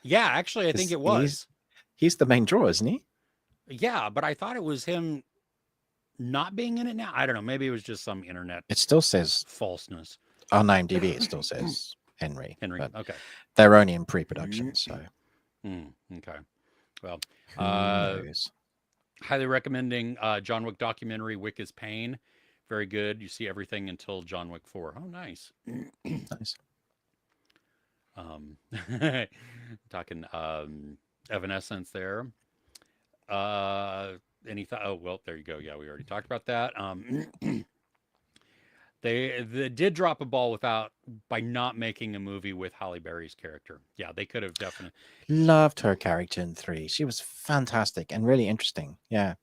Yeah, actually, I think because it was. he's the main draw, isn't he? Yeah, but I thought it was him not being in it now. I don't know. Maybe it was just some internet It still says falseness. on IMDb. It still says Henry, Henry. but Okay. they're only in pre-production, so Okay. Well, who knows? highly recommending John Wick documentary, Wick is Pain. Very good. You see everything until John Wick 4. Oh, nice. Nice. Um, talking Evanescence there. Oh, well, there you go. Yeah, we already talked about that. They did drop a ball by not making a movie with Halle Berry's character. Yeah, they could have definitely. Loved her character in 3. She was fantastic and really interesting. Yeah,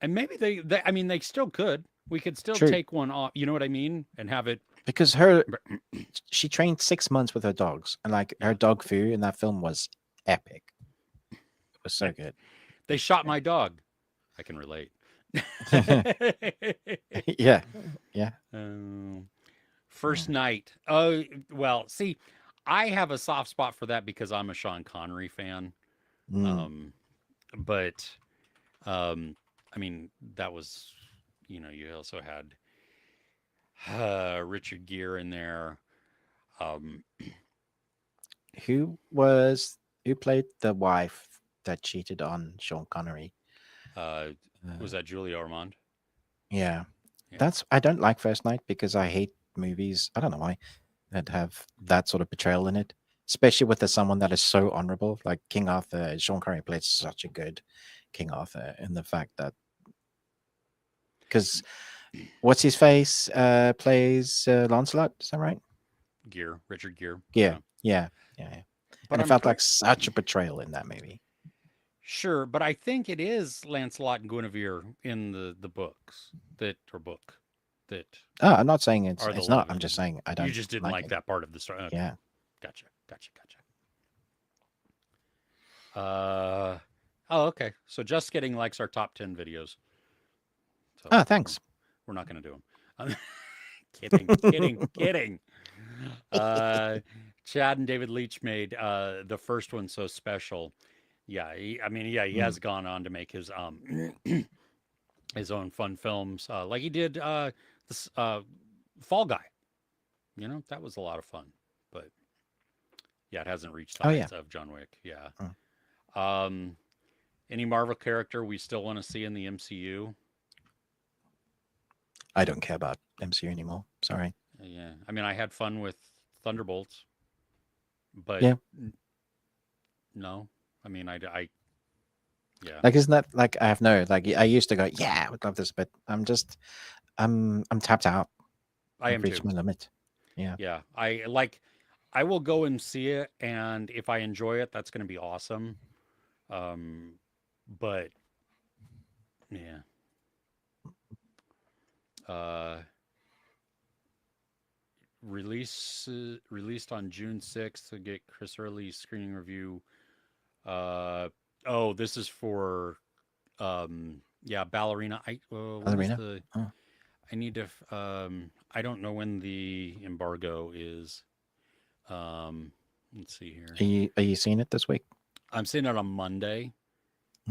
And maybe I mean, they still could. We could still true. take one off. You know what I mean? And have it. Because she trained 6 months with her dogs, and like her Yeah. dog food in that film was epic. It was so good. They shot my dog. I can relate. Yeah, yeah. Um, Mm. First night. Oh, well, see, I have a soft spot for that because I'm a Sean Connery fan. Mm. Um, but um, I mean, that was, you also had Richard Gere in there. Um, Who played the wife that cheated on Sean Connery? uh, Uh, was that Julia Ormond? yeah, Yeah. that's I don't like First Night because I hate movies. I don't know why that have that sort of betrayal in it, especially with someone that is so honorable, like King Arthur. Sean Connery played such a good King Arthur, in the fact that because what's his face plays Lancelot. Is that right? Gere, Richard Gere. Yeah, Yeah. yeah, yeah, yeah. But And it I'm felt like pretty such a betrayal in that movie. sure, but I think it is Lancelot and Guinevere in the books that or book that Oh, I'm not saying are the it's not. love. I'm just saying I You don't just didn't like like it. that part of the story. Okay. Yeah. Gotcha. Gotcha. Gotcha. Oh, okay. So just kidding likes our top 10 videos. So Oh, we're, thanks. we're not going to do them. I'm kidding. Uh, Chad and David Leach made the first one so special. Yeah, he Mm. has gone on to make his his own fun films, like he did this Fall Guy. That was a lot of fun. But yeah, it hasn't reached the Oh yeah. heights of John Wick. Yeah. Mm. Um, any Marvel character we still want to see in the MCU? I don't care about MCU anymore. Sorry. Yeah, I mean, I had fun with Thunderbolts, but Yeah. no, I mean, yeah, Like, isn't that like I have no like I used to go, yeah, I would love this, but I'm tapped out. I I've am too. reached my limit. Yeah. Yeah, I will go and see it, and if I enjoy it, that's going to be awesome. Um, but yeah, uh, released on June 6th to get Chris Early's screening review. Uh, oh, this is for yeah, Ballerina. When is Ballerina. the Oh. I need to I don't know when the embargo is. Let's see here. Are you seeing it this week? I'm seeing it on Monday.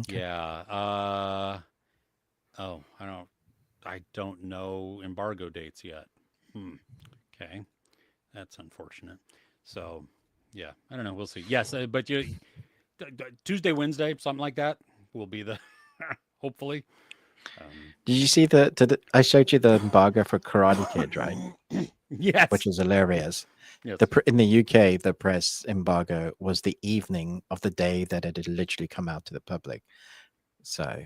Okay. Yeah. Oh, I don't know embargo dates yet. Hmm. Okay. That's unfortunate. So, yeah, I don't know. We'll see. Yes, but Tuesday, Wednesday, something like that will be the hopefully. Did you see I showed you the embargo for Karate Kid, right? Which Yes. was hilarious. Yes. In the UK, the press embargo was the evening of the day that it had literally come out to the public. So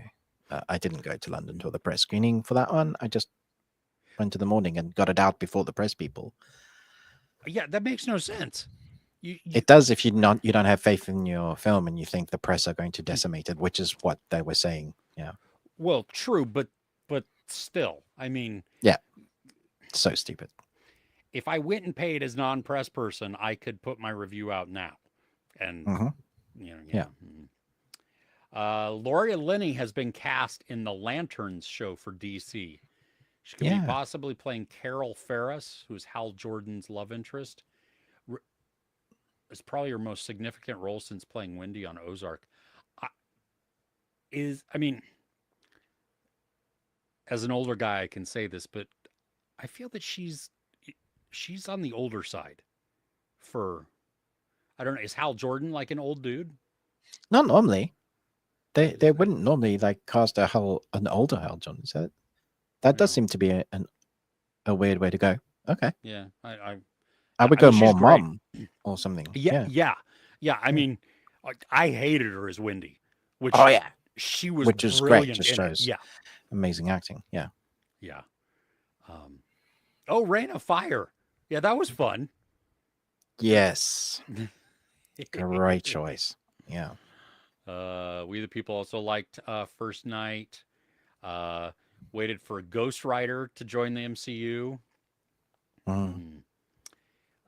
I didn't go to London for the press screening for that one. I just went to the morning and got it out before the press people. Yeah, that makes no sense. You It does if you don't have faith in your film and you think the press are going to decimate it, which is what they were saying. Yeah. well, true, but still, I mean, Yeah. So stupid. if I went and paid as non-press person, I could put my review out now, and Hmm. yeah. Yeah. Lauria Linney has been cast in the Lanterns show for DC. She could be Yeah. possibly playing Carol Ferris, who's Hal Jordan's love interest. It's probably her most significant role since playing Wendy on Ozark. I, I mean, as an older guy, I can say this, but I feel that she's on the older side. For I don't know, is Hal Jordan like an old dude? Not normally. They wouldn't normally like cast an older Hal Jones. That does Yeah, seem to be a weird way to go. Okay. yeah. I would I mean, go she's more great. mom or something. Yeah, Yeah. yeah, yeah. I Yeah. mean, I hated her as Wendy, Oh which yeah. she was Which is great. brilliant Just in it. shows Yeah, amazing acting. Yeah. yeah. Um, oh, Rain of Fire. Yeah, that was fun. Yes. Great choice. Yeah. We the people also liked First Night. Uh, Waited for Ghost Rider to join the MCU. Mm.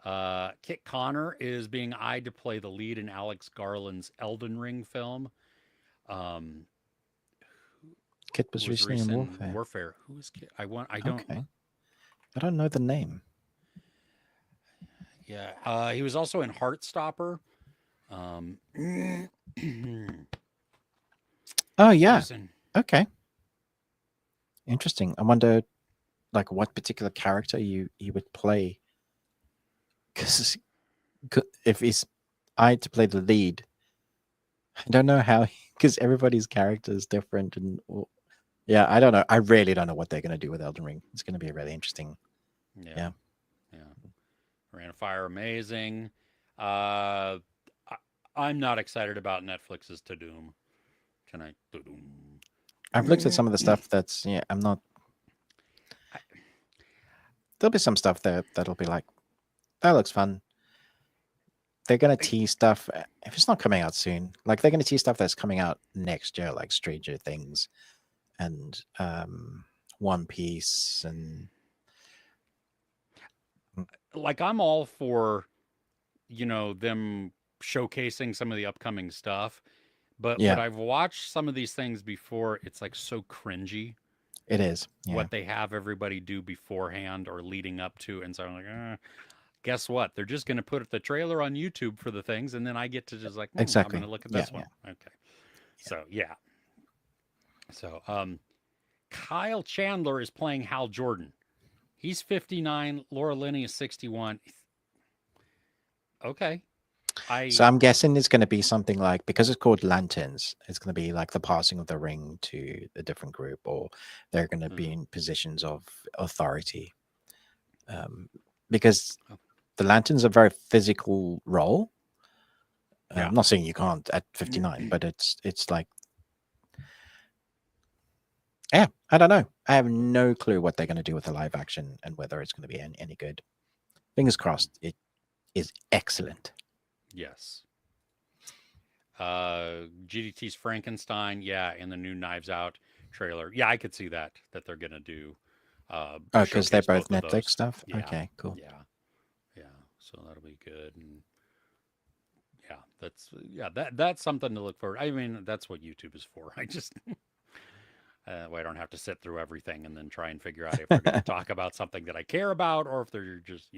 Hmm. Kit Connor is being eyed to play the lead in Alex Garland's Elden Ring film. Um, Kid who was was recently in recent Warfare. Warfare? Who was Kid? I don't. Okay. I don't know the name. Yeah. He was also in Heartstopper. Um, Oh he yeah. was in. Okay. Interesting. I wonder like what particular character you would play. Because if he's I had to play the lead, I don't know how because everybody's character is different and yeah, I don't know. I really don't know what they're gonna do with Elden Ring. It's gonna be really interesting. Yeah. Yeah. Yeah. Ran of Fire, amazing. Uh, I, I'm not excited about Netflix's To Doom tonight. I've looked at some of the stuff that's yeah, I'm not I, there'll be some stuff there that'll be like, that looks fun. They're gonna tease stuff if it's not coming out soon. Like they're gonna tease stuff that's coming out next year, like Stranger Things and One Piece and like I'm all for them showcasing some of the upcoming stuff, but yeah, I've watched some of these things before. It's like so cringy it is. Yeah. what they have everybody do beforehand or leading up to, and so I'm like, guess what? They're just going to put the trailer on YouTube for the things, and then I get to just like, I'm going Exactly. to look at Yeah, this yeah. one. Okay, so yeah, so Kyle Chandler is playing Hal Jordan. He's 59. Laura Linney is 61. Okay, So I I'm guessing it's going to be something like because it's called Lanterns, it's going to be like the passing of the ring to a different group, or they're going to be uh, in positions of authority. Um, because oh, the Lanterns are a very physical role. yeah. I'm not saying you can't at 59, but it's like yeah, I don't know. I have no clue what they're going to do with the live action and whether it's going to be any good. Fingers crossed, it is excellent. Yes. GDT's Frankenstein, yeah, and the new Knives Out trailer. Yeah, I could see that they're gonna do Oh, because they're showcase both both of Netflix those. stuff. Yeah, Okay, cool. yeah, yeah. So that'll be good. And that's something to look for. I mean, that's what YouTube is for. I just way I don't have to sit through everything and then try and figure out if they're going to talk about something that I care about or if they're just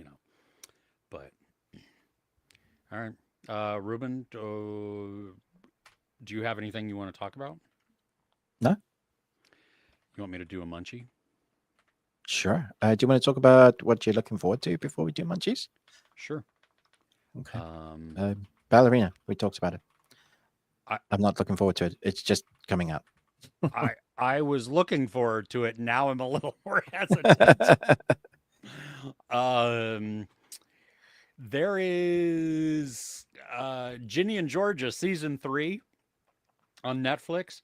But all right, Ruben, do you have anything you want to talk about? No, You want me to do a munchie? sure. Do you want to talk about what you're looking forward to before we do Munchies? Sure. Okay. Um, Ballerina. We talked about it. I I'm not looking forward to it. It's just coming out. I was looking forward to it. Now I'm a little more hesitant. Um, there is Ginny and Georgia season 3 on Netflix.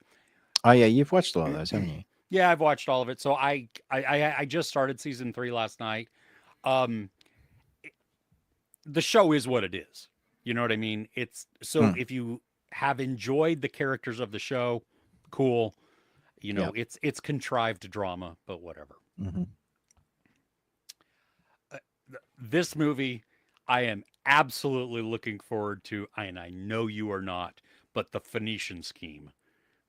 Oh yeah, you've watched all of those, haven't you? Yeah, I've watched all of it. So I just started season 3 last night. Um, the show is what it is. You know what I mean? It's so Hmm. if you have enjoyed the characters of the show, cool. Yeah. It's contrived drama, but whatever. Hmm. Uh, this movie, I am absolutely looking forward to, and I know you are not, but the Phoenician Scheme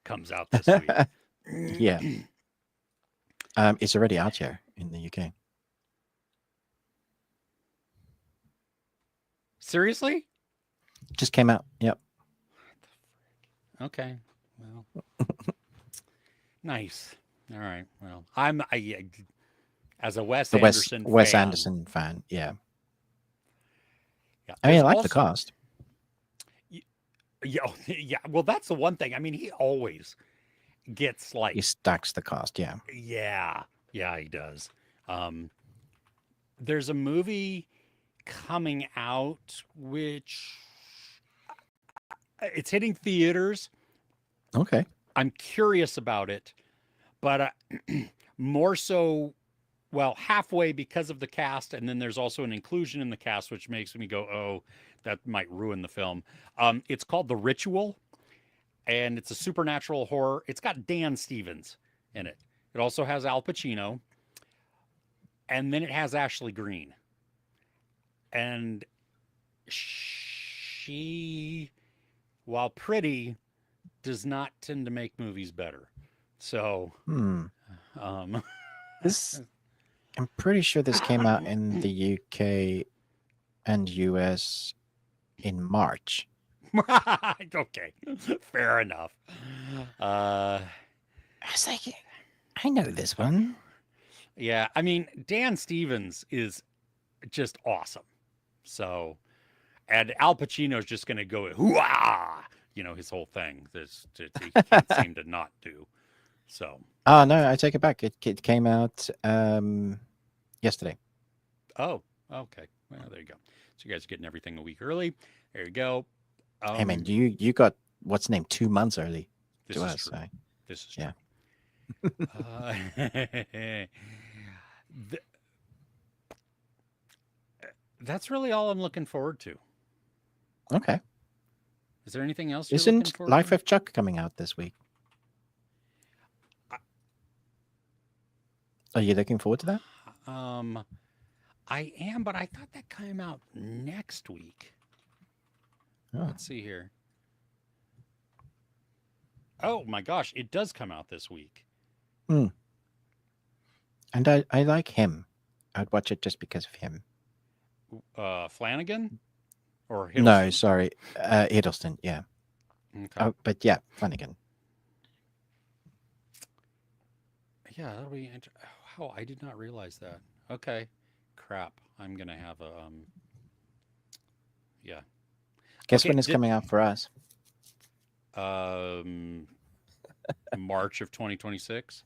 comes out this week. Yeah. It's already out here in the UK. Seriously? Just came out. Yep. Okay. Well, nice. All right. Well, I as a Wes The Anderson Wes fan. Anderson fan. Yeah. Yeah. I mean, There's I like the also cast. yeah, yeah. Well, that's the one thing. I mean, he always gets He like stacks the cast. Yeah. yeah, yeah, he does. Um, there's a movie coming out which it's hitting theaters. Okay. I'm curious about it, but more so, well, halfway because of the cast, and then there's also an inclusion in the cast which makes me go, "Oh, that might ruin the film." It's called The Ritual, and it's a supernatural horror. It's got Dan Stevens in it. It also has Al Pacino, and then it has Ashley Greene, and she, while pretty, does not tend to make movies better. So, Hmm. um, This I'm pretty sure this came out in the UK and US in March. okay, fair enough. Uh, I was like, I know this one. yeah, I mean, Dan Stevens is just awesome. So, and Al Pacino's just going to go hoo-ah, his whole thing. He can't seem to not do. So, Oh no, I take it back. It came out yesterday. oh, okay. Well, there you go. So you guys are getting everything a week early. There you go. Hey man, Um, you got what's name 2 months early this to is us. true. So This is yeah. true. Uh, th- that's really all I'm looking forward to. Okay. Is there anything else you're looking Isn't forward Life to? of Chuck coming out this week? I- Are you looking forward to that? Um, I am, but I thought that came out next week. Oh. Let's see here. Oh my gosh, it does come out this week. And I like him. I'd watch it just because of him. Flanagan or No, Hiddleston? sorry, Hiddleston. Yeah. Okay. But yeah, Flanagan. Yeah, that'll be. Oh, I did not realize that. Okay, crap. I'm gonna have a. Yeah. Guess Okay. when it's coming out for us? Um, March of 2026.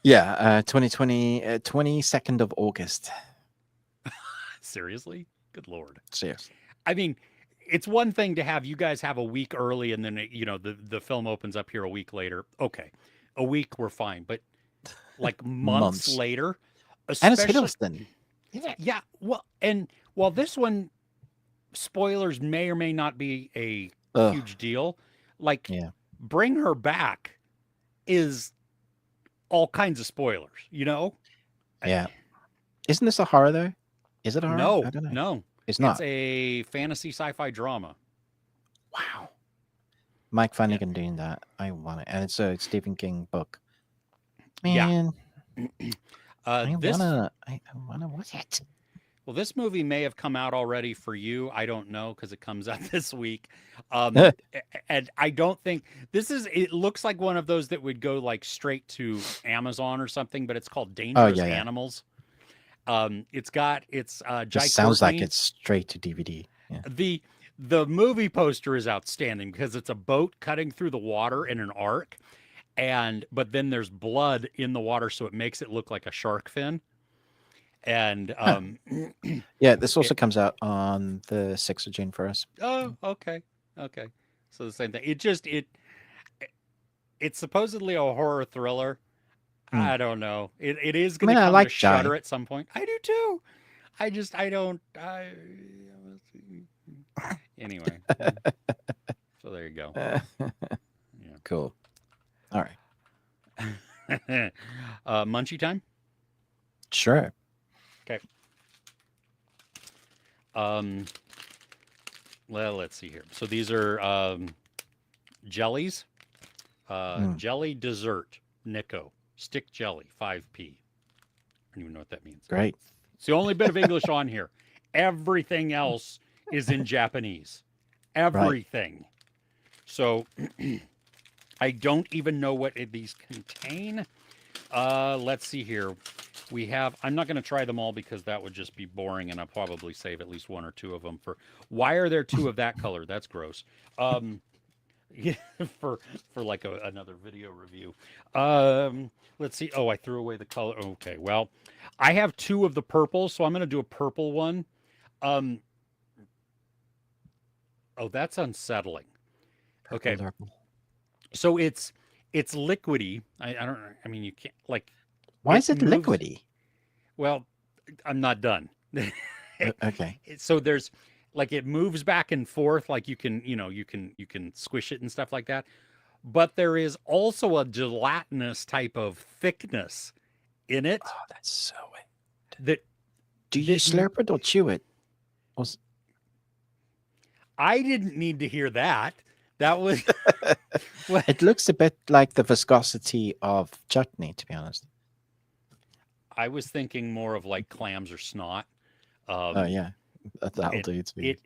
Yeah, 2020, 22nd of August. Seriously? Good lord. Seriously. I mean, it's one thing to have you guys have a week early, and then the film opens up here a week later. Okay, a week we're fine, but like months Months. later, And it's especially. Hiddleston. Yeah. Well, and while this one spoilers may or may not be a Ugh. huge deal, like Yeah. Bring Her Back is all kinds of spoilers, Yeah. Isn't this a horror though? Is it a horror? No, I don't know. no. It's It's not. a fantasy sci-fi drama. Wow. Mike Yeah. Flanagan doing that. I want it. And it's a Stephen King book. Yeah. Man, I This wanna watch it. well, this movie may have come out already for you. I don't know because it comes out this week. And I don't think this is. It looks like one of those that would go like straight to Amazon or something, but it's called Dangerous yeah. Animals. It's Jai This sounds like Courtney. it's straight to DVD. Yeah. The movie poster is outstanding because it's a boat cutting through the water in an arc, but then there's blood in the water, so it makes it look like a shark fin. And Yeah, this also comes out on the 6th of June for us. oh, okay, okay. So the same thing. It's supposedly a horror thriller. I don't know. It is going to I come like to Shudder Jai. at some point. I do too. I don't. Anyway. So there you go. Cool. All right. Munchie time. Sure. Okay. Well, let's see here. So these are jellies. Jelly dessert, Nico. Stick jelly, 5p. I don't even know what that means. Great. It's the only bit of English on here. Everything else is in Japanese. Everything. Right. So I don't even know what these contain. Let's see here. I'm not going to try them all because that would just be boring, and I'll probably save at least one or two of them for. Why are there two of that color? That's gross. Yeah, for like another video review. Let's see. Oh, I threw away the color. Okay, well, I have two of the purple, so I'm going to do a purple one. Oh, that's unsettling. Purple, okay, purple. So it's liquidy. I don't. I mean, you can't like. Why is it liquidy? Well, I'm not done. Okay. So there's like it moves back and forth, like you can squish it and stuff like that. But there is also a gelatinous type of thickness in it. Oh, that's so weird. That do you slurp it or chew it? I didn't need to hear that. That was What? It looks a bit like the viscosity of chutney, to be honest. I was thinking more of like clams or snot. Oh Um, yeah, that'll it do too. it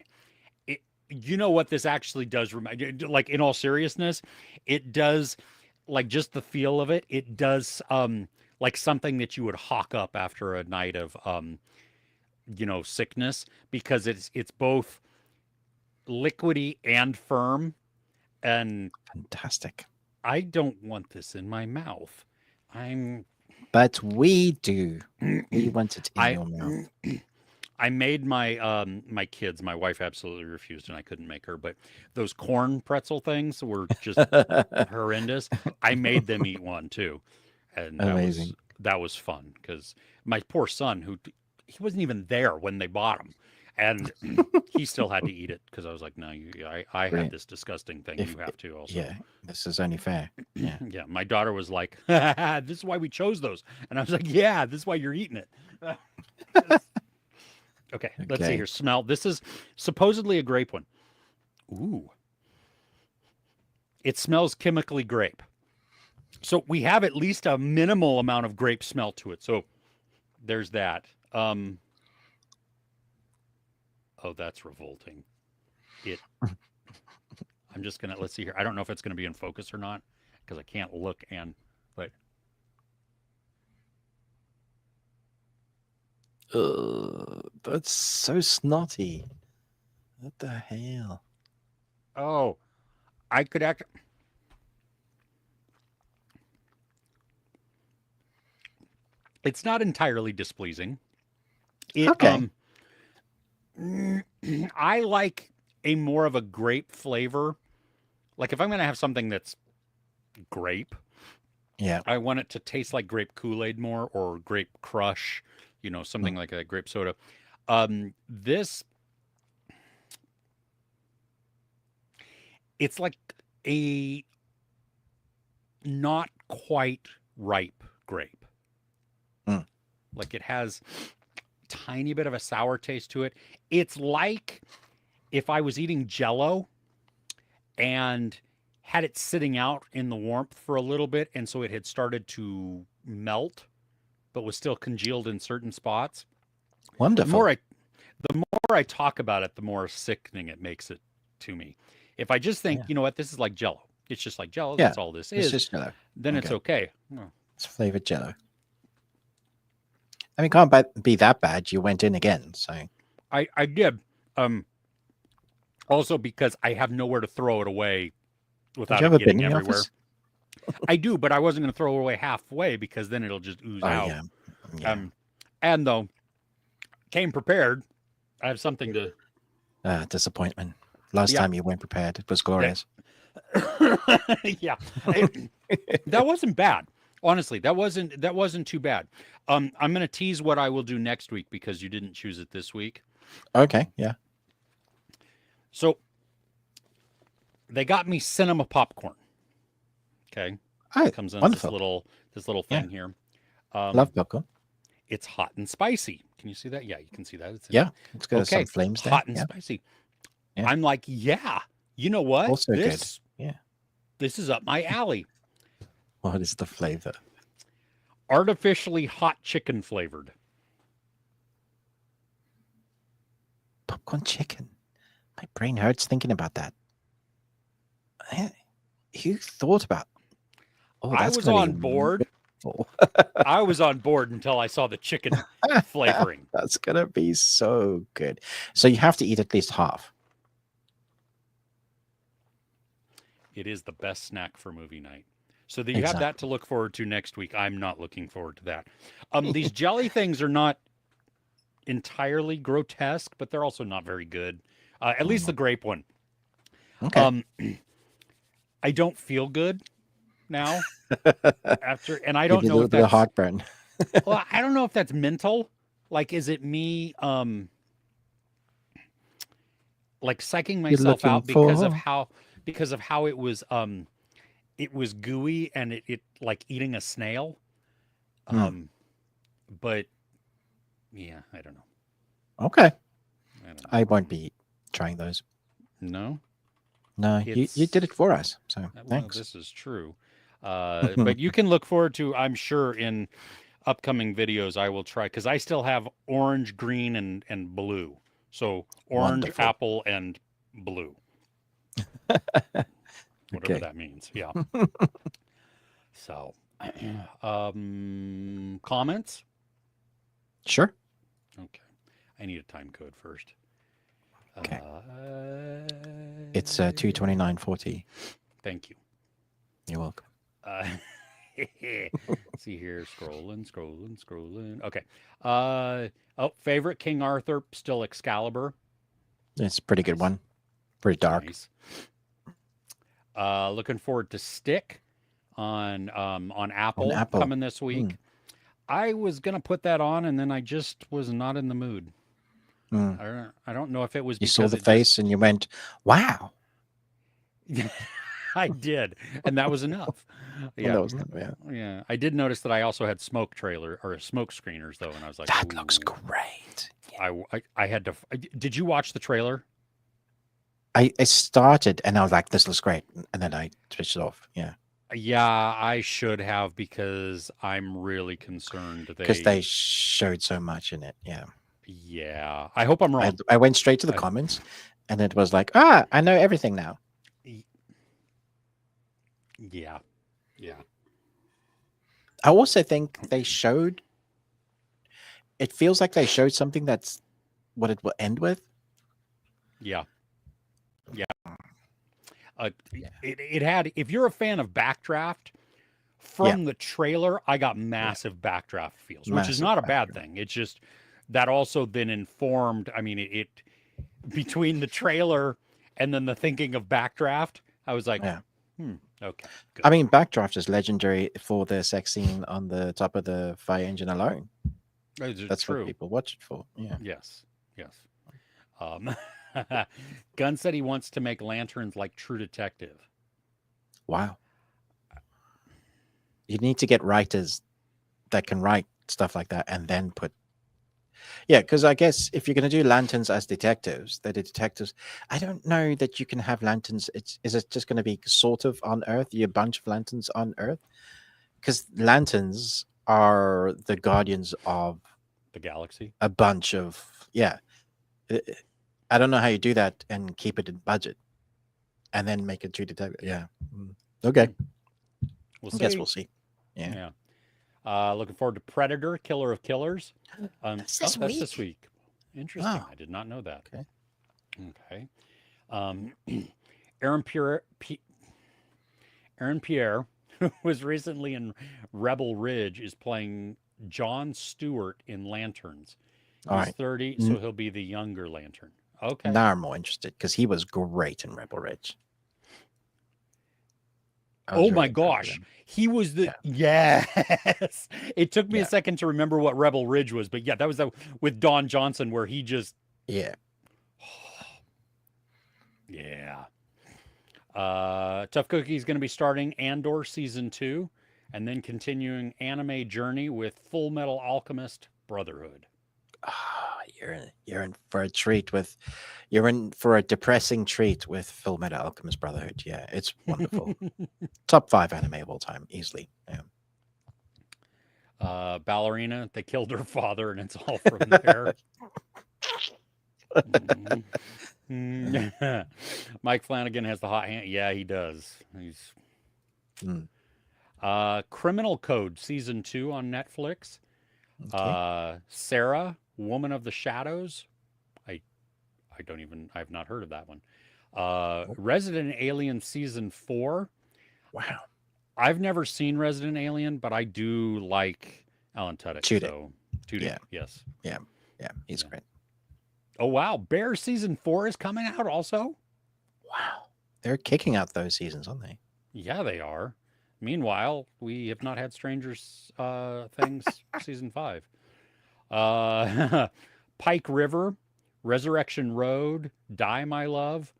it. You know what this actually does remind? Like in all seriousness, it does. Like just the feel of it. It does. Like something that you would hawk up after a night of sickness because it's both liquidy and firm, and Fantastic. I don't want this in my mouth. I'm But we do. We want it in I your mouth. I made my kids. My wife absolutely refused, and I couldn't make her. But those corn pretzel things were just horrendous. I made them eat one too, and Amazing. that was fun because my poor son, he wasn't even there when they bought them, and he still had to eat it because I was like, no, I had Brilliant. this disgusting thing. If You have to also. yeah, this is only fair. Yeah. Yeah, my daughter was like, "This is why we chose those," and I was like, "Yeah, this is why you're eating it." Okay, let's see Okay. here. Smell. This is supposedly a grape one. Ooh, it smells chemically grape. So we have at least a minimal amount of grape smell to it. So there's that. Oh, that's revolting. It. I'm just gonna let's see here. I don't know if it's gonna be in focus or not because I can't look and but That's so snotty. What the hell? oh, I could act. It's not entirely displeasing. It Okay. I like a more of a grape flavor. Like if I'm gonna have something that's grape, Yeah. I want it to taste like grape Kool-Aid more or grape crush, Mm. something like that, grape soda. This it's like a not quite ripe grape. Mm. Like it has tiny bit of a sour taste to it. It's like if I was eating Jello and had it sitting out in the warmth for a little bit, and so it had started to melt, but was still congealed in certain spots. The more Wonderful. I the more I talk about it, the more sickening it makes it to me. If I just think, Yeah. you know what, this is like Jello. It's just like Jello. Yeah. That's all this It's is. just Jello. Then it's Okay. okay. Well, It's flavored Jello. I mean, can't be that bad. You went in again, so. I did. Um, Also because I have nowhere to throw it away Don't without you have it a bin getting in the everywhere. office? I do, but I wasn't going to throw it away halfway because then it'll just ooze Oh out. yeah. Yeah. And though came prepared, I have something to. Disappointment. Last Yeah, time you went prepared, it was glorious. yeah. That wasn't bad. Honestly, that wasn't too bad. I'm going to tease what I will do next week because you didn't choose it this week. Okay. Yeah. So they got me cinema popcorn. Okay, Oh, comes in wonderful. this little Yeah. thing here. Um, Love popcorn. it's hot and spicy. Can you see that? Yeah, you can see that. It's in. Yeah. It's got some Okay, flames there. hot and Yeah. spicy. Yeah. I'm like, yeah. You know what? Also good. Yeah. This is up my alley. What is the flavor? Artificially hot chicken flavored. Popcorn chicken. My brain hurts thinking about that. Who thought about? Oh, I that's was gonna on be board. wonderful. I was on board until I saw the chicken flavoring. That's gonna be so good. So you have to eat at least half. It is the best snack for movie night. So that you have Exactly. that to look forward to next week. I'm not looking forward to that. These jelly things are not entirely grotesque, but they're also not very good. At least the grape one. Okay. I don't feel good now after, and I Give don't you a know little if bit of that's heartburn. well, I don't know if that's mental. Like, is it me like psyching You're myself looking out because of for. how it was gooey and it like eating a snail. Hmm. But yeah, I don't know. Okay. I don't know. I won't be trying those. No. No, you did it It's for us. So well, thanks. this is true. But you can look forward to, I'm sure, in upcoming videos, I will try because I still have orange, green, and blue. So orange, Wonderful. apple, and blue, whatever Okay. that means. Yeah. So, comments? Sure. Okay. I need a time code first. Okay. Uh, It's 2:29:40. Thank you. You're welcome. Uh, see here, scrolling. Okay. Favorite King Arthur, still Excalibur. It's a pretty good Nice. one. Pretty It's dark. nice. Looking forward to Stick on On Apple Apple. coming this Mm, week. I was gonna put that on, and then I just was not in the mood. mm. I don't know if it was You saw because the it just face and you went, "Wow." I did, and that was enough. Well, Yeah, that was not bad. yeah. I did notice that I also had smoke trailer or smoke screeners though, and I was like, That looks ooh. great. Yeah. I had to. Did you watch the trailer? I started and I was like, "This looks great," and then I switched it off. Yeah, Yeah, I should have because I'm really concerned because they showed so much in it. Yeah, Yeah, I hope I'm wrong. I went straight to the I, comments, and it was like, "Ah, I know everything now." y- yeah, yeah, I also think they showed. It feels like they showed something that's what it will end with. yeah, yeah. Yeah, It had. If you're a fan of Backdraft, yeah, from the trailer, I got yeah. massive Backdraft feels, which is Massive not a bad background. thing. It's just that also then informed. I mean, it between the trailer and then the thinking of Backdraft, I was like, Yeah. okay, good. I mean, Backdraft is legendary for the sex scene on the top of the fire engine alone. It's That's what true. people watch it for. Yeah. Yes, yes. Um, Gunn said he wants to make lanterns like True Detective. Wow. You need to get writers that can write stuff like that and then put. Yeah, because I guess if you're going to do lanterns as detectives, they're the detectives. I don't know that you can have lanterns. Is it just going to be sort of on Earth? You a bunch of lanterns on Earth? Because lanterns are the guardians of The Galaxy. a bunch of. Yeah. I don't know how you do that and keep it in budget and then make it true detective. Yeah. Okay. We'll I guess see. we'll see. Yeah. Yeah. Looking forward to Predator, Killer of Killers. That's this That's week. this week. Interesting. Oh, I did not know that. okay. Okay. Aaron Pierre, Aaron Pierre, who was recently in Rebel Ridge, is playing John Stewart in Lanterns. All He's right. 30, so he'll be the younger Lantern. Okay. Now I'm more interested because he was great in Rebel Ridge. Oh my gosh. He was the yes. It took me a second to remember what Rebel Ridge was, but yeah, that was the with Don Johnson where he just Yeah. yeah. Tough Cookie is going to be starting Andor season 2 and then continuing anime journey with Full Metal Alchemist Brotherhood. You're in for a treat with you're in for a depressing treat with Full Metal Alchemist Brotherhood. Yeah, it's wonderful. Top 5 anime of all time, easily. Yeah. Ballerina, they killed her father, and it's all from there. Mike Flanagan has the hot hand. Yeah, he does. He's Criminal Code season 2 on Netflix. Okay. Sarah, Woman of the Shadows. I've not heard of that one. Resident Alien season 4. Wow. I've never seen Resident Alien, but I do like Alan Tudyk. Tudyk. Tudyk, yes. Yeah, he's great. Oh wow, Bear season 4 is coming out also. Wow, they're kicking out those seasons, aren't they? Yeah, they are. Meanwhile, we have not had Strangers Things season 5. Pike River, Resurrection Road, Die My Love,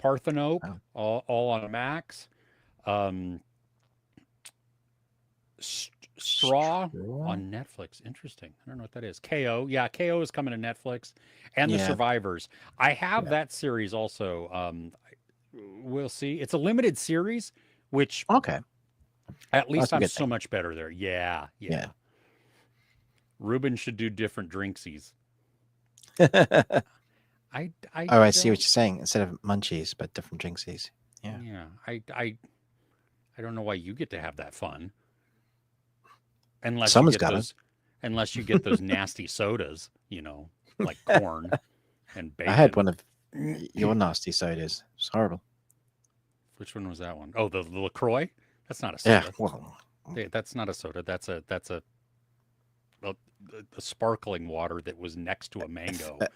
Parthenope, all on Max. Straw on Netflix. Interesting. I don't know what that is. KO. Yeah, KO is coming to Netflix. And The Survivors. I have that series also. we'll see. It's a limited series, which Okay, at least that's a I'm good so thing. much better there. Yeah, yeah. Yeah. Ruben should do different drinksies. Oh, I I see what don't. you're saying. Instead of munchies, but different drinksies. Yeah. Yeah, I don't know why you get to have that fun unless you Someone's get got it. those nasty sodas, like corn and I had bacon. one of your nasty sodas. It's horrible. Which one was that one? Oh, the LaCroix? That's not a Yeah. soda. Well, That's not a soda. A, a sparkling water that was next to a mango. a,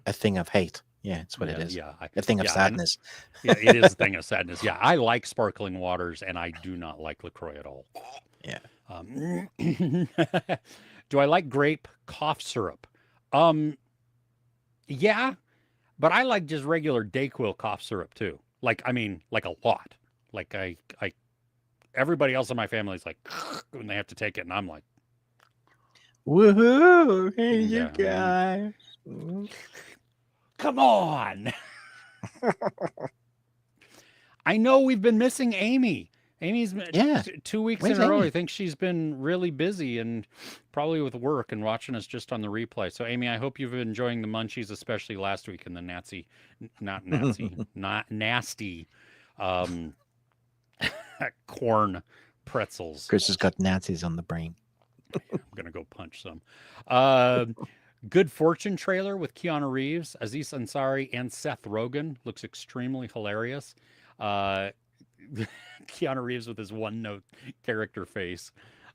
a thing of hate. Yeah, it's what it Yeah, is. yeah, A thing of yeah, and sadness. yeah, it is a thing of sadness. Yeah, I like sparkling waters, and I do not like LaCroix at all. Yeah. Do I like grape cough syrup? Um, yeah, but I like just regular Dayquil cough syrup too. Like, I mean, like a lot. Like everybody else in my family is like when they have to take it, and I'm like, Woohoo! Hey, you yeah, guys. come on. I know we've been missing Amy. Amy's been Yeah. 2 weeks in Where's a row. I Amy? think she's been really busy and probably with work and watching us just on the replay. So, Amy, I hope you've been enjoying the munchies, especially last week in the not nasty, um, corn pretzels. Chris has got Nazis on the brain. I'm gonna go punch some. Uh, Good Fortune trailer with Keanu Reeves, Aziz Ansari, and Seth Rogen looks extremely hilarious. Uh, Keanu Reeves with his one note character face.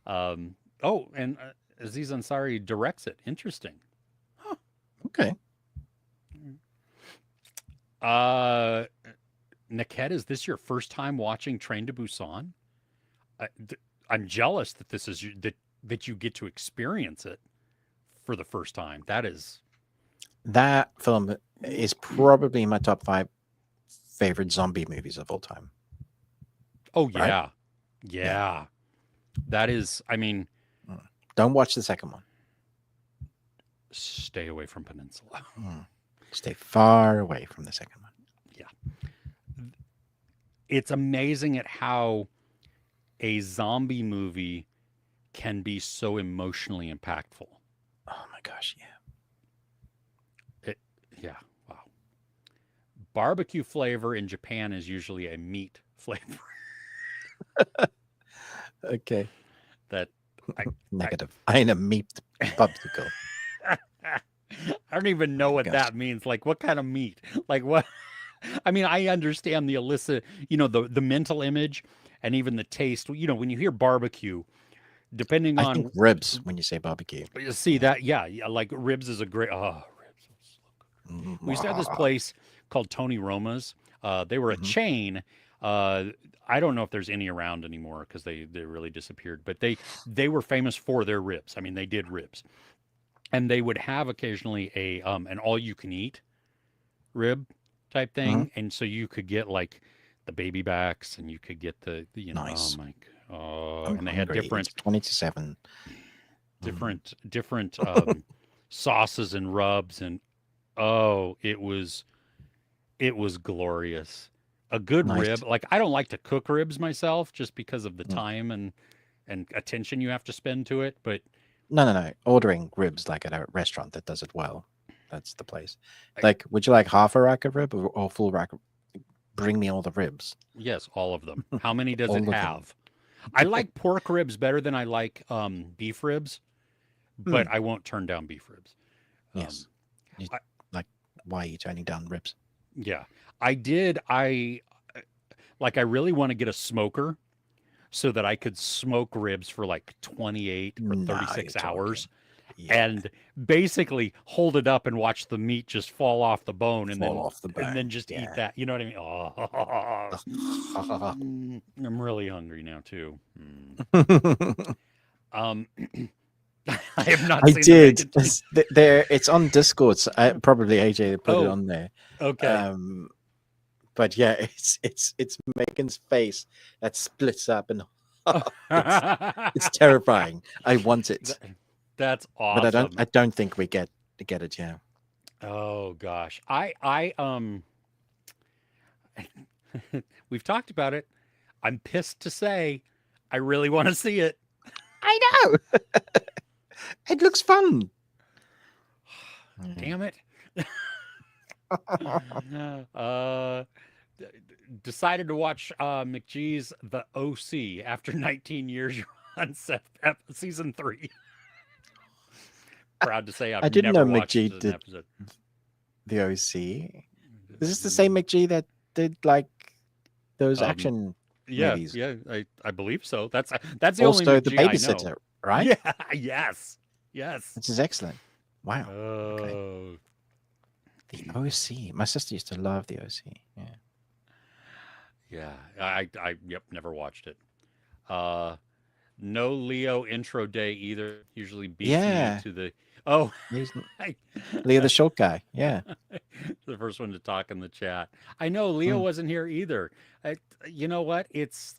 Oh, and Aziz Ansari directs it. Interesting. Huh. Okay. Uh, Naked, is this your first time watching Train to Busan? I'm jealous that this is that you get to experience it for the first time. That is, That film is probably my top 5 favorite zombie movies of all time. oh Right? yeah, yeah. That is. I mean, Don't watch the second one. stay away from Peninsula. Stay far away from the second one. Yeah, it's amazing at how a zombie movie can be so emotionally impactful. Oh my gosh, yeah. Yeah, wow. Barbecue flavor in Japan is usually a meat flavor. Okay. That I Negative. I ain't a meat popsicle. I don't even know what Gosh. that means. Like, what kind of meat? Like, what? I mean, I understand the illicit, the mental image and even the taste. When you hear barbecue, depending I think on, ribs when you say barbecue. you see that, yeah, like ribs is a great. Oh, ribs. We used to have this place called Tony Roma's. They were a chain. I don't know if there's any around anymore because they really disappeared. But they were famous for their ribs. I mean, they did ribs, and they would have occasionally an all you can eat rib type thing, and so you could get like the baby backs, and you could get Nice. oh my god, I'm and they had hungry. different It's 20 to 7. different sauces and rubs, and oh, it was glorious. A good Nice. rib. Like, I don't like to cook ribs myself just because of the Mm. time and attention you have to spend to it. But No. Ordering ribs like at a restaurant that does it well. That's the place. I, Like, would you like half a rack of rib or full rack? Bring me all the ribs. yes, all of them. How many does All it of them. have? I like pork ribs better than I like beef ribs, but I won't turn down beef ribs. Yes. You- I- like, why are you turning down ribs? Yeah, I did. I really want to get a smoker so that I could smoke ribs for like 28 or Now 36 you're hours. talking. Yeah. And basically hold it up and watch the meat just fall off the bone and Fall off the then bone. just eat Yeah. that. You know what I mean? Oh, I'm really hungry now too. Um, I have not I seen did. the bacon. There, it's on Discord. So probably AJ put it Oh, on there. okay. But yeah, it's Megan's face that splits up and it's terrifying. I want it, That's but awesome. I don't think we get it. Yeah. Oh gosh. I We've talked about it. I'm pissed to say I really want to see it. I know. It looks fun. Damn it. uh, Decided to watch McGee's The OC after 19 years. You're on season 3. Proud to say I I've didn't know never watched McGee an did episode. the OC. Is this the same McGee that did like those Um, action yeah, movies? yeah, I believe so. That's the only Also, the McGee I know. babysitter, right? Yeah, yes, yes. Which is excellent. Wow. Okay. Oh, The OC. My sister used to love the OC. Yeah. yeah. Yep, never watched it. Uh, no Leo intro day either. Usually beats me Yeah. to the. Oh, He's I, Leo the short guy. Yeah. the first one to talk in the chat. I know Leo Mm, wasn't here either. I, you know what? It's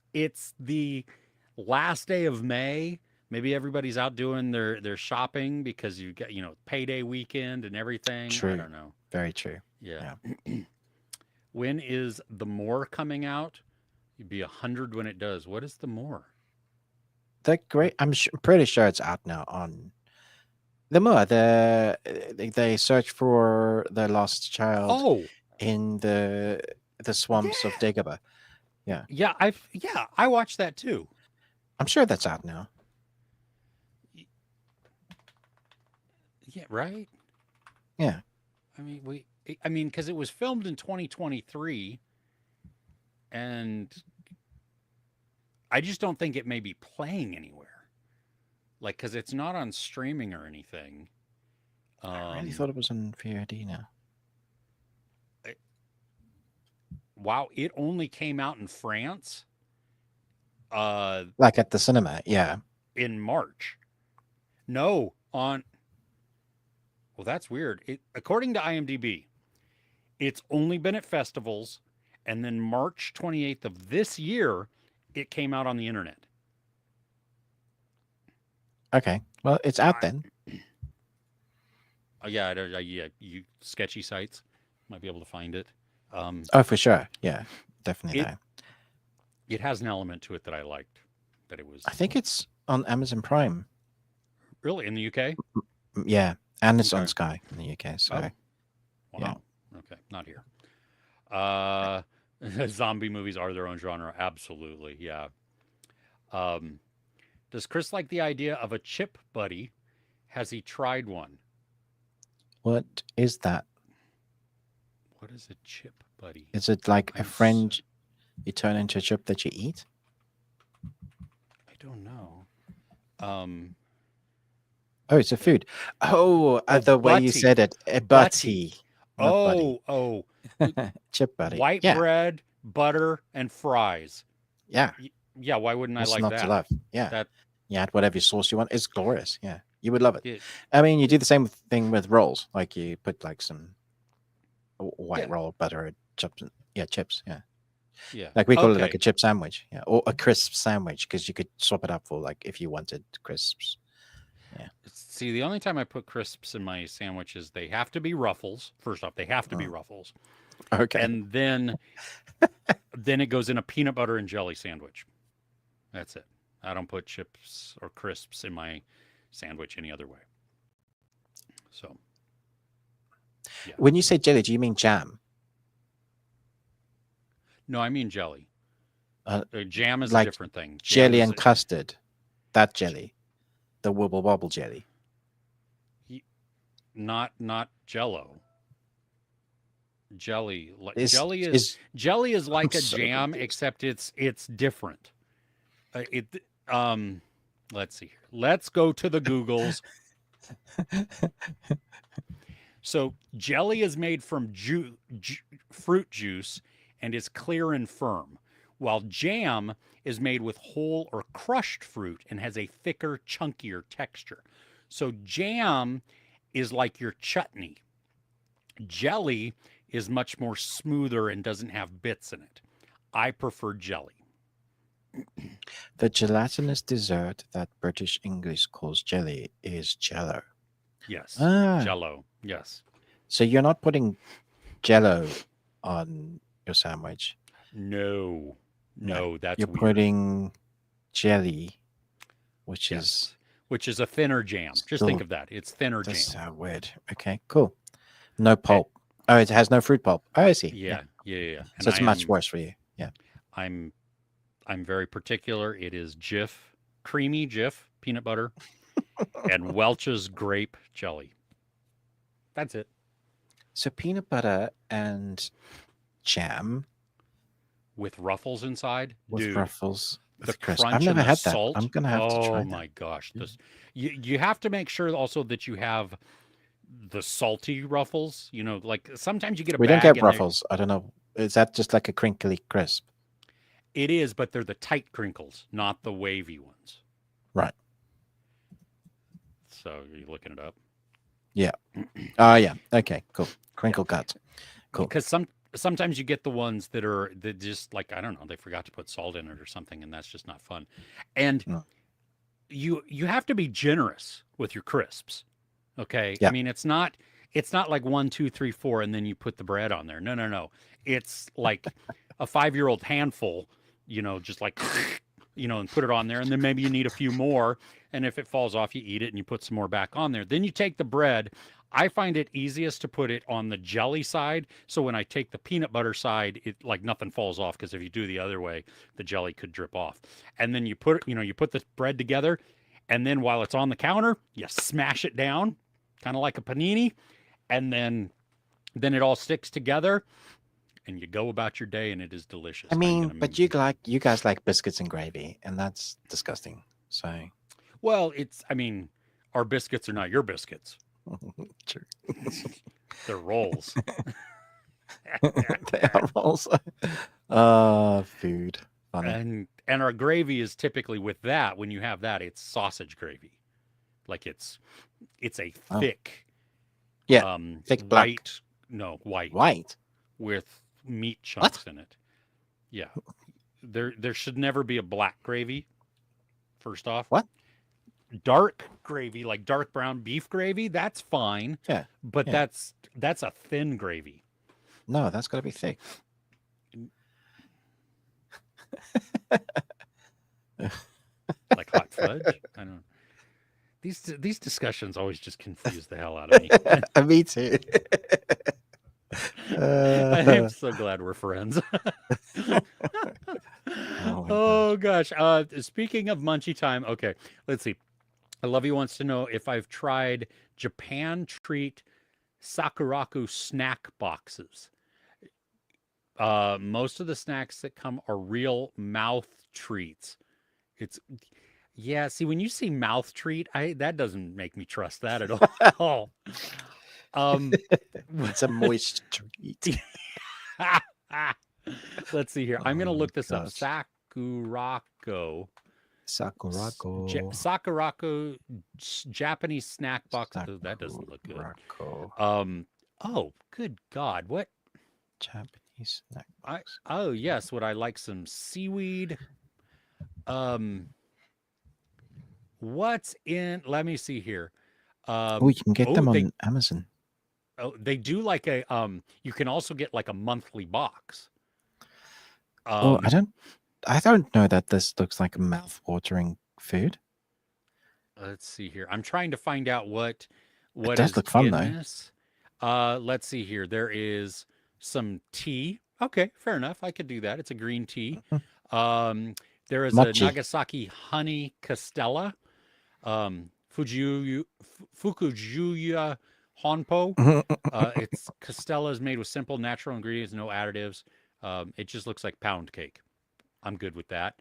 the last day of May. Maybe everybody's out doing their shopping because you got payday weekend and everything. I true. don't know. Very true. Yeah. Yeah. When is the more coming out? You'd be 100 when it does. What is the more? The great. Pretty sure it's out now on the more. They search for the lost child Oh, in the swamps of yeah. Dagobah. Yeah. Yeah, I watched that too. I'm sure that's out now. Yeah, right? Yeah. I mean cuz it was filmed in 2023 and I just don't think it may be playing anywhere. Like cuz it's not on streaming or anything. I really thought it was on VOD now. Wow, it only came out in France Like at the cinema. Yeah. in March. No, on well, that's weird. According to IMDb, it's only been at festivals, and then March 28th of this year, it came out on the internet. Okay. Well, it's out then. Yeah, you sketchy sites might be able to find it. Oh, for sure. Yeah. Definitely It that. it has an element to it that I liked. That it was I think it's on Amazon Prime. really in the UK. Yeah. And it's on Okay. Sky in the UK. So, Oh, yeah. wow. Okay, not here. Zombie movies are their own genre. Absolutely, yeah. Um, does Chris like the idea of a chip buddy? Has he tried one? What is that? What is a chip buddy? Is it like a I'm friend you turn into a chip that you eat? I don't know. Um, Oh, it's a food. Oh, oh, the way you butty, said it. A butty. buddy. Not buddy. Oh, Chip buddy. white Yeah. bread, butter, and fries. Yeah. Yeah, why wouldn't I What's like not to that? love? Yeah. That You add whatever sauce you want. It's glorious. Yeah. You would love it. it, I mean, you do the same thing with rolls. Like you put like some white yeah, roll butter, chips. Yeah, chips. Yeah. yeah. Like we call it like Okay. a chip sandwich. Yeah. Or a crisp sandwich because you could swap it up for like if you wanted crisps. Yeah. See, the only time I put crisps in my sandwiches, they have to be Ruffles. First off, they have to be Mm. Ruffles, Okay. and then it goes in a peanut butter and jelly sandwich. That's it. I don't put chips or crisps in my sandwich any other way. So, yeah. When you say jelly, do you mean jam? No, I mean jelly. Jam is a Like different thing. jelly is and custard. That jelly. The wibble wobble jelly. not Jello. Jelly Is jelly is like a so jam, confused. except it's different. It let's see here. Let's go to the Googles. So jelly is made from fruit juice and is clear and firm, while jam is made with whole or crushed fruit and has a thicker, chunkier texture. So jam is like your chutney. Jelly is much more smoother and doesn't have bits in it. I prefer jelly. The gelatinous dessert that British English calls jelly is jello. Yes. Ah, Jello. Yes. so you're not putting jello on your sandwich. No, No, no, that's you're weird. putting jelly, which is Yes, which is a thinner jam. Just think still of that. It's thinner that's jam. so weird. Okay, cool. No Eh, pulp. Oh, it has no fruit pulp. Oh, I see. Yeah. yeah, yeah, yeah, yeah. And So it's much worse for you. Yeah. I'm, I'm very particular. It is Jif, creamy Jif peanut butter, and Welch's grape jelly. That's it. So peanut butter and jam With ruffles inside, with dude. ruffles The with crisp. I've crunch and never the had that. I'm salt. gonna have to Oh try that. my gosh. Yeah. This you have to make sure also that you have the salty ruffles. You know, like sometimes you get a We don't bag get and they ruffles. I don't know. Is that just like a crinkly crisp? it is, but they're the tight crinkles, not the wavy ones. Right. So are you looking it up? Yeah. Oh, yeah. Okay. Cool. Yeah. Crinkle cut. Cool. Because sometimes you get the ones that just like I don't know, they forgot to put salt in it or something, and that's just not fun. And Mm. you have to be generous with your crisps. Okay. I Yeah. mean, it's not like one, two, three, four, and then you put the bread on there. No, no, no. It's like a 5-year-old handful, just like and put it on there, and then maybe you need a few more. And if it falls off, you eat it and you put some more back on there. Then you take the bread. I find it easiest to put it on the jelly side. So when I take the peanut butter side, it like nothing falls off because if you do the other way, the jelly could drip off. And then you put the bread together, and then while it's on the counter, you smash it down, kind of like a panini, and then it all sticks together, and you go about your day, and it is delicious. I I'm mean, gonna. but you guys like biscuits and gravy, and that's disgusting. So Well, I mean, our biscuits are not your biscuits. true. They're rolls. They are also food. Funny. And our gravy is typically with that. When you have that, it's sausage gravy. Like it's a Oh, thick, yeah. Thick black. white, no, white White. with meat What? chunks in it. Yeah. There should never be a black gravy, first off. What? Dark gravy, like dark brown beef gravy, that's fine, Yeah. but Yeah. that's a thin gravy. No, that's got to be thick. Like hot fudge. I don't these discussions always just confuse the hell out of me. Me too. I'm so glad we're friends. Oh my Oh gosh. Speaking of munchie time, okay, let's see. I love you wants to know if I've tried Japan treat Sakuraku snack boxes. Most of the snacks that come are real mouth treats. It's yeah, see when you see mouth treat, that doesn't make me trust that at all. Um It's a moist treat. let's see here. I'm Oh gonna my look this up. gosh. Sakurako. Sakurako. Sakurako Japanese snack box. Oh, that doesn't look good. Sakurako. Oh, good God. What? Japanese snack I box. oh yes, would I like some seaweed? Um what's in let me see here. Oh, you can get Oh them they on Amazon. they do like a you can also get like a monthly box. Oh, Um I don't know that this looks like a mouth-watering food. let's see here. I'm trying to find out what It what does is look fun in though. this. Let's see here. There is some tea. Okay, fair enough. I could do that. It's a green tea. Mhm. Um, there is a Mochi. Nagasaki honey castella. Fukujuya Honpo. It's Castella is made with simple natural ingredients, no additives. It just looks like pound cake. I'm good with that.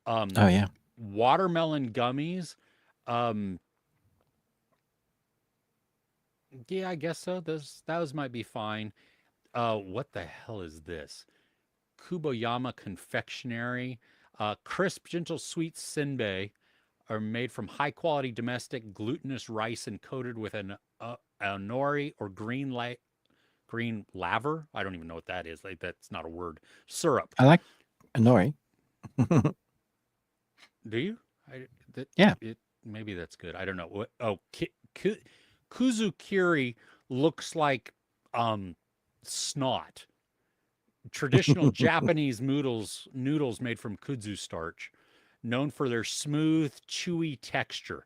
Oh yeah. Watermelon gummies. Um, yeah, I guess so. Those might be fine. What the hell is this? Kuboyama Confectionery. Crisp, gentle, sweet senbei are made from high quality domestic glutinous rice and coated with a nori or green laver. I don't even know what that is. Like that's not a word. Syrup. I like nori. Do you? That Yeah. it maybe that's good. I don't know what. Oh, kuzukiri looks like snot, traditional Japanese noodles made from kudzu starch, known for their smooth, chewy texture.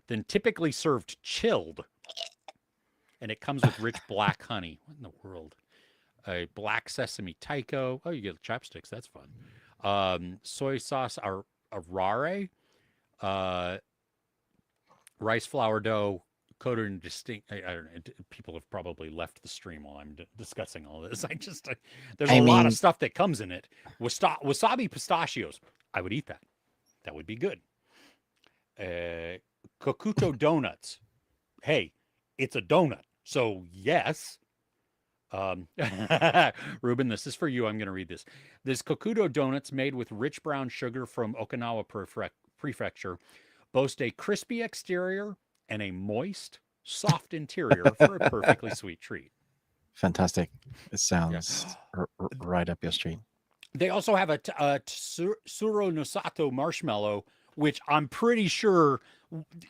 Then typically served chilled, and it comes with rich black honey. What in the world? A black sesame taiko. Oh, you get chopsticks. That's fun. Soy sauce arare, uh, rice flour dough coated in distinct. I don't know. People have probably left the stream while I'm discussing all this. There's I a lot of mean, stuff that comes in it. Wasabi pistachios. I would eat that. That would be good. Kokuto donuts. Hey, it's a donut. So yes. Ruben, this is for you. I'm going to read this. This Kokudo donuts made with rich brown sugar from Okinawa Prefecture boast a crispy exterior and a moist, soft interior for a perfectly sweet treat. fantastic. It Yeah. sounds right up your street. They also have a Tsuro Nosato marshmallow, which I'm pretty sure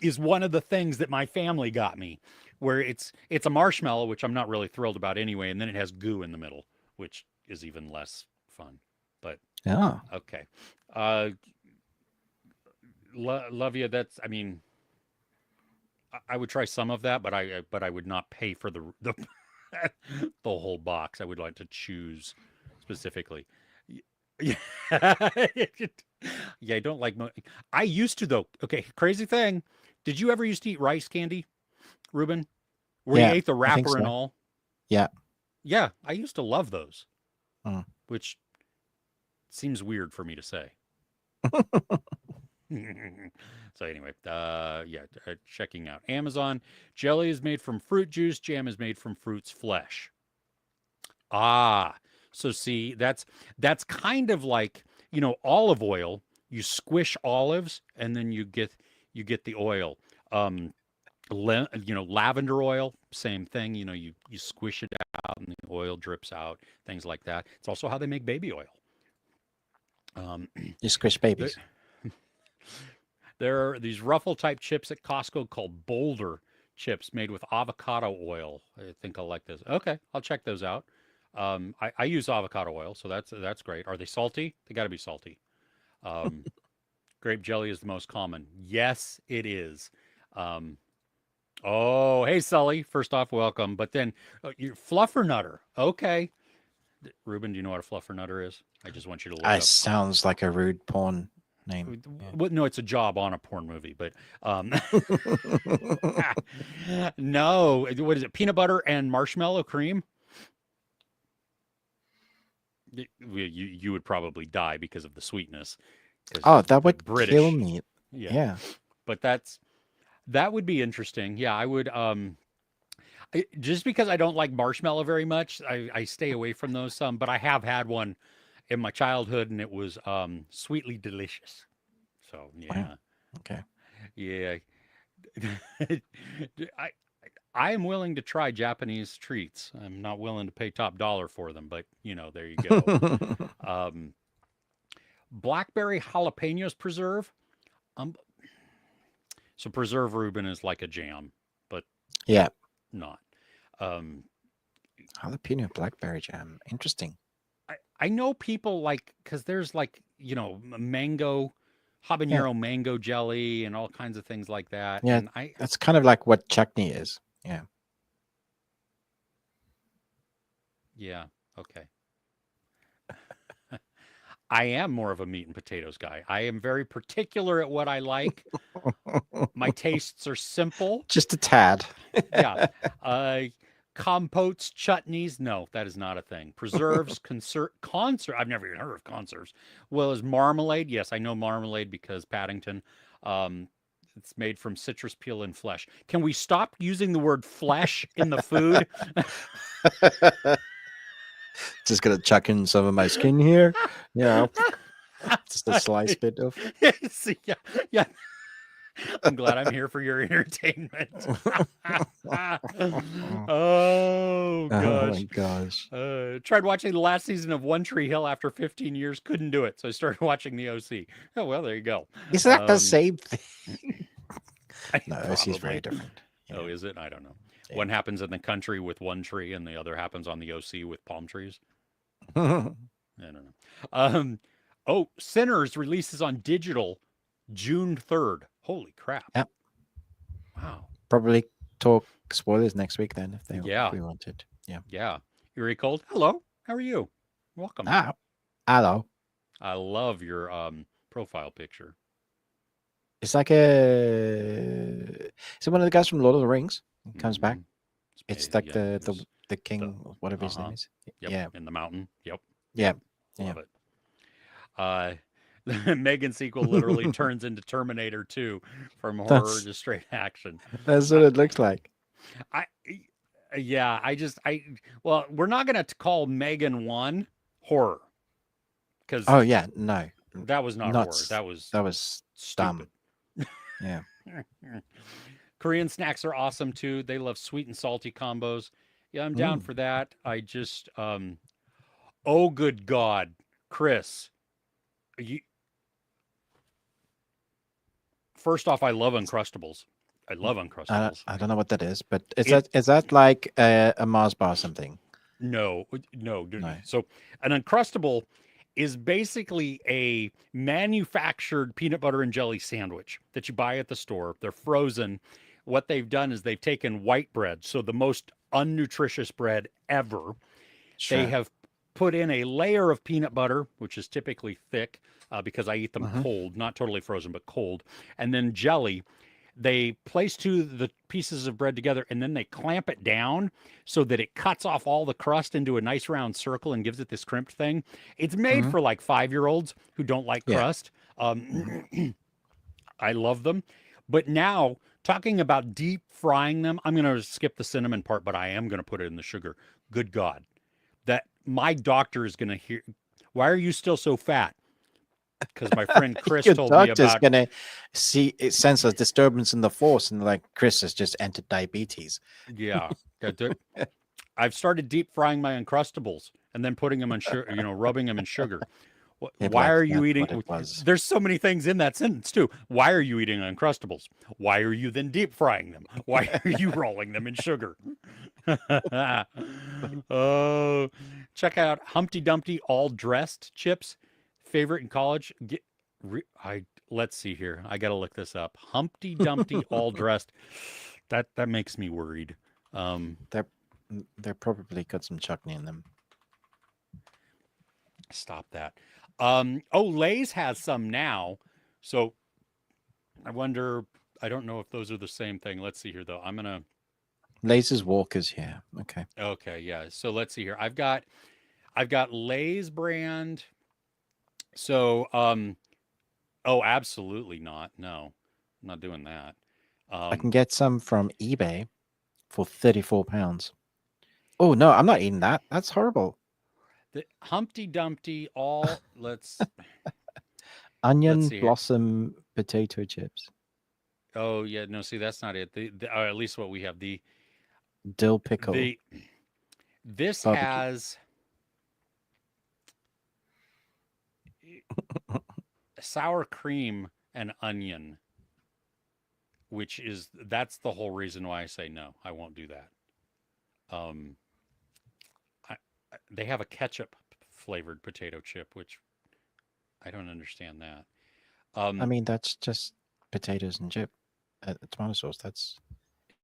is one of the things that my family got me, where it's a marshmallow, which I'm not really thrilled about anyway, and then it has goo in the middle, which is even less fun. But Yeah. okay, love you. I mean, I would try some of that, but I would not pay for the the whole box. I would like to choose specifically. Yeah. Yeah, I don't like. I used to though. Okay, crazy thing. Did you ever used to eat rice candy, Ruben? Where you Yeah, ate the I think wrapper and so. all? Yeah. Yeah, I used to love those, Mm. which seems weird for me to say. So anyway, yeah, checking out Amazon. Jelly is made from fruit juice. Jam is made from fruit's flesh. Ah, so see, that's kind of like, olive oil. You squish olives and then you get the oil. Um, lavender oil, same thing. You squish it out and the oil drips out. Things like that. It's also how they make baby oil. Um, You squish there, babies. there are these ruffle type chips at Costco called Boulder chips made with avocado oil. I think I'll like this. Okay, I'll check those out. I use avocado oil, so that's great. Are they salty? They got to be salty. Um, grape jelly is the most common. Yes, it is. Um, oh, hey Sully. First off, welcome. But then you fluffernutter. Okay, Ruben, do you know what a fluffernutter is? I just want you to look It up. sounds like a rude porn name. Well, no, it's a job on a porn movie, but no. What is it? Peanut butter and marshmallow cream? You would probably die because of the sweetness. Oh, that The would kill British, me. yeah. Yeah. But that would be interesting. Yeah, I would. Just because I don't like marshmallow very much, I stay away from those some. But I have had one in my childhood, and it was sweetly delicious. So Wow. yeah, Okay. yeah. I I am willing to try Japanese treats. I'm not willing to pay top dollar for them, but there you go. Um, Blackberry jalapenos preserve. Um, so preserve Reuben is like a jam, but Yeah. not. Um, Jalapeno blackberry jam. Interesting. I know people like because there's like mango, Yeah. habanero mango jelly and all kinds of things like that, Yeah. and That's kind of like what chutney is. Yeah. yeah, okay. I am more of a meat and potatoes guy. I am very particular at what I like. My tastes are simple. Just a tad. Yeah. Uh, compotes, chutneys. No, that is not a thing. Preserves, conserve. I've never even heard of conserves. Well, is marmalade? Yes, I know marmalade because Paddington. Um, it's made from citrus peel and flesh. Can we stop using the word flesh in the food? Just gonna chuck in some of my skin here. Yeah. Just a slice bit of. See, yeah, yeah. I'm glad I'm here for your entertainment. Oh Oh my gosh. gosh. Tried watching the last season of One Tree Hill after 15 years, couldn't do it, so I started watching the OC. Oh well, there you go. Is that the same thing? No, she's very Probably. different. Oh, Yeah. is it? I don't know. Yeah. One happens in the country with one tree, and the other happens on the OC with palm trees. I don't know. Um, oh, Sinners releases on digital June 3rd. Holy crap! Yeah, Wow. probably talk spoilers next week then if Yeah, we wanted. Yeah. yeah. Erie Cold. Hello. How are you? Welcome. Ah, hello. I love your profile picture. It's like a. Is it one of the guys from Lord of the Rings? He comes back. Mm-hmm. It's like Yeah. the The king, whatever his name is. Yep. Yeah, In the mountain. Yep. yeah, Yep. yeah. Love it. Uh, the Megan sequel literally turns into Terminator 2 from horror that's to straight action. that's what I, it looks like. I, yeah, well, we're not going to call Megan 1 horror because Oh yeah, no, that was not horror. nuts. That was That was stupid. dumb. Yeah. Korean snacks are awesome too. They love sweet and salty combos. Yeah, I'm down Mm. for that. I just, oh, good God, Chris, you, first off, I love Uncrustables. I love Uncrustables. I don't know what that is, but is It that like a Mars bar or something? No, no. No. So an Uncrustable is basically a manufactured peanut butter and jelly sandwich that you buy at the store. They're frozen. What they've done is they've taken white bread, so the most unnutritious bread ever. They Sure. have put in a layer of peanut butter, which is typically thick because I eat them Hmm. cold, not totally frozen, but cold, and then jelly. They place the pieces of bread together and then they clamp it down so that it cuts off all the crust into a nice round circle and gives it this crimped thing. It's made Hmm. for like 5 year olds who don't like Yeah. crust. Hmm. I love them. But now, talking about deep frying them, I'm going to skip the cinnamon part, but I am going to put it in the sugar. Good God. That my doctor is going to hear. Why are you still so fat? Because my friend Chris Your told me doctor's about, gonna see it sense a disturbance in the force, and like Chris has just entered diabetes. yeah, I've started deep frying my Uncrustables and then putting them in sugar, rubbing them in sugar. He'd Why like are you that's what eating? it was. There's so many things in that sentence too. Why are you eating Uncrustables? Why are you then deep frying them? Why are you rolling them in sugar? Oh, check out Humpty Dumpty all dressed chips. Favorite in college. Let's see here. I gotta look this up. Humpty Dumpty all dressed. That makes me worried. Um, they're they're probably got some chutney in them. Stop that. Oh, Lay's has some now. So I wonder, I don't know if those are the same thing. Let's see here though. Lasers Walkers, yeah. Okay. Okay, yeah. So let's see here. I've got Lay's brand. So oh, absolutely not. No. I'm not doing that. I can Um get some from eBay for £34. Oh no, I'm not eating that. That's horrible. the Humpty Dumpty all let's Onion see here. blossom potato chips. Oh, yeah, no, see that's not it. Or at least what we have. Dill pickle The this barbecue. has sour cream and onion, which that's the whole reason why I say no. I won't do that. Um, they have a ketchup flavored potato chip, which I don't understand that. I Um, mean, that's just potatoes and chip, tomato sauce. That's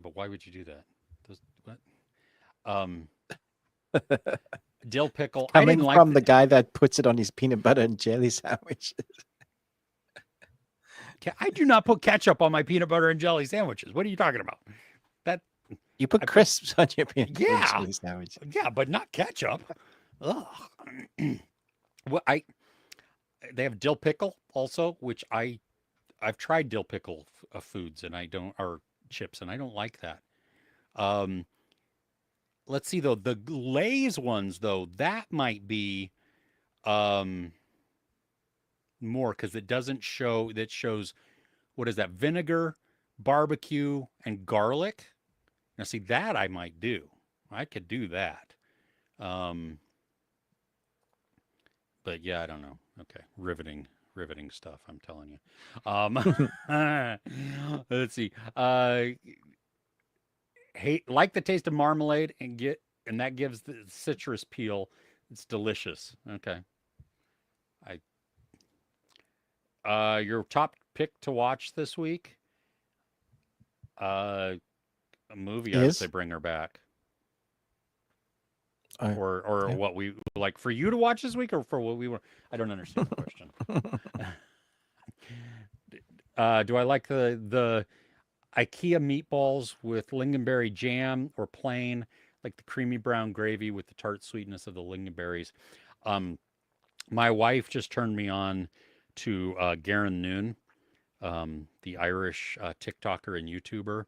but why would you do that? What? Um, Dill pickle. I coming didn't like from the guy that puts it on his peanut butter and jelly sandwich. I do not put ketchup on my peanut butter and jelly sandwiches. What are you talking about? That You put I put crisps on your peanut butter and yeah, jelly sandwich. yeah, but not ketchup. Ugh. Well, they have dill pickle also, which I've tried dill pickle foods and I don't or chips and I don't like that. Um, let's see though the Lay's ones though that might be um more because it doesn't show that shows what is that vinegar, barbecue, and garlic. Now see that I might do. I could do that. Um, but yeah, I don't know. Okay, riveting stuff. I'm telling you. Let's see. Hate like the taste of marmalade and that gives the citrus peel. It's delicious. Okay. Your top pick to watch this week? Uh, a movie. I would say Is Bring Her Back, oh or yeah. what we like for you to watch this week, or for what we want. I don't understand the question. Do I like the IKEA meatballs with lingonberry jam or plain, like the creamy brown gravy with the tart sweetness of the lingonberries? Um, my wife just turned me on to Garen Noon, the Irish TikToker and YouTuber,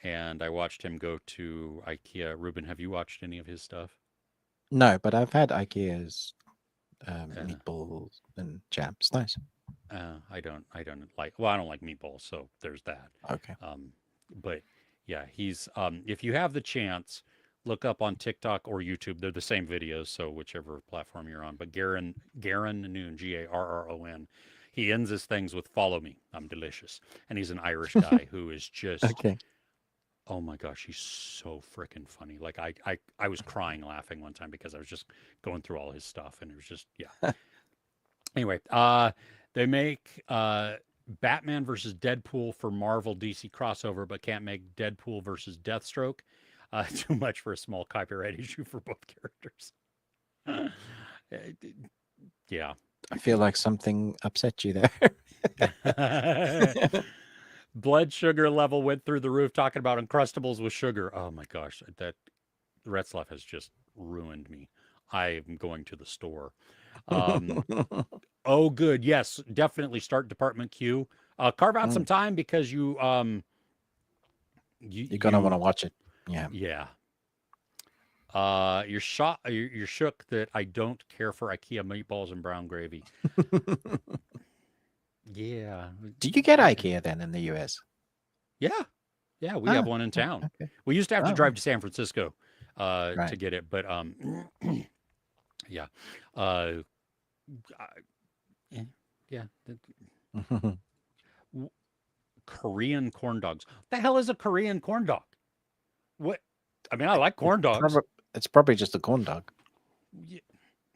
and I watched him go to IKEA. Ruben, have you watched any of his stuff? No, but I've had IKEA's Uh, meatballs and jam. It's nice. I don't like. Well, I don't like meatballs, so there's that. Okay. Um, but yeah, he's. If you have the chance, look up on TikTok or YouTube. They're the same videos, so whichever platform you're on. But Garen Noon, Garron. He ends his things with "Follow me, I'm delicious," and he's an Irish guy who is just. Okay. Oh my gosh, he's so freaking funny. Like I was crying laughing one time because I was just going through all his stuff and it was just yeah. Anyway, they make Batman versus Deadpool for Marvel DC crossover, but can't make Deadpool versus Deathstroke. Too much for a small copyright issue for both characters. Yeah. I feel like something upset you there. Blood sugar level went through the roof talking about Uncrustables with sugar. Oh my gosh, that Retzlaff has just ruined me. I am going to the store. Um, Oh, good. Yes, definitely start Department Q. Carve out some Mm, time because you're gonna want to you watch it. Yeah. yeah. You're shot. You're shook that I don't care for IKEA meatballs and brown gravy. Yeah, Do you get yeah, IKEA then in the US? yeah, yeah. We have Ah, one in town. okay. We used to have to Oh, drive right. to San Francisco to Right. get it, but yeah, uh, I- eh, yeah. W- Korean corn dogs. What the hell is a Korean corn dog? What? I mean, I like It's corn dogs. probably it's probably just a corn dog. Y-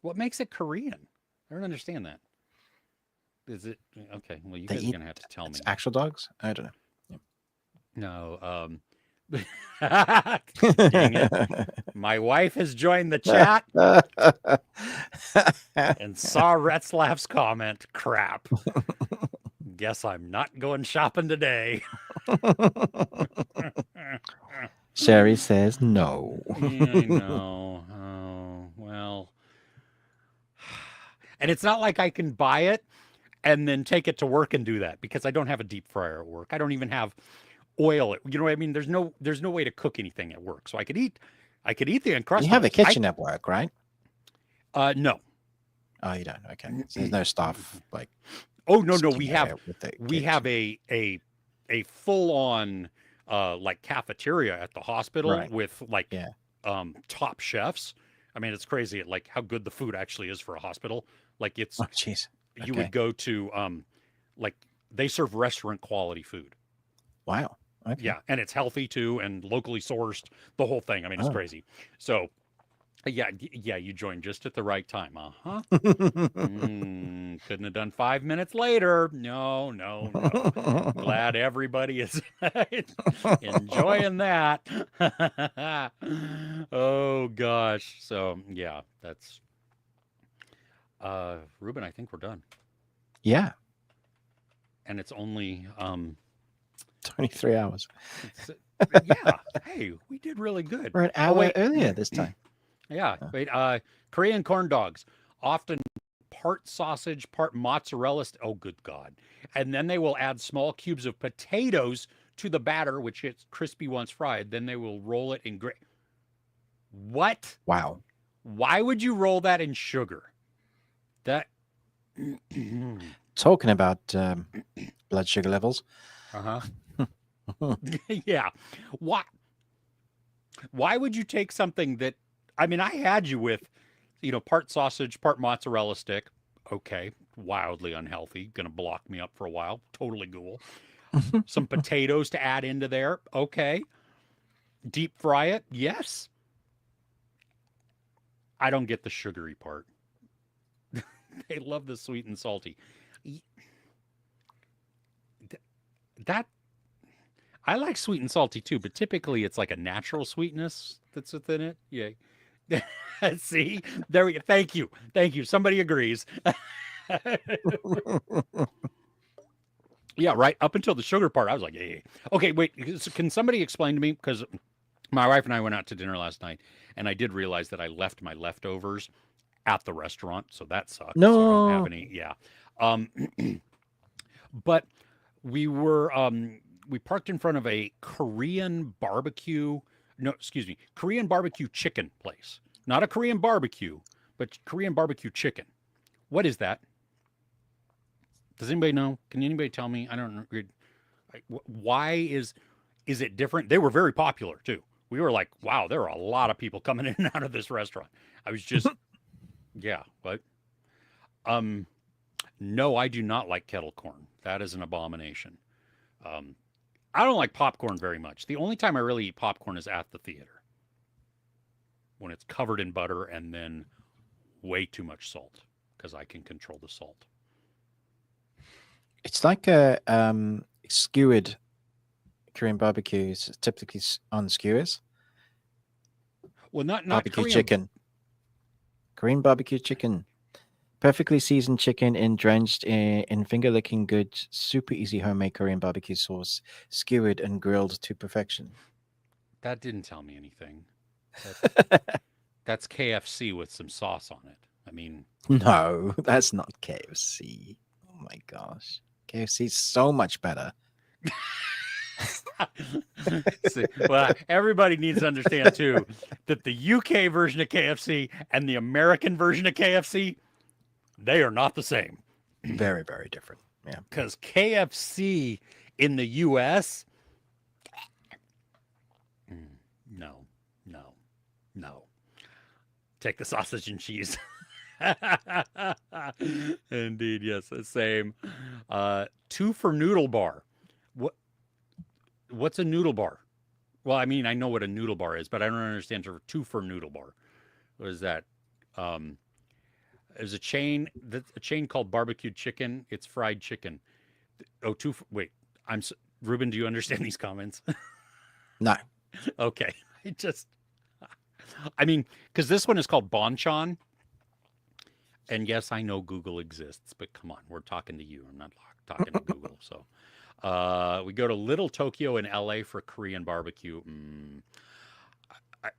What makes it Korean? I don't understand that. Is it okay? Well, you They guys are eat gonna have to tell it's me. actual dogs. I don't No. Dang it! know. My wife has joined the chat and saw Retzlaff's comment. Crap. Guess I'm not going shopping today. Sherry says no. Yeah, I know. Oh, well. And it's not like I can buy it and then take it to work and do that because I don't have a deep fryer at work. I don't even have oil. You know what I mean? There's no way to cook anything at work. So I could eat the You have a Uncrustables. I kitchen at work, right? no. Oh, you don't. Okay. So there's no staff like Oh no, sitting there with the we have kitchen. a full on like cafeteria at the hospital Right. with like Yeah. top chefs. I mean, it's crazy at like how good the food actually is for a hospital. Like it's Oh, jeez. you would Okay. go to like they serve restaurant quality food. Wow. Okay. Yeah, and it's healthy too and locally sourced, the whole thing. I mean, it's Oh. crazy. So, yeah, yeah, you joined just at the right time. Uh-huh. Couldn't have done 5 minutes later. No, no, no. Glad everybody is enjoying that. Oh gosh. So, yeah, that's Ruben, I think we're done. Yeah. And it's only 23 hours. it's yeah. Hey, we did really good. We're an Oh hour wait. earlier this time. Yeah, Huh. wait. Korean corn dogs, often part sausage, part mozzarella. Oh, good God! And then they will add small cubes of potatoes to the batter, which is crispy once fried. Then they will roll it in What? Wow. Why would you roll that in sugar? That. Talking about blood sugar levels. Uh huh. Yeah. Why? Why would you take something that? I mean, I had you with, part sausage, part mozzarella stick. Okay, wildly unhealthy. Gonna block me up for a while. Totally cool. Some potatoes to add into there. Okay. Deep fry it. Yes. I don't get the sugary part. They love the sweet and salty. Y- That I like sweet and salty too, but typically it's like a natural sweetness that's within it. Yeah. See, there we go. Thank you. Thank you. Somebody agrees. Yeah, right. Up until the sugar part, I was like, hey. Okay, wait. Can somebody explain to me? Because my wife and I went out to dinner last night, and I did realize that I left my leftovers at the restaurant, so that sucked. So I don't have No. any. Yeah. Um, but we parked in front of a Korean barbecue. No, excuse me, Korean barbecue chicken place. Not a Korean barbecue, but Korean barbecue chicken. What is that? Does anybody know? Can anybody tell me? I don't know. Why is it different? They were very popular too. We were like, wow, there are a lot of people coming in and out of this restaurant. I was just, yeah, but um, no, I do not like kettle corn. That is an abomination. Um, I don't like popcorn very much. The only time I really eat popcorn is at the theater when it's covered in butter and then way too much salt because I can control the salt. It's like a skewered Korean barbecue. It's typically on skewers. Well, not Barbecue Korean. chicken. Korean barbecue chicken. Perfectly seasoned chicken and drenched in finger licking good, super easy homemade Korean barbecue sauce, skewered and grilled to perfection. That didn't tell me anything. That, that's KFC with some sauce on it. I mean, No, that's not KFC. Oh my gosh. KFC is so much better. see, well, everybody needs to understand too that the UK version of KFC and the American version of KFC, they are not the same. Very, very different. Yeah. Because KFC in the US, no, no, no. Take the sausage and cheese. Indeed, yes, the same. Two for noodle bar. What what's a noodle bar? Well, I mean, I know what a noodle bar is, but I don't understand two for noodle bar. What is that? Um, there's a chain called Barbecued Chicken. It's fried chicken. Oh, wait. Ruben. Do you understand these comments? No. Okay. I mean, because this one is called Bonchon. And yes, I know Google exists, but come on, we're talking to you. I'm not talking to Google. So we go to Little Tokyo in LA for Korean barbecue. I,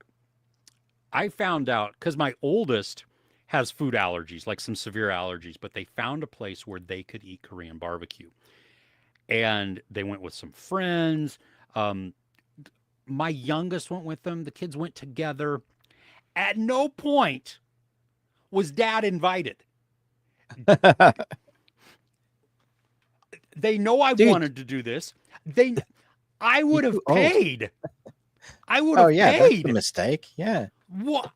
I found out because my oldest has food allergies, like some severe allergies, but they found a place where they could eat Korean barbecue. And they went with some friends. Um, my youngest went with them. The kids went together. At no point was dad invited. They know I Dude, wanted to do this. I would you're have too old. paid. I would Oh have yeah, that's a paid. mistake. Yeah. What?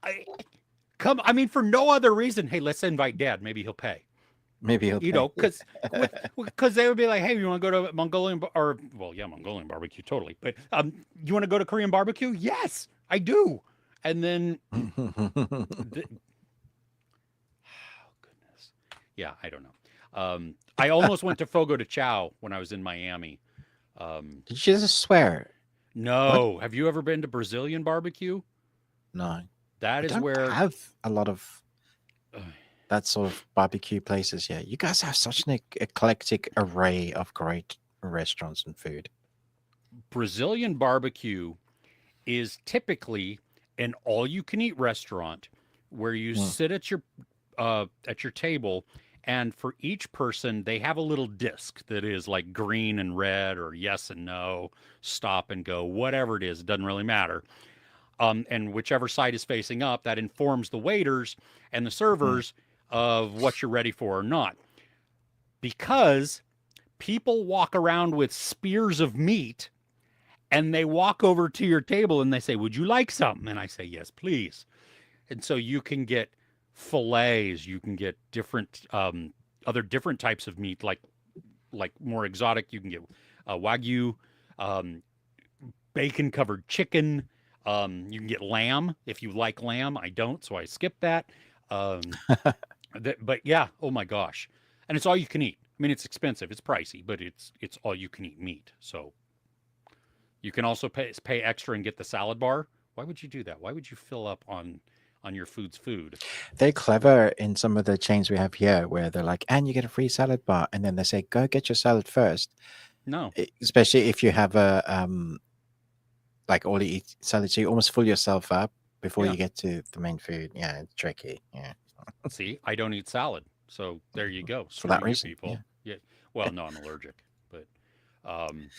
Come, I mean, for no other reason. Hey, let's invite dad. Maybe he'll pay. Maybe he'll You pay. know, because they would be like, hey, you want to go to Mongolian or well, yeah, Mongolian barbecue, totally. But you want to go to Korean barbecue? Yes, I do. And then, oh goodness, yeah, I don't know. I almost went to Fogo de Chao when I was in Miami. Did you just swear? No, have you ever been to Brazilian barbecue? No. That We is don't where. have a lot of that sort of barbecue places here. You guys have such an eclectic array of great restaurants and food. Brazilian barbecue is typically an all-you-can-eat restaurant where you sit at your table, and for each person they have a little disc that is like green and red or yes and no, stop and go, whatever it is, it doesn't really matter. And whichever side is facing up, that informs the waiters and the servers of what you're ready for or not. Because people walk around with spears of meat and they walk over to your table and they say, would you like something? And I say, yes, please. And so you can get fillets, you can get different other different types of meat, like more exotic. You can get wagyu, bacon covered chicken, You can get lamb if you like lamb. I don't, so I skip that. Um, but yeah, oh my gosh, and it's all you can eat. I mean, it's expensive, it's pricey, but it's all you can eat meat. So you can also pay extra and get the salad bar. Why would you do that? Why would you fill up on your food's food? They're clever in some of the chains we have here where they're like, and you get a free salad bar. And then they say, go get your salad first. No, Especially if you have a, like all you eat salad. So you almost fill yourself up before yeah. you get to the main food. Yeah, it's tricky. Yeah. See, I don't eat salad, so there you go. For Screw that you, reason. people. Yeah. Yeah. Well, no, I'm allergic, but um,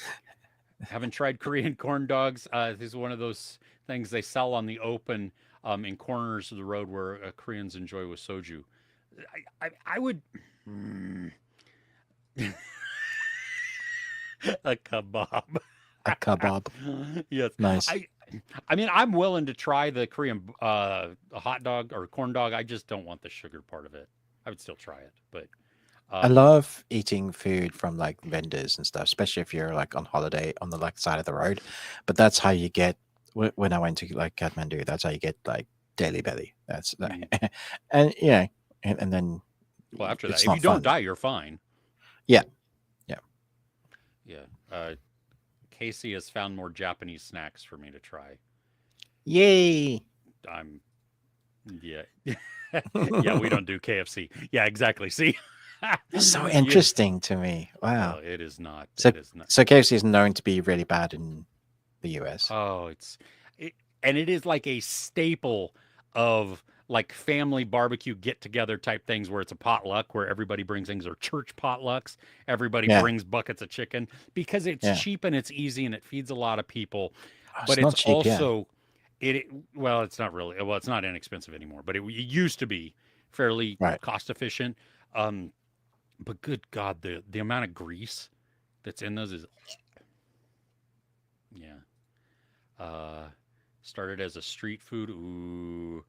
haven't tried Korean corn dogs. This is one of those things they sell on the open in corners of the road where Koreans enjoy with soju. I would a kebab. A kebab. Yes, Nice. I mean, I'm willing to try the Korean hot dog or corn dog. I just don't want the sugar part of it. I would still try it, but I um, love eating food from like vendors and stuff, especially if you're like on holiday on the like side of the road. But that's how you get when I went to like Kathmandu. That's how you get like daily belly. That's mhm. and yeah, and then Well, after that, it's if you not don't fun. die, you're fine. Yeah, yeah. Yeah. Casey has found more Japanese snacks for me to try. Yay! I'm, yeah. Yeah, we don't do KFC. Yeah, exactly. See? So Yeah. interesting to me. Oh, Wow. it is not. So It is not. so KFC is known to be really bad in the US. Oh, it, and it is like a staple of like family barbecue get together type things where it's a potluck where everybody brings things or church potlucks. Everybody Yeah, brings buckets of chicken because it's yeah. cheap and it's easy and it feeds a lot of people. Oh, But it's it's not cheap. Yeah. also well, it's not really well, it's not inexpensive anymore, but it used to be fairly Right. cost efficient. Um, but good God, the amount of grease that's in those is yeah. Uh, Started as a street food. Ooh.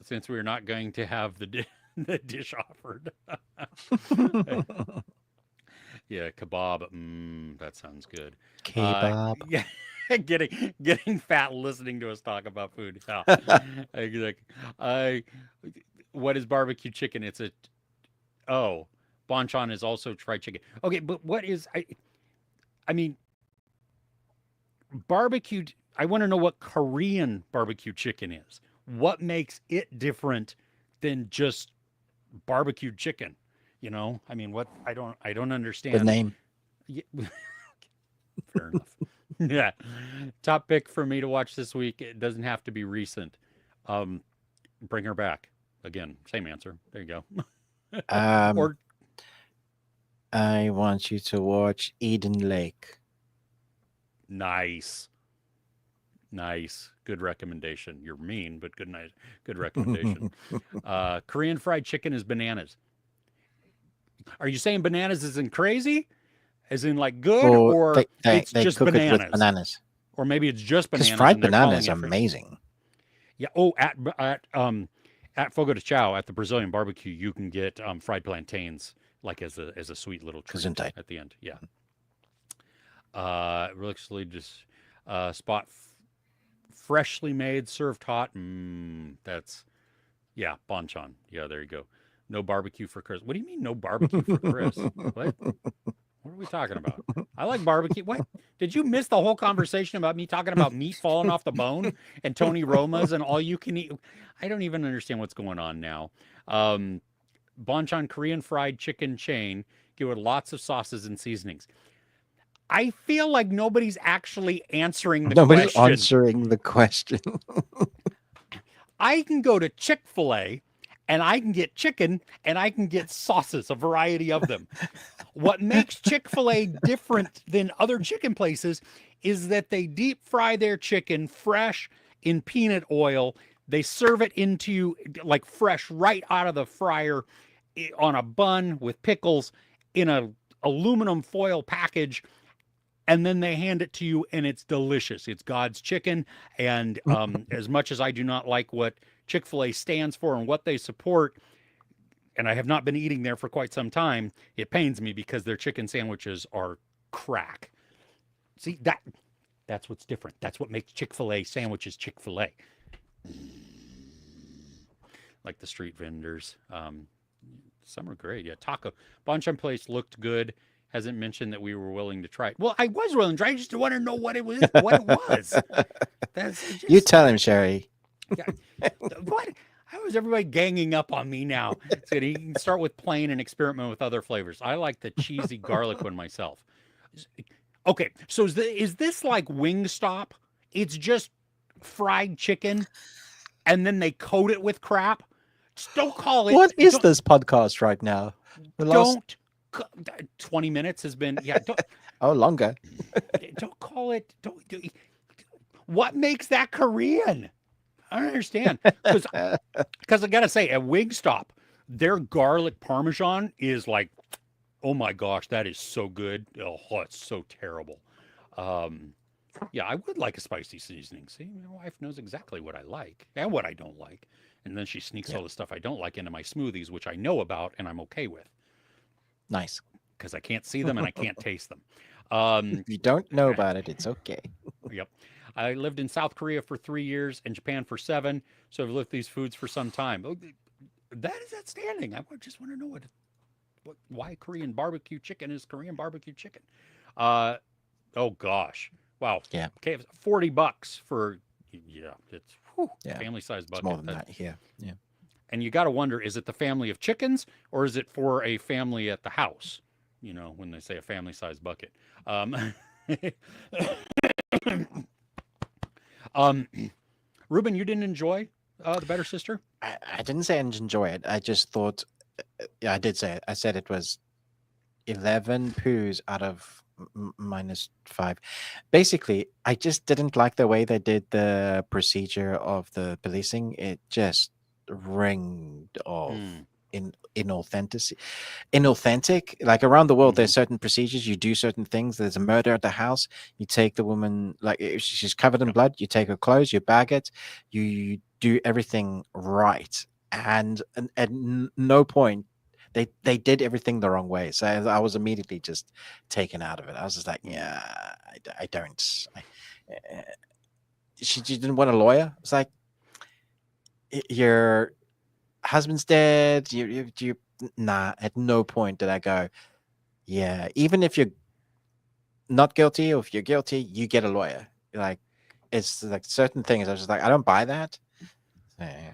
Since we're not going to have the dish offered. Yeah, kebab. That sounds good. Kebab. Yeah, getting fat listening to us talk about food. Yeah, exactly. I what is barbecue chicken? It's a oh, banchan is also fried chicken. Okay, but what is I mean barbecued. I want to know what Korean barbecue chicken is. What makes it different than just barbecued chicken? You know, I mean, what I don't The understand. name. Yeah, fair enough. Yeah, top pick for me to watch this week. It doesn't have to be recent. Um, Bring her back again. Same answer. There you go. Um, Or I want you to watch Eden Lake. nice, nice, good recommendation. You're mean, but good nice, good recommendation. Korean fried chicken is bananas. Are you saying bananas is in crazy? As in like good, Well, or it's they just cook it with bananas? bananas Or maybe it's just because bananas fried and they're calling bananas it are fruit. amazing. Yeah. Oh, at Fogo de Chao at the Brazilian barbecue, you can get fried plantains like as a sweet little treat Gesundheit. at the end. Yeah. Really just spot freshly made, served hot. That's yeah, banchan. Yeah, there you go. No barbecue for Chris. What do you mean no barbecue for Chris? What? What are we talking about? I like barbecue. What? Did you miss the whole conversation about me talking about meat falling off the bone and Tony Roma's and all you can eat? I don't even understand what's going on now. Um, Banchan Korean fried chicken chain, give it lots of sauces and seasonings. I feel like nobody's actually answering the Nobody's question. answering the question. I can go to Chick-fil-A and I can get chicken and I can get sauces, a variety of them. What makes Chick-fil-A different than other chicken places is that they deep fry their chicken fresh in peanut oil. They serve it into you like fresh right out of the fryer on a bun with pickles in a aluminum foil package, and then they hand it to you and it's delicious. It's God's chicken. And as much as I do not like what Chick-fil-A stands for and what they support, and I have not been eating there for quite some time, it pains me because their chicken sandwiches are crack. See that That's what's different. That's what makes Chick-fil-A sandwiches Chick-fil-A. Like the street vendors. Some are great. Yeah, taco Bonchon Place looked good. Hasn't mentioned that we were willing to try it. Well, I was willing to try. I just wanted to know what it was. What it was. That's You just tell him, Sherry. yeah. What? How is everybody ganging up on me now? So you can start with plain and experiment with other flavors. I like the cheesy garlic one myself. Okay, so is this like Wingstop? It's just fried chicken, and then they coat it with crap. Just don't call it. What is this podcast right now? The last Don't. 20 minutes has been. Yeah. longer. Don't call it. Don't. What makes that Korean? I don't understand because I gotta say at Wingstop their garlic parmesan is like, oh my gosh, that is so good. Oh, it's so terrible. Um, yeah, I would like a spicy seasoning. See, my wife knows exactly what I like and what I don't like, and then she sneaks Yeah. all the stuff I don't like into my smoothies, which I know about and I'm okay with Nice. because I can't see them and I can't taste them. If you don't know about it, it's okay. Yep. I lived in South Korea for 3 years and Japan for 7, so I've lived these foods for some time. Oh, that is outstanding. I just want to know why Korean barbecue chicken is Korean barbecue chicken. Uh, oh gosh, wow. Yeah. Okay, $40 for it's Yeah. family size It's bucket. more than that here. Yeah. And you got to wonder, is it the family of chickens or is it for a family at the house? You know, when they say a family size bucket. Um, Ruben, you didn't enjoy the Better Sister? I didn't say I didn't enjoy it. I just thought, yeah, I did say it. I said it was 11 poos out of -5. Basically, I just didn't like the way they did the procedure of the policing. It just ringed of Mm, inauthentic. Like around the world, hmm there's certain procedures. You do certain things. There's a murder at the house. You take the woman, like if she's covered in Yep. blood. You take her clothes. You bag it. You do everything right. And at no point they did everything the wrong way. So I was immediately just taken out of it. I was just like, Mm, yeah, I don't. Uh, she didn't want a lawyer. It's like your husband's dead. You nah. At no point did I go, yeah. Even if you're not guilty or if you're guilty, you get a lawyer. Like it's like certain things. I was just like, I don't buy that. Eh,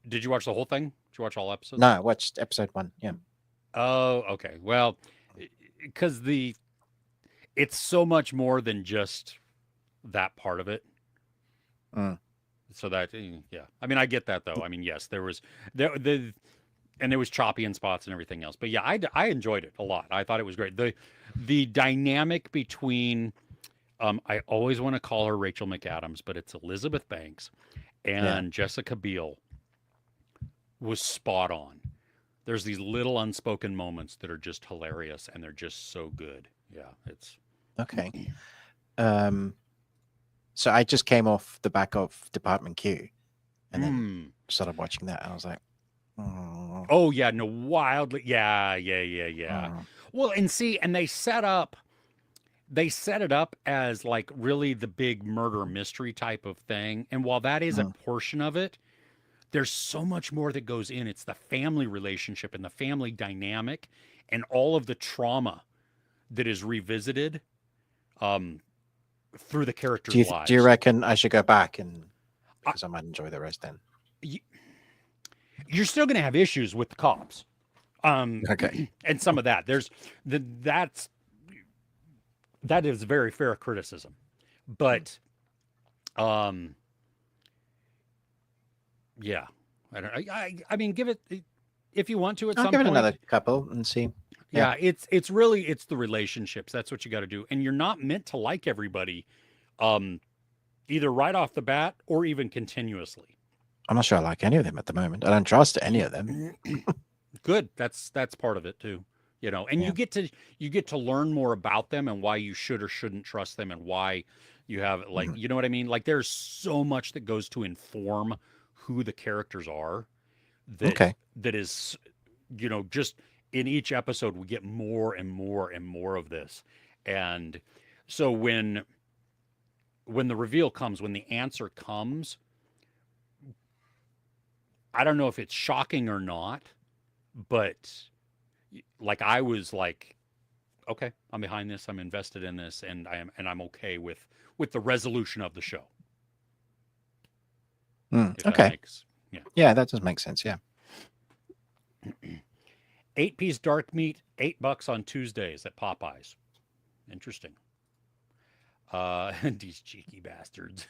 Did you watch the whole thing? Did you watch all No, episodes? I watched episode 1. Yeah. Oh, okay. Well, because it's so much more than just that part of it. Mm. So yeah. I mean, I get that though. I mean, yes, there was and it was choppy in spots and everything else. But yeah, I enjoyed it a lot. I thought it was great. The dynamic between I always want to call her Rachel McAdams, but it's Elizabeth Banks Yeah. and Jessica Biel was spot on. There's these little unspoken moments that are just hilarious and they're just so good. Yeah, it's Okay. Um. So I just came off the back of Department Q, and then mm. started watching that. And I was like, Oh yeah, no, wildly, yeah. mm, Well, and see, and they set it up as like really the big murder mystery type of thing. And while that is a mm. portion of it, there's so much more that goes in. It's the family relationship and the family dynamic and all of the trauma that is revisited um, through the Do characters' you lives. reckon I should go back and I, because I might enjoy the rest then? y- you're still going to have issues with the cops, Okay. and some of that. That's that is very fair criticism, but um, yeah, I mean, give it if you want to at I'll some give it point. another couple and see. Yeah. Yeah, it's really it's the relationships. That's what you got to do, and you're not meant to like everybody, um, either right off the bat or even continuously. I'm not sure I like any of them at the moment. I don't trust any of them. Good. That's part of it too. You know, and Yeah. you get to learn more about them and why you should or shouldn't trust them and why you have like Mhm. you know what I mean? Like there's so much that goes to inform who the characters are Okay. that is just in each episode we get more and more and more of this. And so when when the reveal comes, when the answer comes, I don't know if it's shocking or not, but like I was like, okay, I'm behind this, I'm invested in this, and I'm okay with the resolution of the show. If that Okay. makes yeah. Yeah, that does make sense. Yeah. 8-piece dark meat, $8 on Tuesdays at Popeyes. Interesting. These cheeky bastards.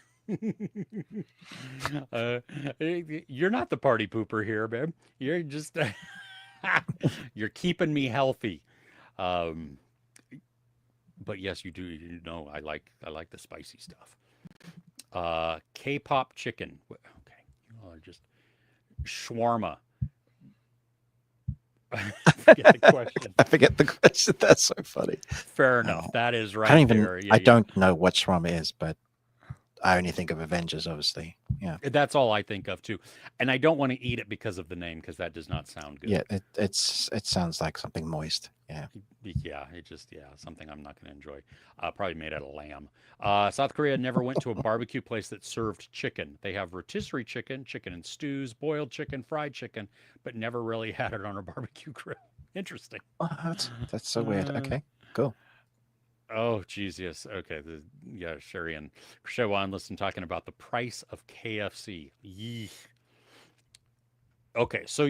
uh, you're not the party pooper here, babe. You're just you're keeping me healthy. Um, but yes, you do. You know, I like the spicy stuff. K-pop chicken. Okay, just shawarma. Forget the question. I forget the question. That's so funny. Fair enough. That is I don't right even. there. Yeah, I yeah. don't know what Shram is, but I only think of Avengers, obviously. Yeah. That's all I think of too. And I don't want to eat it because of the name, because that does not sound good. Yeah. It sounds like something moist. Yeah. Yeah, something I'm not going to enjoy. Probably made out of lamb. South Korea never went to a barbecue place that served chicken. They have rotisserie chicken, chicken and stews, boiled chicken, fried chicken, but never really had it on a barbecue grill. Interesting. Oh, that's so weird. Okay. Cool. Oh, geez, yes. Okay. Sherry and Shawan, listen, talking about the price of KFC. Yee. Okay, so,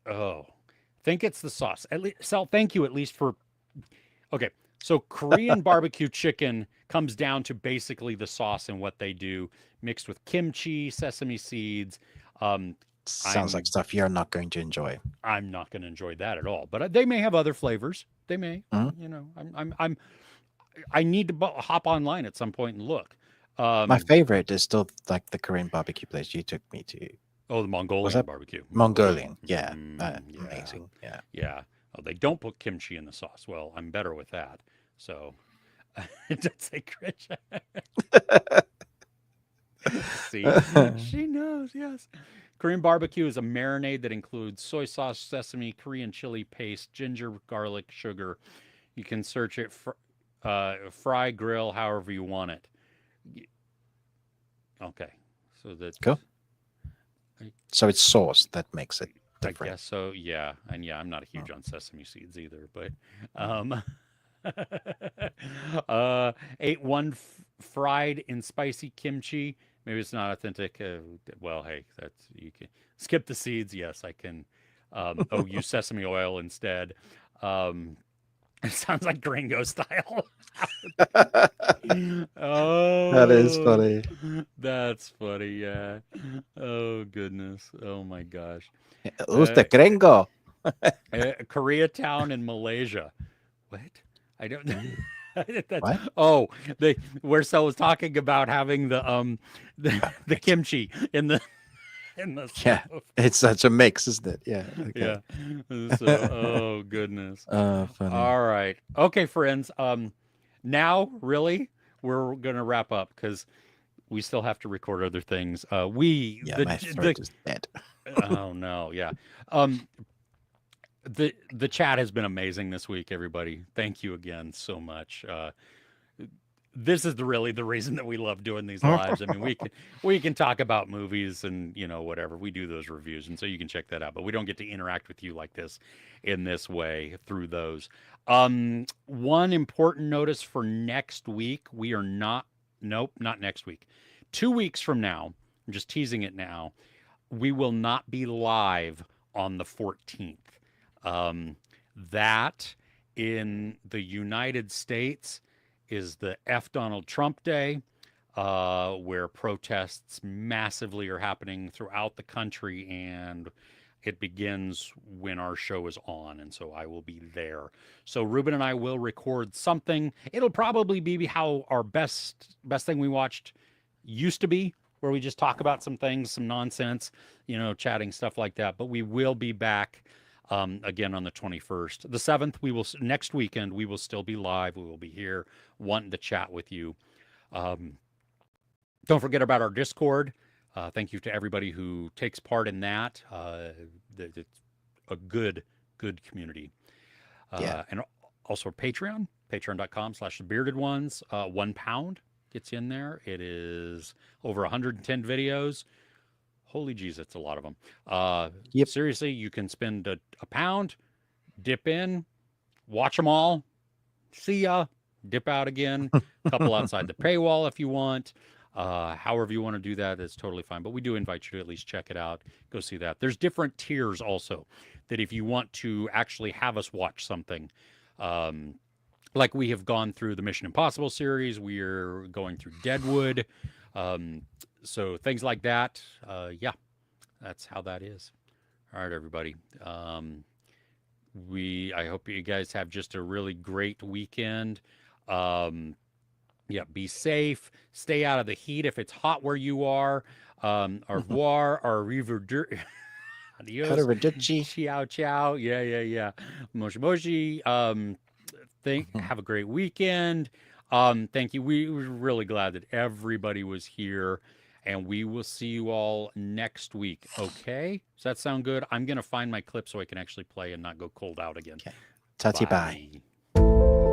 oh, think it's the sauce. At least, Sal, thank you at least for. Okay, so Korean barbecue chicken comes down to basically the sauce and what they do, mixed with kimchi, sesame seeds. Sounds like I'm stuff you're not going to enjoy. I'm not going to enjoy that at all. But they may have other flavors. They may. Mhm. You know, I need to hop online at some point and look. My favorite is still like the Korean barbecue place you took me to. Oh, the Was Mongolian that barbecue. Mongolian? Yeah. Yeah. Amazing. Yeah. Yeah. Oh, they don't put kimchi in the sauce. Well, I'm better with that. So, it does say cringe. See, she knows. Yes. Korean barbecue is a marinade that includes soy sauce, sesame, Korean chili paste, ginger, garlic, sugar. You can search it, fry, grill, however you want it. Okay. So that. Cool. I, So it's sauce that makes it I different. guess so. Yeah. And yeah, I'm not a huge on sesame seeds either, but um ate one fried in spicy kimchi. Maybe it's not authentic. Well, hey, that's you can skip the seeds. Yes, I can. Use sesame oil instead. Um, it sounds like gringo style. That is Oh, funny. that's funny. Yeah. Oh goodness. Oh my gosh. Who's Uh, the gringo? Koreatown in Malaysia. What? I don't know. That's What? oh, they where Sel was talking about having the kimchi in the Yeah. stove. It's such a mix, isn't it? Yeah. Okay. Yeah. So oh goodness. Funny. All right. Okay, friends. Now really we're gonna wrap up because we still have to record other things. We Yeah, my throat is dead. oh no, yeah. Um the chat has been amazing this week, everybody. Thank you again so much. This is really the reason that we love doing these lives. I mean, we can talk about movies and whatever. We do those reviews, and so you can check that out. But we don't get to interact with you like this in this way through those. One important notice for next week: we are not. Nope, not next week. 2 weeks from now, I'm just teasing it now. We will not be live on the 14th. That in the United States is the F Donald Trump Day, where protests massively are happening throughout the country, and it begins when our show is on, and so I will be there. So Ruben and I will record something. It'll probably be how our best thing we watched used to be, where we just talk about some things, some nonsense, chatting stuff like that. But we will be back again on the 21st. The 7th, next weekend, we will still be live. We will be here wanting to chat with you. Don't forget about our Discord. Thank you to everybody who takes part in that. It's a good community. Yeah. And also Patreon, patreon.com/bearded ones, £1. gets in there. It is over 110 videos. Holy jeez, that's a lot of them. Yep. Seriously, you can spend a pound, dip in, watch them all, see ya, dip out again, couple outside the paywall if you want. However you want to do that is totally fine. But we do invite you to at least check it out. Go see that. There's different tiers also that if you want to actually have us watch something, um, like we have gone through the Mission Impossible series, we're going through Deadwood. Um, so things like that. Yeah, that's how that is. All right, everybody. I hope you guys have just a really great weekend. Yeah, be safe. Stay out of the heat if it's hot where you are. Au revoir, au revoir, adios, Arrivederci. ciao, ciao. Yeah, yeah, yeah. Moshi, moshi. Have a great weekend. Thank you. We were really glad that everybody was here, and we will see you all next week. Okay? Does that sound good? I'm gonna find my clip so I can actually play and not go cold out again. Okay. Tatty bye. Bye.